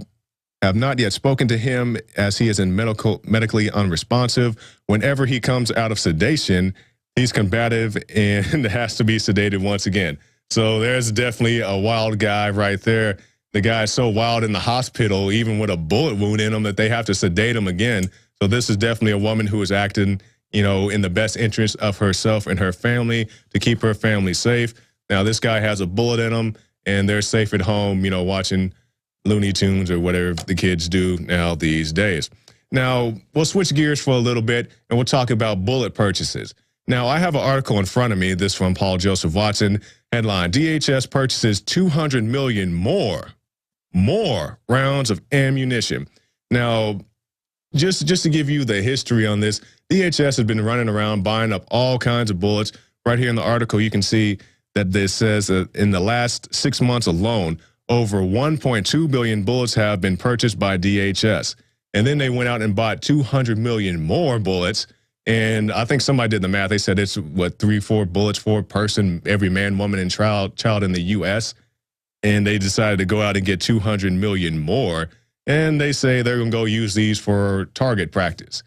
have not yet spoken to him as he is medically unresponsive. Whenever he comes out of sedation, he's combative and has to be sedated once again. So there's definitely a wild guy right there. The guy is so wild in the hospital, even with a bullet wound in him, that they have to sedate him again. So this is definitely a woman who is acting, in the best interest of herself and her family to keep her family safe. Now, this guy has a bullet in him, and they're safe at home, watching Looney Tunes or whatever the kids do now these days. Now, we'll switch gears for a little bit, and we'll talk about bullet purchases. Now, I have an article in front of me, this from Paul Joseph Watson, headline, DHS purchases 200 million more rounds of ammunition. Now, just to give you the history on this, DHS has been running around buying up all kinds of bullets. Right here in the article, you can see that this says that in the last 6 months alone, over 1.2 billion bullets have been purchased by DHS. And then they went out and bought 200 million more bullets. And I think somebody did the math. They said it's, 3-4 bullets for a person, every man, woman, and child in the U.S. And they decided to go out and get 200 million more. And they say they're going to go use these for target practice.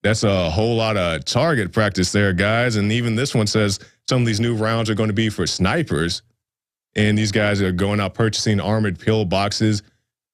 That's a whole lot of target practice there, guys. And even this one says some of these new rounds are going to be for snipers. And these guys are going out purchasing armored pill boxes.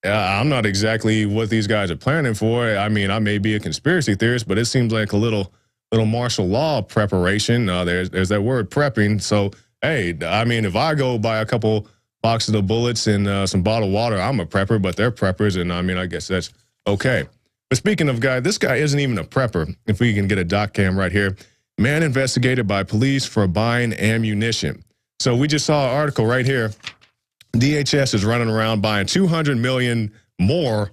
I'm not exactly what these guys are planning for. I mean, I may be a conspiracy theorist, but it seems like a little martial law preparation. There's that word, prepping. So, hey, I mean, if I go buy a couple boxes of bullets and some bottled water, I'm a prepper, but they're preppers, and I mean, I guess that's okay. But speaking of guy, this guy isn't even a prepper. If we can get a doc cam right here. Man investigated by police for buying ammunition. So we just saw an article right here. DHS is running around buying 200 million more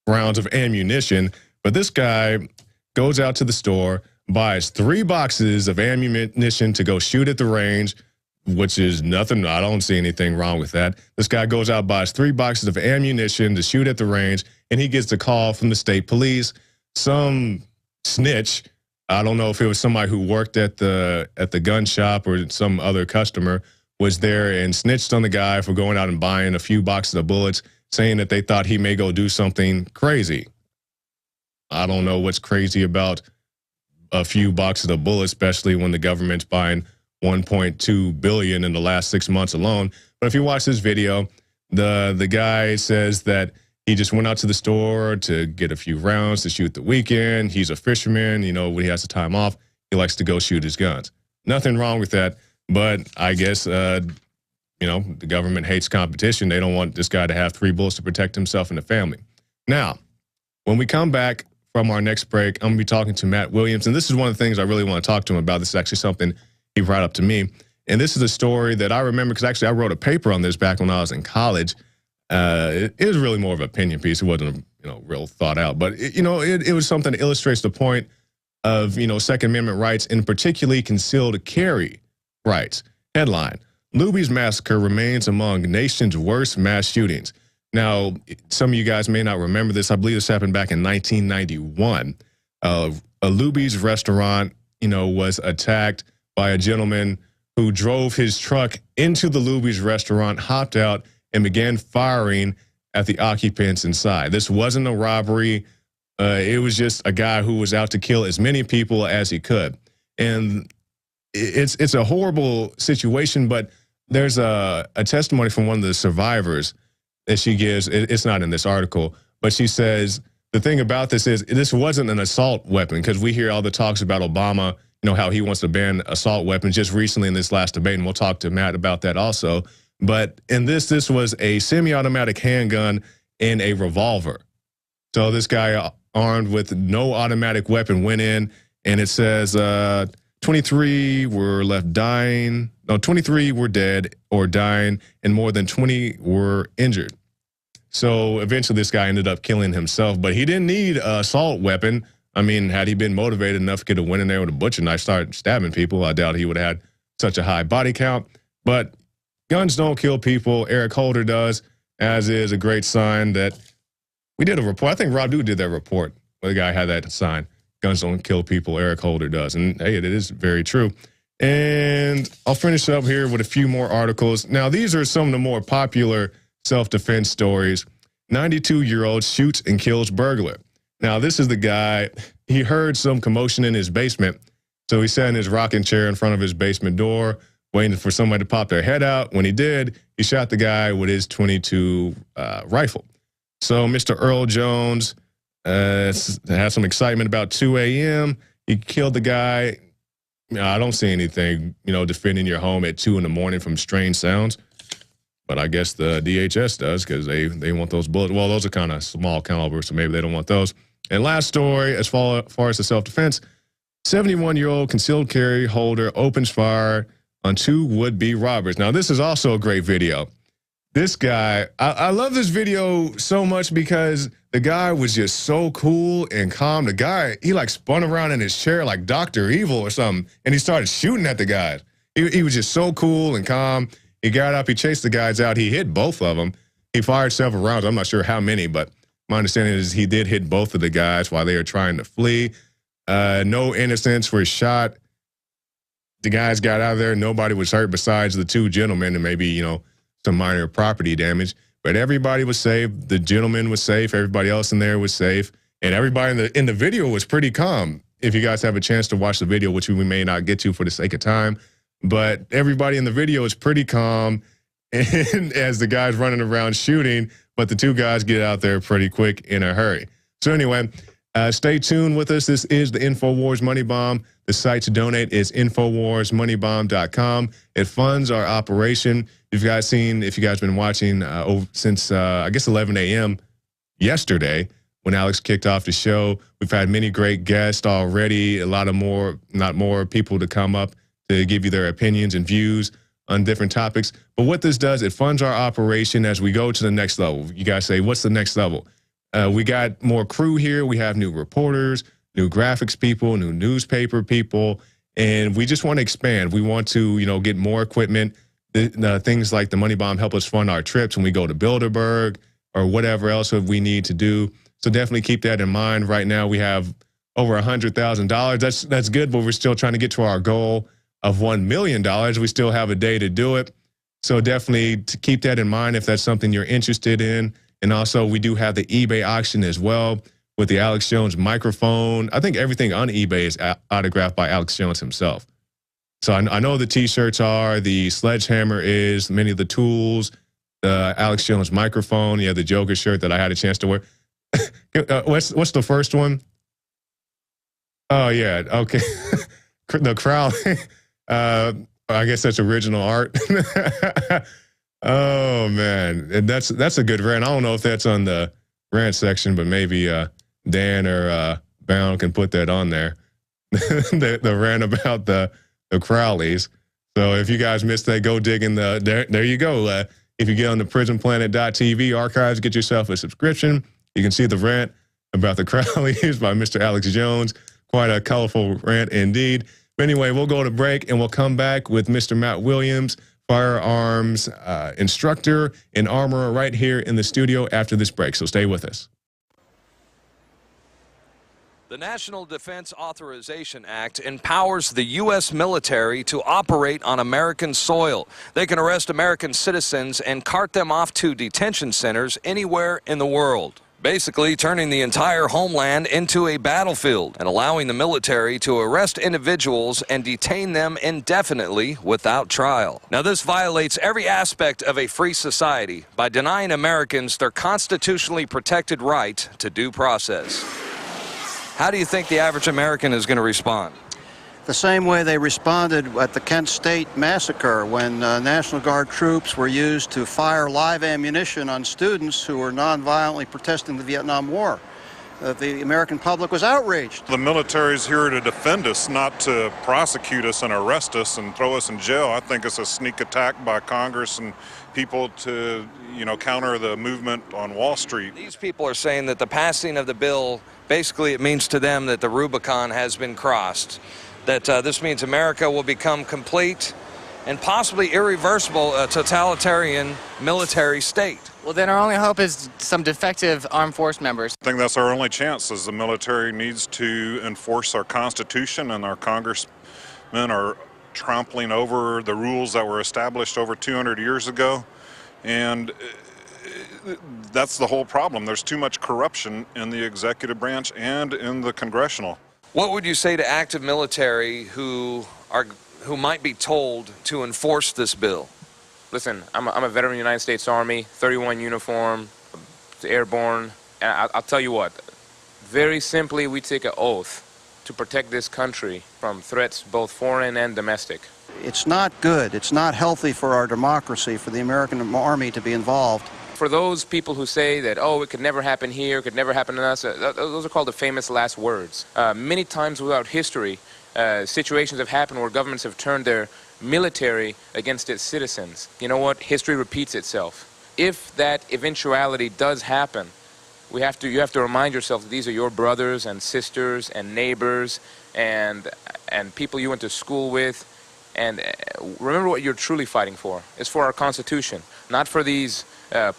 rounds of ammunition, but this guy goes out to the store, buys 3 boxes of ammunition to go shoot at the range, which is nothing. I don't see anything wrong with that. This guy goes out, buys 3 boxes of ammunition to shoot at the range, and he gets a call from the state police. Some snitch, I don't know if it was somebody who worked at the gun shop or some other customer, was there and snitched on the guy for going out and buying a few boxes of bullets, saying that they thought he may go do something crazy. I don't know what's crazy about a few boxes of bullets, especially when the government's buying $1.2 billion in the last 6 months alone. But if you watch this video, the guy says that he just went out to the store to get a few rounds to shoot the weekend. He's a fisherman. You know, when he has the time off, he likes to go shoot his guns. Nothing wrong with that. But I guess, you know, the government hates competition. They don't want this guy to have 3 bullets to protect himself and the family. Now, when we come back from our next break, I'm going to be talking to Matt Williams. And this is one of the things I really want to talk to him about. This is actually something he brought up to me. And this is a story that I remember because actually I wrote a paper on this back when I was in college. It was really more of an opinion piece. It wasn't, you know, real thought out. But, it was something that illustrates the point of, Second Amendment rights and particularly concealed carry rights. Headline, Luby's massacre remains among nation's worst mass shootings. Now, some of you guys may not remember this. I believe this happened back in 1991. A Luby's restaurant, was attacked by a gentleman who drove his truck into the Luby's restaurant, hopped out, and began firing at the occupants inside. This wasn't a robbery. It was just a guy who was out to kill as many people as he could. And it's a horrible situation, but there's a testimony from one of the survivors that she gives. It's not in this article, but she says the thing about this is this wasn't an assault weapon, because we hear all the talks about Obama, how he wants to ban assault weapons just recently in this last debate, and we'll talk to Matt about that also. But in this was a semi-automatic handgun and a revolver. So this guy armed with no automatic weapon went in, and it says 23 were left dying. No, 23 were dead or dying, and more than 20 were injured. So eventually this guy ended up killing himself, but he didn't need an assault weapon. I mean, had he been motivated enough to went in there with a butcher knife, start stabbing people, I doubt he would have had such a high body count. But guns don't kill people. Eric Holder does, as is a great sign that we did a report. I think Rob Dude did that report where the guy had that sign. Guns don't kill people. Eric Holder does. And hey, it is very true. And I'll finish up here with a few more articles. Now, these are some of the more popular self-defense stories. 92-year-old shoots and kills burglar. Now, this is the guy, he heard some commotion in his basement. So he sat in his rocking chair in front of his basement door, waiting for somebody to pop their head out. When he did, he shot the guy with his .22 rifle. So Mr. Earl Jones had some excitement about 2 a.m. He killed the guy. I don't see anything, defending your home at 2 in the morning from strange sounds. But I guess the DHS does, because they want those bullets. Well, those are kind of small caliber, so maybe they don't want those. And last story, as far as the self-defense, 71-year-old concealed carry holder opens fire on 2 would-be robbers. Now, this is also a great video. This guy, I love this video so much because the guy was just so cool and calm. The guy, he spun around in his chair like Dr. Evil or something, and he started shooting at the guys. He was just so cool and calm. He got up, he chased the guys out. He hit both of them. He fired several rounds. I'm not sure how many, but my understanding is he did hit both of the guys while they were trying to flee. No innocents were shot. The guys got out of there. Nobody was hurt besides the 2 gentlemen and maybe, some minor property damage. But everybody was safe. The gentleman was safe. Everybody else in there was safe. And everybody in the video was pretty calm. If you guys have a chance to watch the video, which we may not get to for the sake of time, but everybody in the video is pretty calm, and as the guy's running around shooting, but the 2 guys get out there pretty quick in a hurry. So anyway, stay tuned with us. This is the InfoWars Money Bomb. The site to donate is InfoWarsMoneyBomb.com. It funds our operation. If you guys been watching since, I guess, 11 a.m. yesterday when Alex kicked off the show, we've had many great guests already, not more people to come up to give you their opinions and views on different topics. But what this does, it funds our operation as we go to the next level. You guys say, what's the next level? We got more crew here. We have new reporters, new graphics people, new newspaper people, and we just want to expand. We want to, get more equipment. Things like the Money Bomb help us fund our trips when we go to Bilderberg or whatever else we need to do. So definitely keep that in mind. Right now we have over $100,000. That's good, but we're still trying to get to our goal of $1 million. We still have a day to do it. So definitely to keep that in mind if that's something you're interested in. And also we do have the eBay auction as well with the Alex Jones microphone. I think everything on eBay is autographed by Alex Jones himself. So I know the T-shirts are, the sledgehammer is, many of the tools, the Alex Jones microphone, the Joker shirt that I had a chance to wear. What's the first one? Oh, yeah, okay. The crowd, I guess that's original art. Oh, man, and that's a good rant. I don't know if that's on the rant section, but maybe Dan or Bound can put that on there. the rant about the Crowleys. So if you guys missed that, go dig in there you go. If you get on the prisonplanet.tv archives, get yourself a subscription. You can see the rant about the Crowleys by Mr. Alex Jones. Quite a colorful rant indeed. But anyway, we'll go to break and we'll come back with Mr. Matt Williams, firearms instructor and armorer right here in the studio after this break. So stay with us. The National Defense Authorization Act empowers the U.S. military to operate on American soil. They can arrest American citizens and cart them off to detention centers anywhere in the world, basically turning the entire homeland into a battlefield and allowing the military to arrest individuals and detain them indefinitely without trial. Now, this violates every aspect of a free society by denying Americans their constitutionally protected right to due process. How do you think the average American is going to respond? The same way they responded at the Kent State massacre when National Guard troops were used to fire live ammunition on students who were nonviolently protesting the Vietnam War. The American public was outraged. The military's here to defend us, not to prosecute us and arrest us and throw us in jail. I think it's a sneak attack by Congress and people to, counter the movement on Wall Street. These people are saying that the passing of the bill, basically it means to them that the Rubicon has been crossed, that this means America will become complete and possibly irreversible totalitarian military state. Well, then our only hope is some defective armed force members. I think that's our only chance, is the military needs to enforce our Constitution, and our congressmen are trampling over the rules that were established over 200 years ago. And that's the whole problem. There's too much corruption in the executive branch and in the congressional. What would you say to active military who might be told to enforce this bill? Listen, I'm a veteran of the United States Army, 31 uniform, airborne, and I'll tell you what, very simply, we take an oath to protect this country from threats both foreign and domestic. It's not good, it's not healthy for our democracy, for the American Army to be involved. For those people who say that, oh, it could never happen here, it could never happen to us, those are called the famous last words. Many times throughout history, situations have happened where governments have turned their military against its citizens. You know what? History repeats itself. If that eventuality does happen, you have to remind yourself that these are your brothers and sisters and neighbors and people you went to school with. And remember what you're truly fighting for. It's for our Constitution, not for these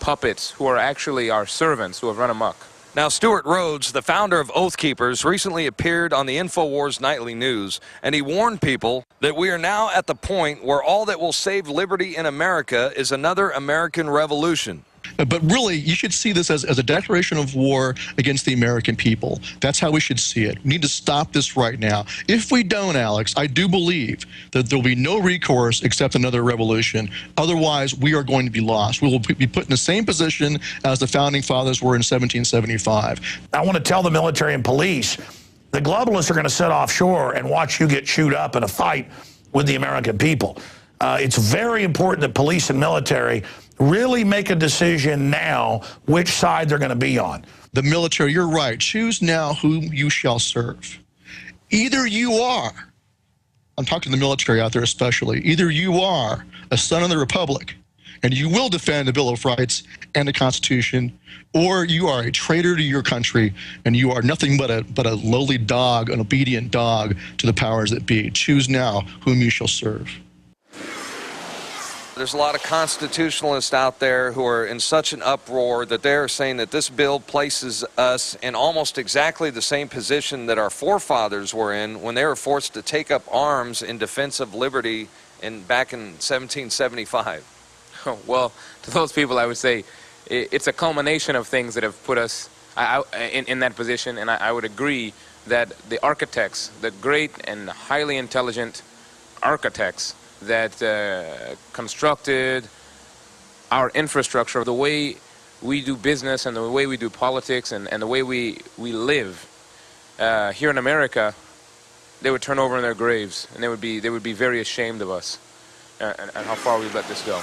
puppets who are actually our servants who have run amok. Now, Stuart Rhodes, the founder of Oath Keepers, recently appeared on the InfoWars Nightly News, and he warned people that we are now at the point where all that will save liberty in America is another American revolution. But really, you should see this as a declaration of war against the American people. That's how we should see it. We need to stop this right now. If we don't, Alex, I do believe that there will be no recourse except another revolution. Otherwise, we are going to be lost. We will be put in the same position as the Founding Fathers were in 1775. I want to tell the military and police, the globalists are going to sit offshore and watch you get chewed up in a fight with the American people. It's very important that police and military really make a decision now which side they're going to be on. The military, you're right. Choose now whom you shall serve. Either you are, I'm talking to the military out there especially, either you are a son of the Republic and you will defend the Bill of Rights and the Constitution, or you are a traitor to your country and you are nothing but a lowly dog, an obedient dog to the powers that be. Choose now whom you shall serve. There's a lot of constitutionalists out there who are in such an uproar that they're saying that this bill places us in almost exactly the same position that our forefathers were in when they were forced to take up arms in defense of liberty back in 1775. Well, to those people, I would say it's a culmination of things that have put us in that position, and I would agree that the architects, the great and highly intelligent architects that constructed our infrastructure, the way we do business and the way we do politics and the way we live here in America, they would turn over in their graves, and they would be very ashamed of us and how far we've let this go.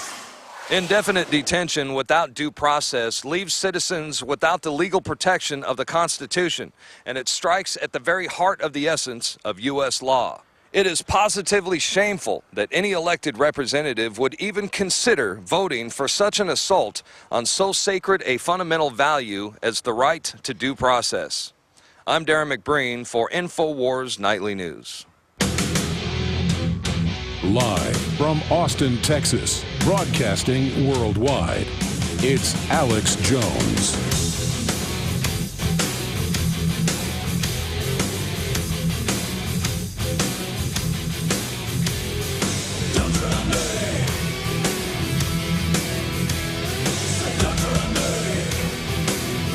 Indefinite detention without due process leaves citizens without the legal protection of the Constitution, and it strikes at the very heart of the essence of U.S. law. It is positively shameful that any elected representative would even consider voting for such an assault on so sacred a fundamental value as the right to due process. I'm Darren McBreen for InfoWars Nightly News. Live from Austin, Texas, broadcasting worldwide, it's Alex Jones.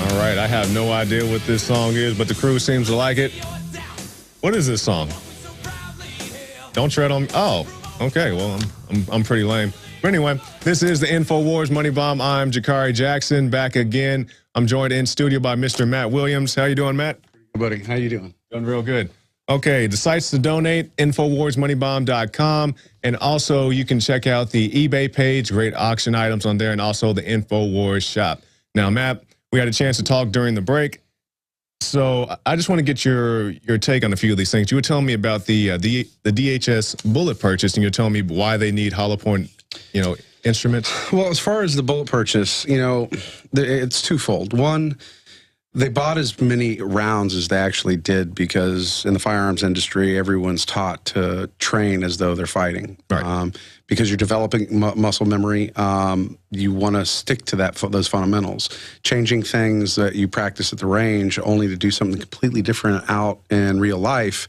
All right, I have no idea what this song is, but the crew seems to like it. What is this song? Don't tread on me. Oh, okay. Well, I'm pretty lame. But anyway, this is the InfoWars Money Bomb. I'm Jakari Jackson, back again. I'm joined in studio by Mr. Matt Williams. How you doing, Matt? Good, buddy. How you doing? Doing real good. Okay, the sites to donate, InfoWarsMoneyBomb.com. And also, you can check out the eBay page. Great auction items on there, and also the InfoWars shop. Now, Matt, we had a chance to talk during the break. So I just want to get your take on a few of these things. You were telling me about the DHS bullet purchase, and you're telling me why they need hollow point, instruments. Well, as far as the bullet purchase, it's twofold. One, they bought as many rounds as they actually did because in the firearms industry, everyone's taught to train as though they're fighting. Right. Because you're developing muscle memory, you want to stick to those fundamentals. Changing things that you practice at the range only to do something completely different out in real life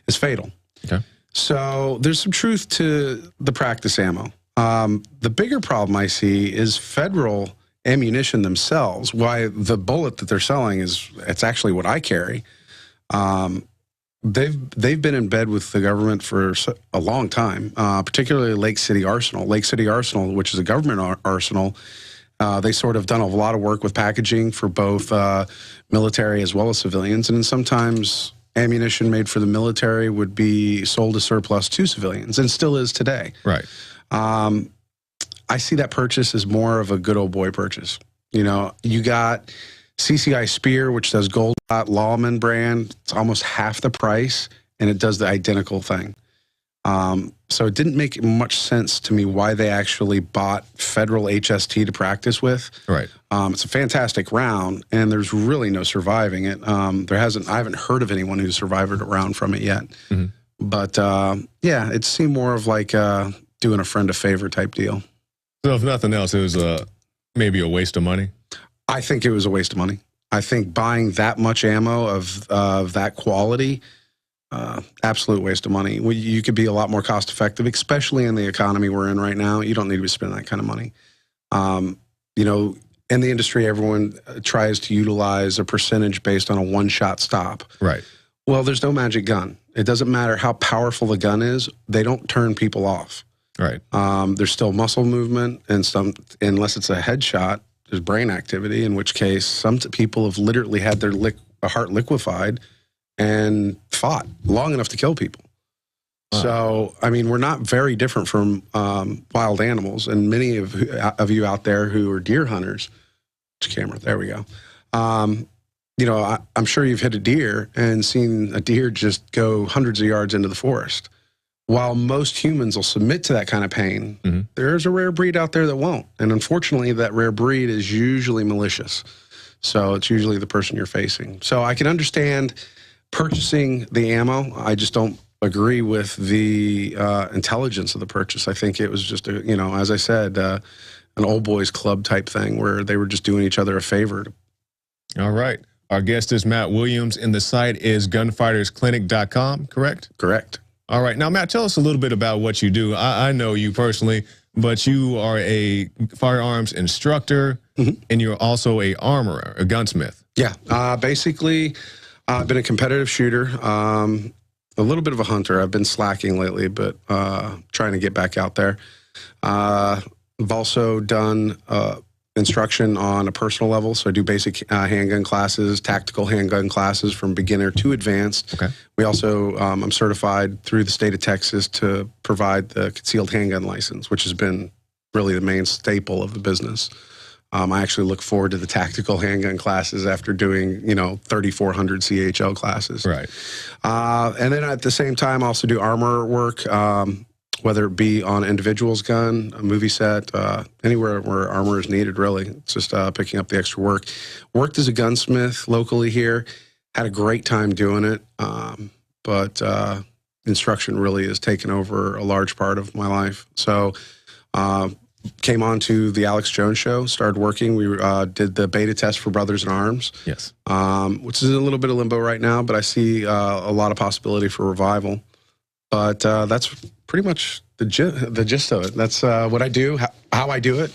is fatal. Okay. So there's some truth to the practice ammo. The bigger problem I see is federal ammunition themselves. Why the bullet that they're selling it's actually what I carry. They've been in bed with the government for a long time, particularly Lake City Arsenal. Lake City Arsenal, which is a government arsenal, they sort of done a lot of work with packaging for both military as well as civilians, and sometimes ammunition made for the military would be sold as surplus to civilians, and still is today. Right. I see that purchase as more of a good old boy purchase. You got CCI Spear, which does Gold Dot Lawman brand. It's almost half the price, and it does the identical thing. So it didn't make much sense to me why they actually bought federal HST to practice with. Right. It's a fantastic round, and there's really no surviving it. I haven't heard of anyone who's survived a round from it yet. Mm-hmm. But yeah, it seemed more of like doing a friend a favor type deal. So if nothing else, it was maybe a waste of money? I think it was a waste of money. I think buying that much ammo of that quality, absolute waste of money. You could be a lot more cost effective, especially in the economy we're in right now. You don't need to be spending that kind of money. In the industry, everyone tries to utilize a percentage based on a one-shot stop. Right. Well, there's no magic gun. It doesn't matter how powerful the gun is. They don't turn people off. Right. There's still muscle movement, and unless it's a headshot, there's brain activity, in which case some people have literally had their heart liquefied and fought long enough to kill people. Wow. So, we're not very different from wild animals, and many of you out there who are deer hunters, camera, there we go. I'm sure you've hit a deer and seen a deer just go hundreds of yards into the forest. While most humans will submit to that kind of pain, mm-hmm. There's a rare breed out there that won't. And unfortunately, that rare breed is usually malicious. So it's usually the person you're facing. So I can understand purchasing the ammo. I just don't agree with the intelligence of the purchase. I think it was just, as I said, an old boys club type thing where they were just doing each other a favor. All right. Our guest is Matt Williams, and the site is gunfightersclinic.com, correct? Correct. All right. Now, Matt, tell us a little bit about what you do. I know you personally, but you are a firearms instructor, mm-hmm. and you're also a armorer, a gunsmith. Yeah. Basically, I've been a competitive shooter a little bit of a hunter. I've been slacking lately, but trying to get back out there. I've also done instruction on a personal level. So I do basic handgun classes, tactical handgun classes from beginner to advanced. Okay. We also, I'm certified through the state of Texas to provide the concealed handgun license, which has been really the main staple of the business. I actually look forward to the tactical handgun classes after doing, 3,400 CHL classes. Right. And then at the same time, I also do armor work, whether it be on an individual's gun, a movie set, anywhere where armor is needed, really. It's just picking up the extra work. Worked as a gunsmith locally here. Had a great time doing it. But instruction really has taken over a large part of my life. So came on to the Alex Jones Show, started working. We did the beta test for Brothers in Arms. Yes. Which is in a little bit of limbo right now, but I see a lot of possibility for revival. But that's pretty much the gist of it. That's what I do, how I do it.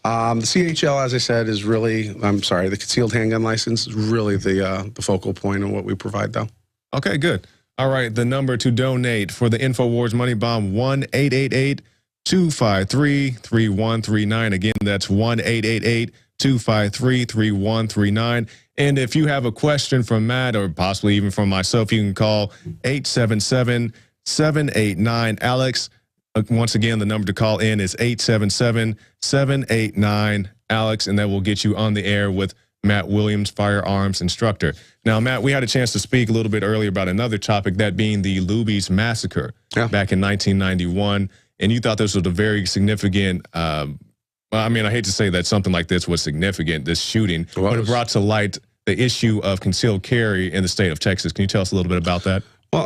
The CHL, as I said, is really, the concealed handgun license is really the focal point of what we provide, though. Okay, good. All right, the number to donate for the InfoWars Money Bomb, 1-888-253-3139. Again, that's 1-888-253-3139. And if you have a question from Matt or possibly even from myself, you can call 877-789-ALEX. Once again, the number to call in is 877-789-ALEX, and that will get you on the air with Matt Williams, firearms instructor. Now, Matt, we had a chance to speak a little bit earlier about another topic, that being the Luby's massacre back in 1991. And you thought this was a very significant, I hate to say that something like this was significant, this shooting, but it brought to light the issue of concealed carry in the state of Texas. Can you tell us a little bit about that? Well,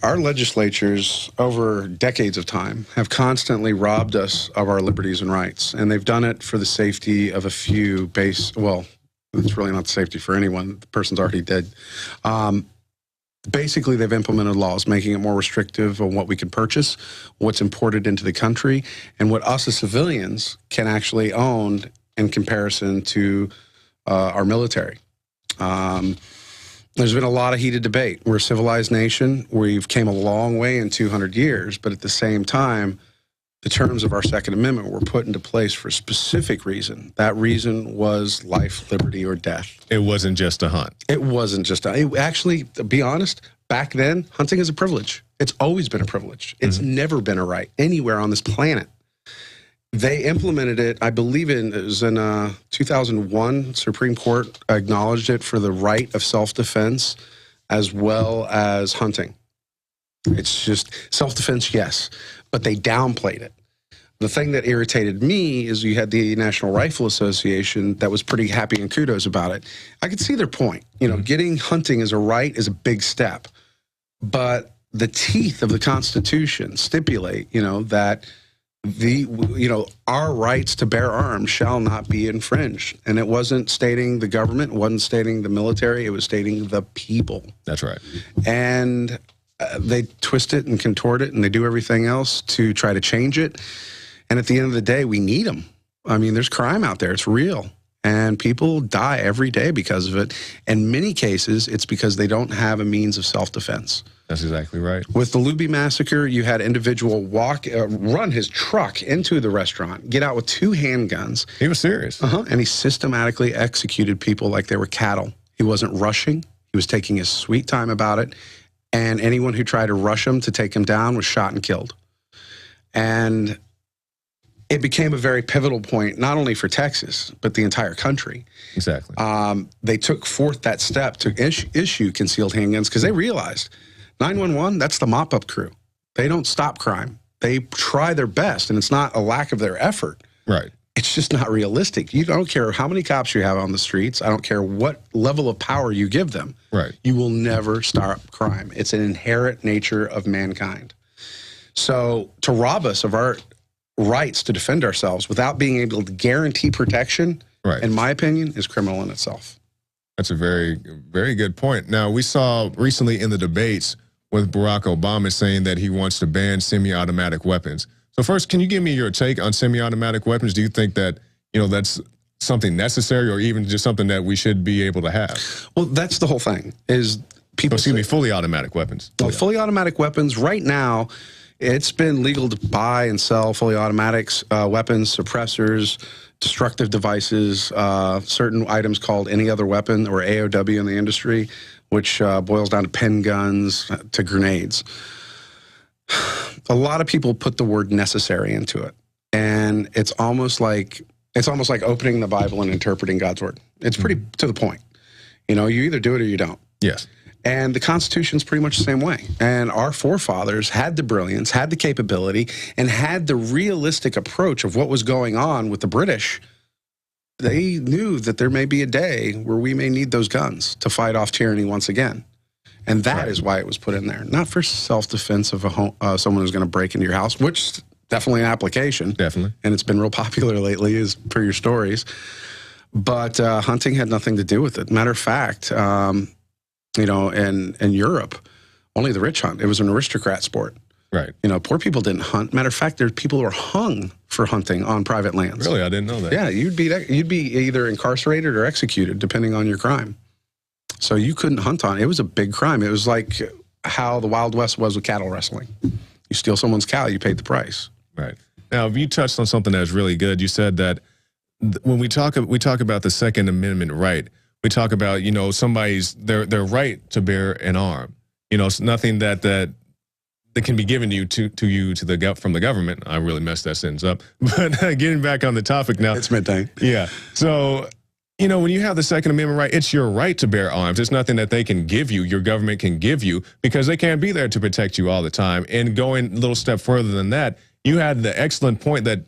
our legislatures over decades of time have constantly robbed us of our liberties and rights, and they've done it for the safety of a few it's really not the safety for anyone. The person's already dead. Basically, they've implemented laws making it more restrictive on what we can purchase, what's imported into the country, and what us as civilians can actually own in comparison to our military. There's been a lot of heated debate. We're a civilized nation. We've came a long way in 200 years, but at the same time, the terms of our Second Amendment were put into place for a specific reason. That reason was life, liberty, or death. It wasn't just a hunt. It wasn't just actually, to be honest, back then, hunting is a privilege. It's always been a privilege. It's never been a right anywhere on this planet. They implemented it, I believe it was in 2001, Supreme Court acknowledged it for the right of self-defense as well as hunting. It's just self-defense, yes, but they downplayed it. The thing that irritated me is you had the National Rifle Association that was pretty happy and kudos about it. I could see their point. Getting hunting as a right is a big step, but the teeth of the Constitution stipulate, that our rights to bear arms shall not be infringed. And it wasn't stating the government, it wasn't stating the military, it was stating the people. That's right. And they twist it and contort it and they do everything else to try to change it. And at the end of the day, we need them. There's crime out there. It's real. And people die every day because of it. In many cases, it's because they don't have a means of self-defense. That's exactly right. With the Luby massacre, you had an individual run his truck into the restaurant, get out with 2 handguns. He was serious. And he systematically executed people like they were cattle. He wasn't rushing. He was taking his sweet time about it. And anyone who tried to rush him to take him down was shot and killed. And it became a very pivotal point, not only for Texas, but the entire country. Exactly. They took forth that step to issue concealed handguns because they realized 911, that's the mop-up crew. They don't stop crime. They try their best, and it's not a lack of their effort. Right. It's just not realistic. I don't care how many cops you have on the streets. I don't care what level of power you give them. Right. You will never stop crime. It's an inherent nature of mankind. So to rob us of our rights to defend ourselves without being able to guarantee protection, in my opinion, is criminal in itself. That's a very, very good point. Now, we saw recently in the debates with Barack Obama saying that he wants to ban semi-automatic weapons. So first, can you give me your take on semi-automatic weapons? Do you think that, that's something necessary or even just something that we should be able to have? Well, that's the whole thing, is people. Excuse me, fully automatic weapons. Well, fully automatic weapons, right now, it's been legal to buy and sell fully automatics, weapons, suppressors, destructive devices, certain items called any other weapon, or AOW in the industry, which boils down to pen guns to grenades. A lot of people put the word necessary into it, and it's almost like opening the Bible and interpreting God's word. It's pretty to the point. You know, you either do it or you don't. Yes. And the Constitution's pretty much the same way. And our forefathers had the brilliance, had the capability, and had the realistic approach of what was going on with the British. They knew that there may be a day where we may need those guns to fight off tyranny once again. And that is why it was put in there. Not for self-defense of someone who's going to break into your house, which is definitely an application. Definitely. And it's been real popular lately, as per your stories. But hunting had nothing to do with it. Matter of fact, you know, in Europe, only the rich hunt. It was an aristocrat sport. Right. You know, poor people didn't hunt. Matter of fact, there's people who are hung for hunting on private lands. Really? I didn't know that. Yeah, you'd be either incarcerated or executed, depending on your crime. So you couldn't hunt on it. It was a big crime. It was like how the Wild West was with cattle wrestling. You steal someone's cow, you paid the price. Right. Now, you touched on something that's really good. You said that when we talk about the Second Amendment right, we talk about, you know, somebody's their right to bear an arm. You know, it's nothing that can be given to you from the government. I really messed that sentence up. But getting back on the topic now. It's midnight. Yeah. So, you know, when you have the Second Amendment right, it's your right to bear arms. It's nothing that they can give you, your government can give you, because they can't be there to protect you all the time. And going a little step further than that, you had the excellent point that,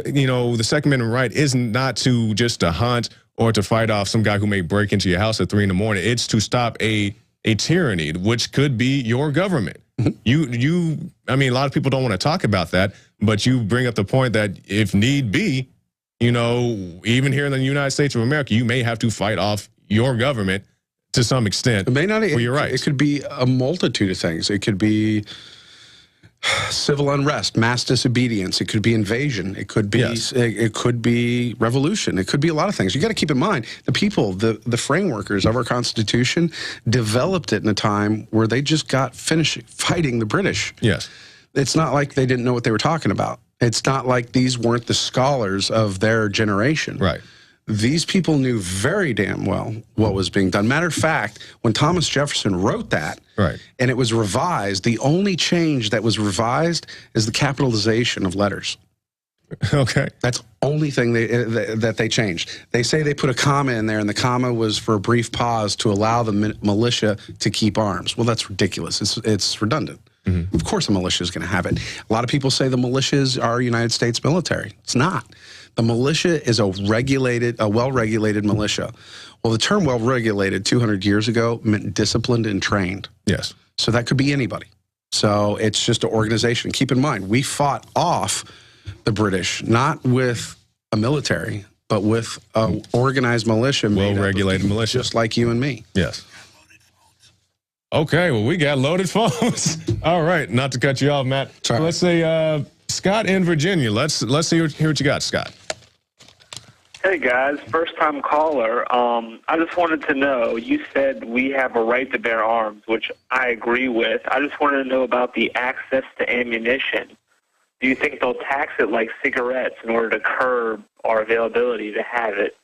you know, the Second Amendment right isn't not to just to hunt or to fight off some guy who may break into your house at 3 a.m. It's to stop a tyranny, which could be your government. I mean, a lot of people don't want to talk about that, but you bring up the point that if need be, you know, even here in the United States of America, you may have to fight off your government to some extent. It may not. For your rights. It could be a multitude of things. It could be civil unrest, mass disobedience. It could be invasion. It could be it could be revolution. It could be a lot of things. You got to keep in mind the people, the frameworkers of our Constitution developed it in a time where they just got finished fighting the British. Yes. It's not like they didn't know what they were talking about. It's not like these weren't the scholars of their generation. Right. These people knew very damn well what was being done. Matter of fact, when Thomas Jefferson wrote that, right, and it was revised, the only change that was revised is the capitalization of letters. Okay. That's the only thing that they changed. They say they put a comma in there, and the comma was for a brief pause to allow the militia to keep arms. Well, that's ridiculous. It's redundant. Mm-hmm. Of course a militia is going to have it. A lot of people say the militias are United States military. It's not. The militia is a well-regulated militia. Well, the term well-regulated 200 years ago meant disciplined and trained. Yes. So that could be anybody. So it's just an organization. Keep in mind, we fought off the British, not with a military, but with an organized militia. Well-regulated militia. Just like you and me. Yes. Okay, well, we got loaded phones. All right, not to cut you off, Matt. So let's say Scott in Virginia. Let's hear what you got, Scott. Hey, guys. First-time caller. I just wanted to know, you said we have a right to bear arms, which I agree with. I just wanted to know about the access to ammunition. Do you think they'll tax it like cigarettes in order to curb our availability to have it?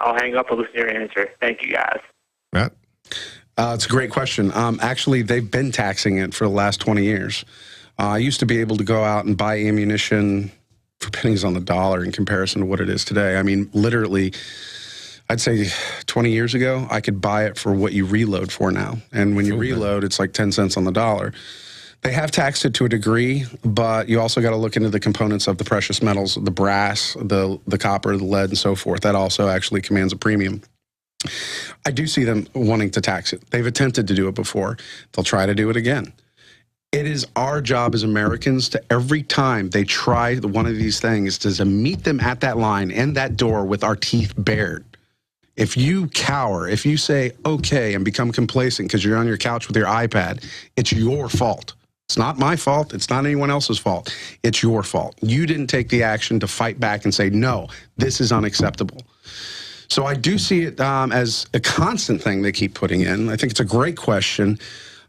I'll hang up and listen to your answer. Thank you, guys. Matt? It's a great question. Actually, they've been taxing it for the last 20 years. I used to be able to go out and buy ammunition for pennies on the dollar in comparison to what it is today. I mean, literally, I'd say 20 years ago, I could buy it for what you reload for now. And when you reload, it's like 10 cents on the dollar. They have taxed it to a degree, but you also got to look into the components of the precious metals, the brass, the copper, the lead, and so forth. That also actually commands a premium. I do see them wanting to tax it. They've attempted to do it before. They'll try to do it again. It is our job as Americans to, every time they try one of these things, to meet them at that line and that door with our teeth bared. If you cower, if you say, okay, and become complacent because you're on your couch with your iPad, it's your fault. It's not my fault. It's not anyone else's fault. It's your fault. You didn't take the action to fight back and say, no, this is unacceptable. So I do see it as a constant thing they keep putting in. I think it's a great question.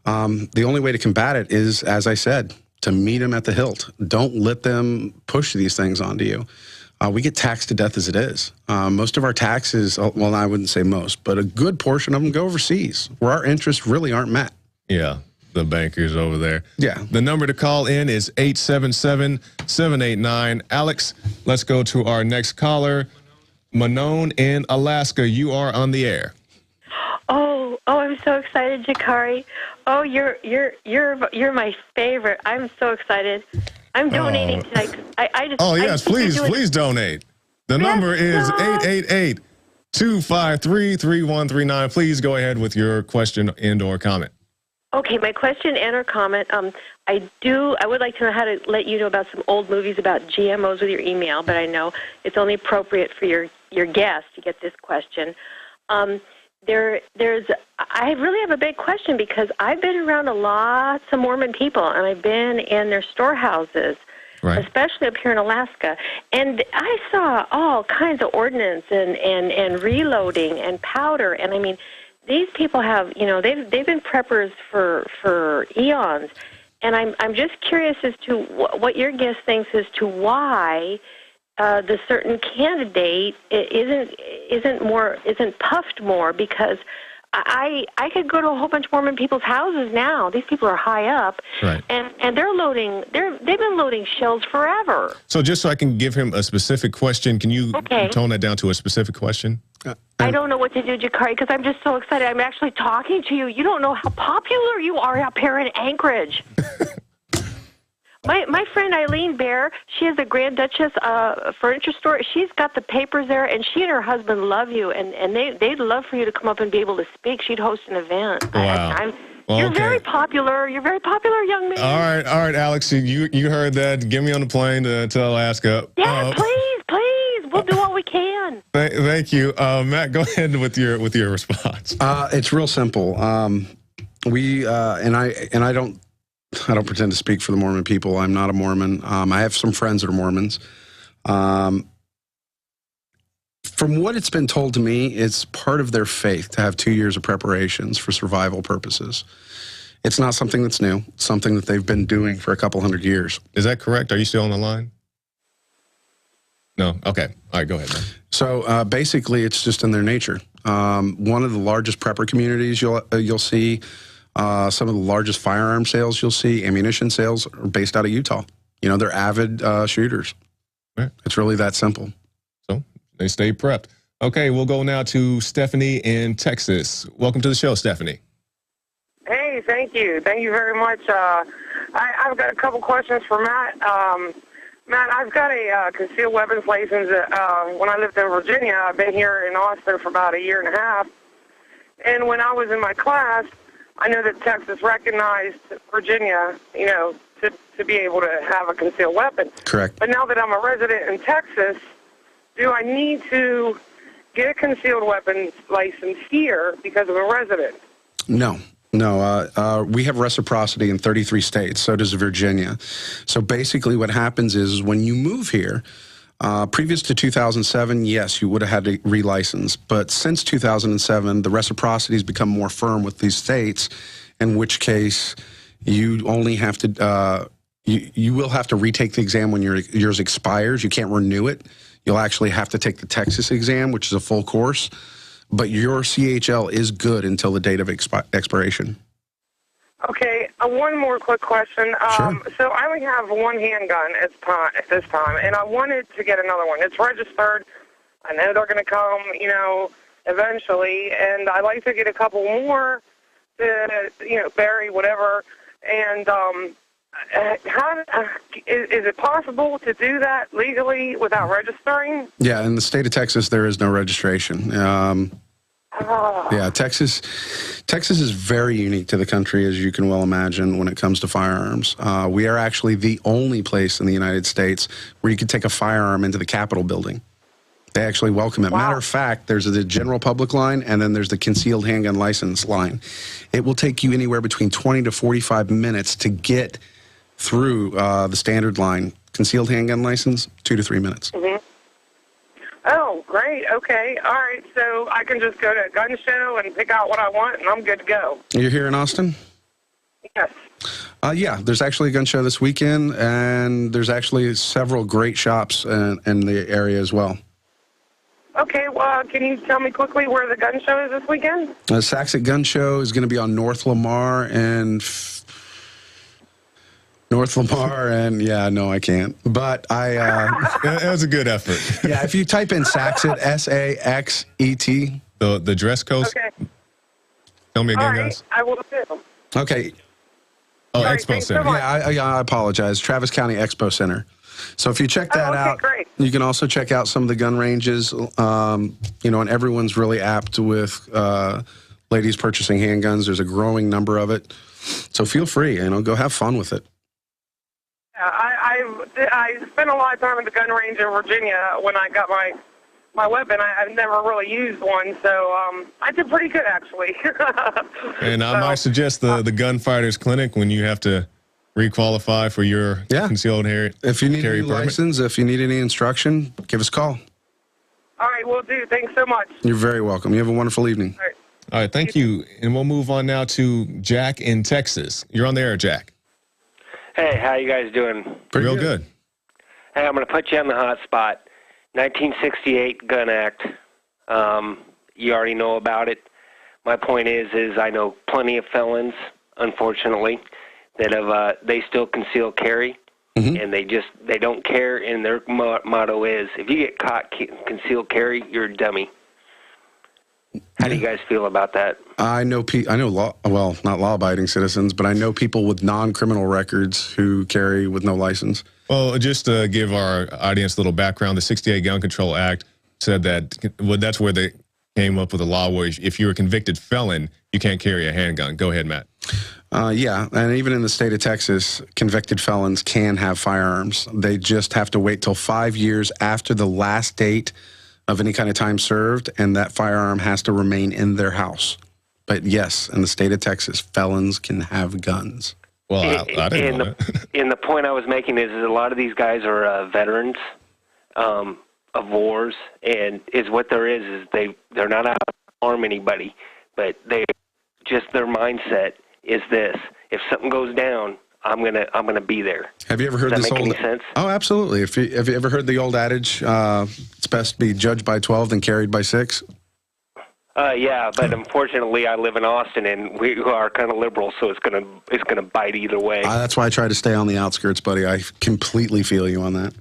The only way to combat it is, as I said, to meet them at the hilt. Don't let them push these things onto you. We get taxed to death as it is. Most of our taxes, well, I wouldn't say most, but a good portion of them go overseas, where our interests really aren't met. Yeah, the bankers over there. Yeah. The number to call in is 877-789. Alex, let's go to our next caller. Manon in Alaska, you are on the air. Oh, I'm so excited, Jakari. Oh, you're my favorite. I'm so excited. I'm donating tonight. Please donate. The number is 888-253-3139. Please go ahead with your question and or comment. Okay, my question and or comment. I would like to know how to let you know about some old movies about GMOs with your email, but I know it's only appropriate for your guest to get this question. I really have a big question because I've been around lots of Mormon people, and I've been in their storehouses, especially up here in Alaska, and I saw all kinds of ordnance and reloading and powder, and I mean, these people have, they've been preppers for eons, and I'm just curious as to what your guest thinks as to why the certain candidate isn't puffed more, because I could go to a whole bunch of Mormon people's houses now. These people are high up, and they've been loading shells forever. So just so I can give him a specific question, can you tone that down to a specific question? I don't know what to do, Jakari, because I'm just so excited. I'm actually talking to you. You don't know how popular you are up here in Anchorage. My friend Eileen Bear, she has a Grand Duchess furniture store. She's got the papers there, and she and her husband love you, and they'd love for you to come up and be able to speak. She'd host an event. Wow. You're very popular. You're very popular, young man. All right, Alex, you heard that. Get me on the plane to Alaska. Yeah, please. We'll do all we can. Thank you. Matt, go ahead with your response. It's real simple. I don't pretend to speak for the Mormon people. I'm not a Mormon. I have some friends that are Mormons. From what it's been told to me, it's part of their faith to have 2 years of preparations for survival purposes. It's not something that's new. It's something that they've been doing for a couple hundred years. Is that correct? Are you still on the line? No? Okay. All right, go ahead, man. So basically, it's just in their nature. One of the largest prepper communities you'll see, some of the largest firearm sales you'll see, ammunition sales, are based out of Utah. They're avid shooters. Right. It's really that simple. So they stay prepped. Okay, we'll go now to Stephanie in Texas. Welcome to the show, Stephanie. Hey, thank you. Thank you very much. I've got a couple questions for Matt. Matt, I've got a concealed weapons license. When I lived in Virginia, I've been here in Austin for about a year and a half. And when I was in my class, I know that Texas recognized Virginia, to be able to have a concealed weapon. Correct. But now that I'm a resident in Texas, do I need to get a concealed weapons license here because I'm a resident? No. We have reciprocity in 33 states. So does Virginia. So basically what happens is when you move here, previous to 2007, yes, you would have had to relicense. But since 2007, the reciprocity has become more firm with these states, in which case you only have to, you will have to retake the exam when yours expires. You can't renew it. You'll actually have to take the Texas exam, which is a full course. But your CHL is good until the date of expiration. Okay, one more quick question. Sure. So I only have one handgun at this time, and I wanted to get another one. It's registered. I know they're going to come, eventually, and I'd like to get a couple more to, bury, whatever. And is it possible to do that legally without registering? Yeah, in the state of Texas, there is no registration. Yeah, Texas is very unique to the country, as you can well imagine, when it comes to firearms. We are actually the only place in the United States where you can take a firearm into the Capitol building. They actually welcome it. Wow. Matter of fact, there's the general public line, and then there's the concealed handgun license line. It will take you anywhere between 20 to 45 minutes to get through the standard line. Concealed handgun license, 2 to 3 minutes. Mm-hmm. Oh, great. Okay. All right. So I can just go to a gun show and pick out what I want, and I'm good to go. You're here in Austin? Yes. Yeah, there's actually a gun show this weekend, and there's actually several great shops in the area as well. Okay. Well, can you tell me quickly where the gun show is this weekend? The Saxit Gun Show is going to be on North Lamar and yeah, no, I can't. But that was a good effort. Yeah, if you type in Saxit, S-A-X-E-T. The dress code. Okay. Tell me again, All right. guys. I will do. Okay. Oh, All right, Expo thanks so Center. much. Yeah, I apologize. Travis County Expo Center. So if you check that out, great. you can also check out some of the gun ranges. And everyone's really apt with ladies purchasing handguns. There's a growing number of it. So feel free, go have fun with it. I spent a lot of time at the gun range in Virginia when I got my weapon. I've never really used one, so I did pretty good, actually. And I might suggest the Gunfighters Clinic when you have to requalify for your concealed carry If you need carry any permit. license, if you need any instruction, give us a call. All right, will do. Thanks so much. You're very welcome. You have a wonderful evening. All right, thank you. And we'll move on now to Jack in Texas. You're on the air, Jack. Hey, how you guys doing? Real good. Hey, I'm going to put you on the hot spot. 1968 Gun Act. You already know about it. My point is I know plenty of felons, unfortunately, that have they still conceal carry, and they don't care. And their motto is, if you get caught concealed carry, you're a dummy. How do you guys feel about that? I know not law-abiding citizens, but I know people with non-criminal records who carry with no license. Well, just to give our audience a little background, the 68 Gun Control Act said that that's where they came up with a law where if you're a convicted felon, you can't carry a handgun. Go ahead, Matt. Yeah, and even in the state of Texas, convicted felons can have firearms. They just have to wait till 5 years after the last date of any kind of time served, and that firearm has to remain in their house. But yes, in the state of Texas, felons can have guns. Well, I didn't know that. And the point I was making is a lot of these guys are veterans of wars, and what there is they're not out to harm anybody, but their mindset is this: if something goes down, I'm gonna be there. Have you ever heard Does this that make old? any sense? Oh, absolutely. Have you ever heard the old adage? It's best to be judged by 12 than carried by 6. Yeah, but unfortunately, I live in Austin, and we are kind of liberal, so it's gonna bite either way. That's why I try to stay on the outskirts, buddy. I completely feel you on that.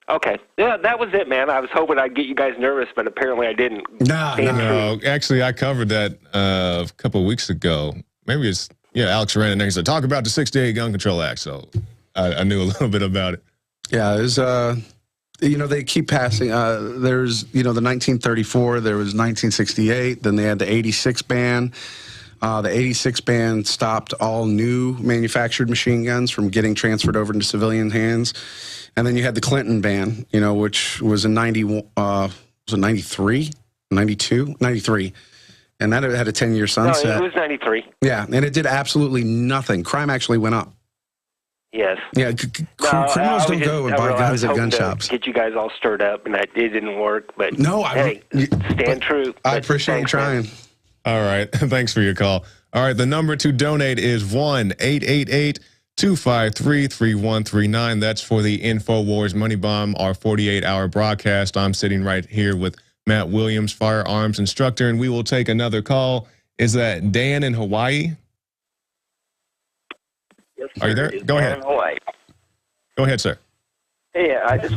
Okay, yeah, that was it, man. I was hoping I'd get you guys nervous, but apparently I didn't. No. Actually, I covered that a couple of weeks ago. Maybe it's Alex ran in there and said, talk about the 68 Gun Control Act. So I knew a little bit about it. Yeah, there's they keep passing. There's the 1934. There was 1968. Then they had the 86 ban. The 86 ban stopped all new manufactured machine guns from getting transferred over into civilian hands. And then you had the Clinton ban, which was in 93, 92, 93. And that had a 10-year sunset. No, it was 93. Yeah, and it did absolutely nothing. Crime actually went up. Yes. Yeah, criminals don't go and buy guns at gun to shops. Get you guys all stirred up, and it didn't work. But stand true. I appreciate you trying. All right. Thanks for your call. All right. The number to donate is 1-888-253-3139. That's for the InfoWars Money Bomb, our 48-hour broadcast. I'm sitting right here with Matt Williams, firearms instructor, and we will take another call. Is that Dan in Hawaii? Yes, Are you there? Go ahead. Hawaii. Go ahead, sir. Hey, I had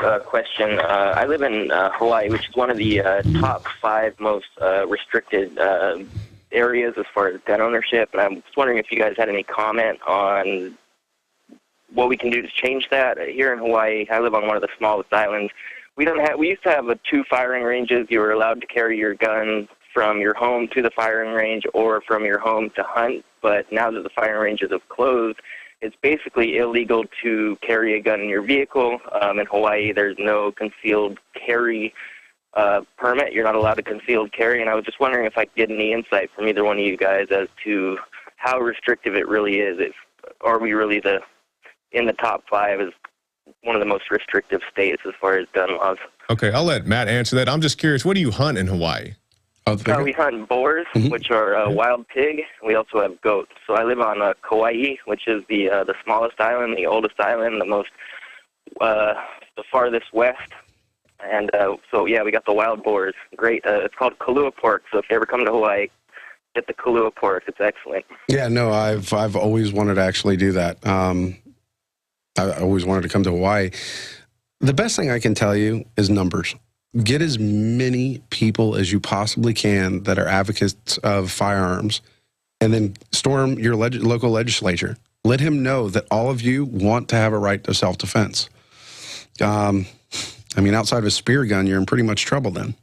a question. I live in Hawaii, which is one of the top 5 most restricted areas as far as gun ownership, and I'm just wondering if you guys had any comment on what we can do to change that. Here in Hawaii, I live on one of the smallest islands. We used to have 2 firing ranges. You were allowed to carry your gun from your home to the firing range or from your home to hunt, but now that the firing ranges have closed, it's basically illegal to carry a gun in your vehicle. In Hawaii, there's no concealed carry permit. You're not allowed to concealed carry, and I was just wondering if I could get any insight from either one of you guys as to how restrictive it really is. Are we really in the top 5 as one of the most restrictive states as far as gun laws? Okay, I'll let Matt answer that. I'm just curious, what do you hunt in Hawaii? We hunt boars, which are wild pig. We also have goats. So I live on Kauai, which is the smallest island, the oldest island, the farthest west. And so, yeah, we got the wild boars. Great. It's called Kalua pork. So if you ever come to Hawaii, get the Kalua pork. It's excellent. Yeah, no, I've always wanted to actually do that. I always wanted to come to Hawaii. The best thing I can tell you is numbers. Get as many people as you possibly can that are advocates of firearms, and then storm your local legislature. Let him know that all of you want to have a right to self-defense. I mean, outside of a spear gun, you're in pretty much trouble then.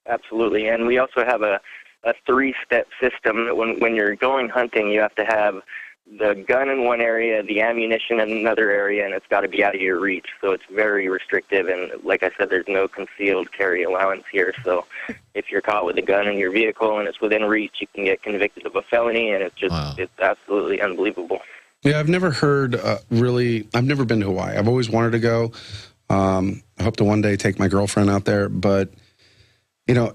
Absolutely. And we also have a three-step system. When you're going hunting, you have to have the gun in one area, the ammunition in another area, and it's got to be out of your reach. So it's very restrictive. And like I said, there's no concealed carry allowance here. So if you're caught with a gun in your vehicle and it's within reach, you can get convicted of a felony, and it's just it's absolutely unbelievable. Yeah, I've never heard I've never been to Hawaii. I've always wanted to go. I hope to one day take my girlfriend out there, but, you know,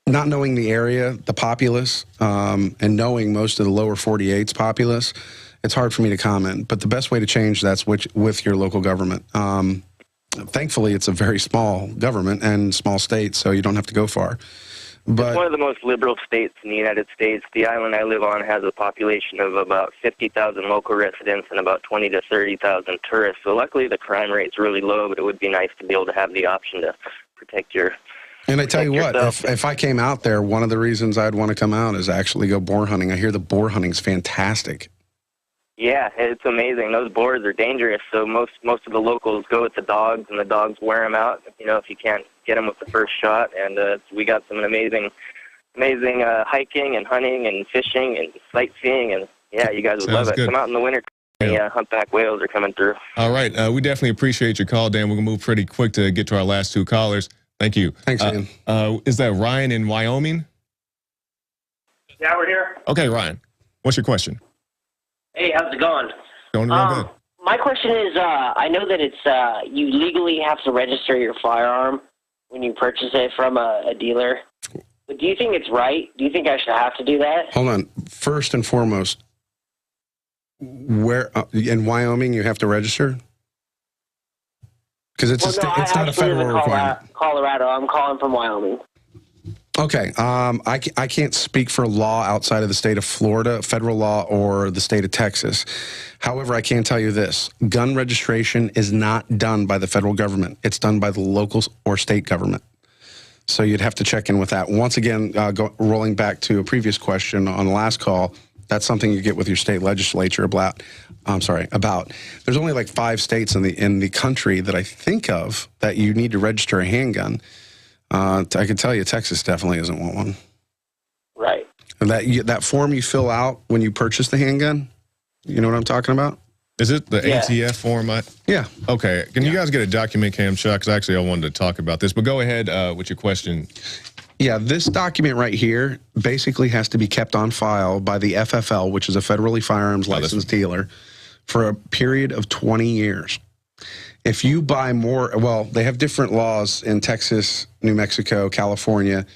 not knowing the area, the populace, and knowing most of the lower 48's populace, it's hard for me to comment. But the best way to change that's with your local government. Thankfully, it's a very small government and small state, so you don't have to go far. But it's one of the most liberal states in the United States. The island I live on has a population of about 50,000 local residents and about 20 to 30,000 tourists. So luckily the crime rate's really low, but it would be nice to be able to have the option to protect your And I tell you what, if I came out there, one of the reasons I'd want to come out is actually go boar hunting. I hear the boar hunting's fantastic. Yeah, it's amazing. Those boars are dangerous, so most of the locals go with the dogs, and the dogs wear them out, you know, if you can't get them with the first shot. And we got some amazing hiking and hunting and fishing and sightseeing, and, yeah, you guys would love it. Come out in the winter. Yeah, humpback whales are coming through. All right. We definitely appreciate your call, Dan. We're going to move pretty quick to get to our last two callers. Thank you. Thanks, Dan. Is that Ryan in Wyoming? Yeah, we're here. Okay, Ryan. What's your question? Hey, how's it going? Going real good. My question is, I know that it's you legally have to register your firearm when you purchase it from a dealer. But do you think it's right? Do you think I should have to do that? Hold on. First and foremost, where in Wyoming you have to register? Because it's it's not a federal requirement. Colorado. I'm calling from Wyoming. Okay. I can't speak for law outside of the state of Florida, federal law, or the state of Texas. However, I can tell you this. Gun registration is not done by the federal government. It's done by the local or state government. So you'd have to check in with that. Once again, rolling back to a previous question on the last call, that's something you get with your state legislature about. There's only like 5 states in the country that I think of that you need to register a handgun. I can tell you Texas definitely isn't one. Right. And that form you fill out when you purchase the handgun, you know what I'm talking about? Is it the ATF form? Yeah. Okay. Can you guys get a document cam shot? Because actually I wanted to talk about this, but go ahead with your question. Yeah, this document right here basically has to be kept on file by the FFL, which is a federally firearms licensed dealer, for a period of 20 years. If you buy more, well, they have different laws in Texas, New Mexico, California,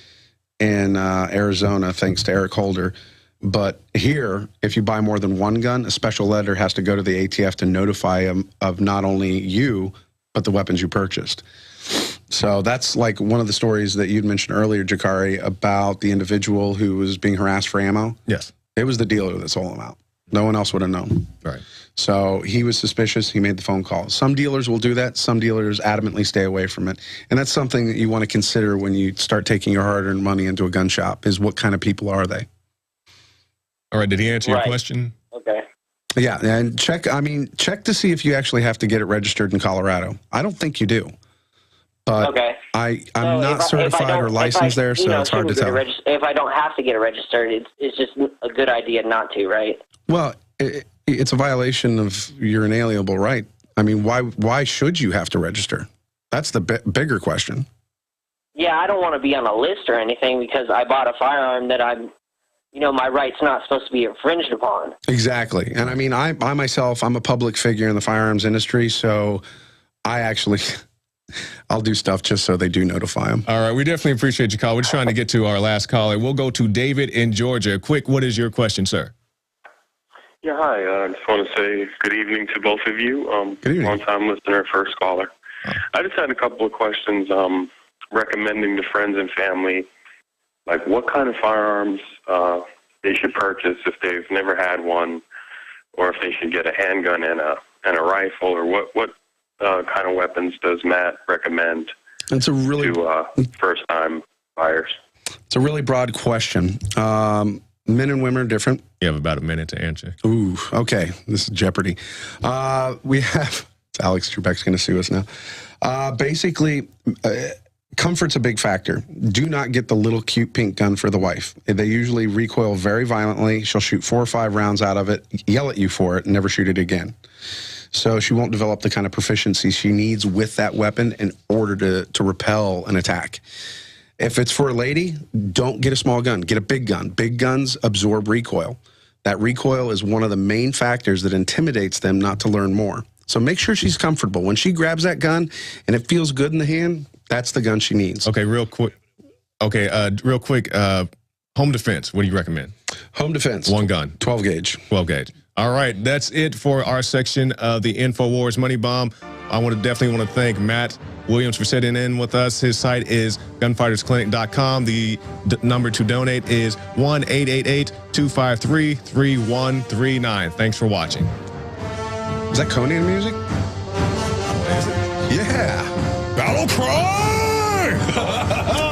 and Arizona, thanks to Eric Holder. But here, if you buy more than one gun, a special letter has to go to the ATF to notify them of not only you, but the weapons you purchased. So that's like one of the stories that you'd mentioned earlier, Jakari, about the individual who was being harassed for ammo. Yes. It was the dealer that sold them out. No one else would have known. Right. So he was suspicious. He made the phone call. Some dealers will do that. Some dealers adamantly stay away from it. And that's something that you want to consider when you start taking your hard-earned money into a gun shop, is what kind of people are they? All right. Did he answer your question? Okay. Yeah. And check to see if you actually have to get it registered in Colorado. I don't think you do. But okay. I'm not certified or licensed there, so it's hard to tell. If I don't have to get it registered, it's just a good idea not to, right? Well, it's a violation of your inalienable right. I mean, why should you have to register? That's the bigger question. Yeah, I don't want to be on a list or anything because I bought a firearm that my right's not supposed to be infringed upon. Exactly. And I mean, I myself, I'm a public figure in the firearms industry, so I actually I'll do stuff just so they do notify them. All right, we definitely appreciate your call. We're just trying to get to our last caller. We'll go to David in Georgia. Quick, what is your question, sir? Yeah, hi. I just want to say good evening to both of you. Good evening. Long-time listener, first caller. I just had a couple of questions recommending to friends and family, like what kind of firearms they should purchase if they've never had one, or if they should get a handgun and a rifle, or what kind of weapons does Matt recommend to first-time buyers? It's a really broad question. Men and women are different. You have about a minute to answer. Ooh, okay. This is Jeopardy. We have... Alex Trebek's going to sue us now. Basically, comfort's a big factor. Do not get the little cute pink gun for the wife. They usually recoil very violently. She'll shoot 4 or 5 rounds out of it, yell at you for it, and never shoot it again. So she won't develop the kind of proficiency she needs with that weapon in order to repel an attack. If it's for a lady, don't get a small gun. Get a big gun. Big guns absorb recoil. That recoil is one of the main factors that intimidates them not to learn more. So make sure she's comfortable. When she grabs that gun and it feels good in the hand, that's the gun she needs. Okay, real quick. Home defense, what do you recommend? Home defense. One gun. 12 gauge. 12 gauge. All right, that's it for our section of the InfoWars Money Bomb. I definitely want to thank Matt Williams for sitting in with us. His site is gunfightersclinic.com. The number to donate is 1-888-253-3139. Thanks for watching. Is that Conan music? Yeah. Battle cry!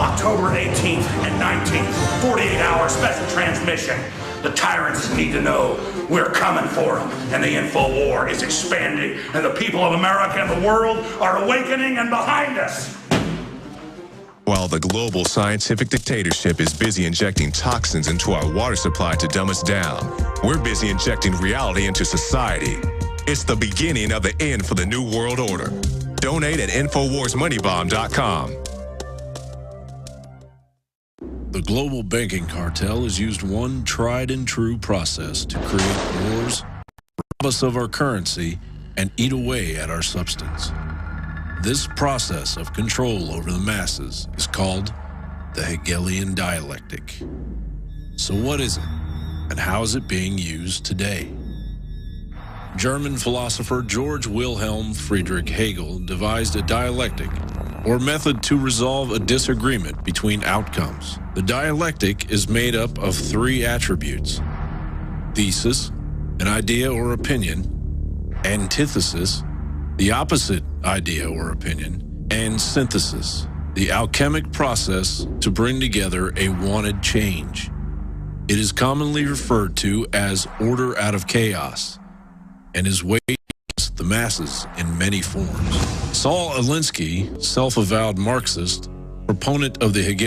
October 18th and 19th, 48-hour special transmission. The tyrants need to know we're coming for them, and the info war is expanding, and the people of America and the world are awakening and behind us. While the global scientific dictatorship is busy injecting toxins into our water supply to dumb us down, we're busy injecting reality into society. It's the beginning of the end for the New World Order. Donate at InfoWarsMoneyBomb.com. The global banking cartel has used one tried and true process to create wars, rob us of our currency, and eat away at our substance. This process of control over the masses is called the Hegelian dialectic. So what is it, and how is it being used today? German philosopher George Wilhelm Friedrich Hegel devised a dialectic, or method to resolve a disagreement between outcomes. The dialectic is made up of 3 attributes: thesis, an idea or opinion; antithesis, the opposite idea or opinion; and synthesis, the alchemic process to bring together a wanted change. It is commonly referred to as order out of chaos, and is weighed against the masses in many forms. Saul Alinsky, self-avowed Marxist, proponent of the Hegelian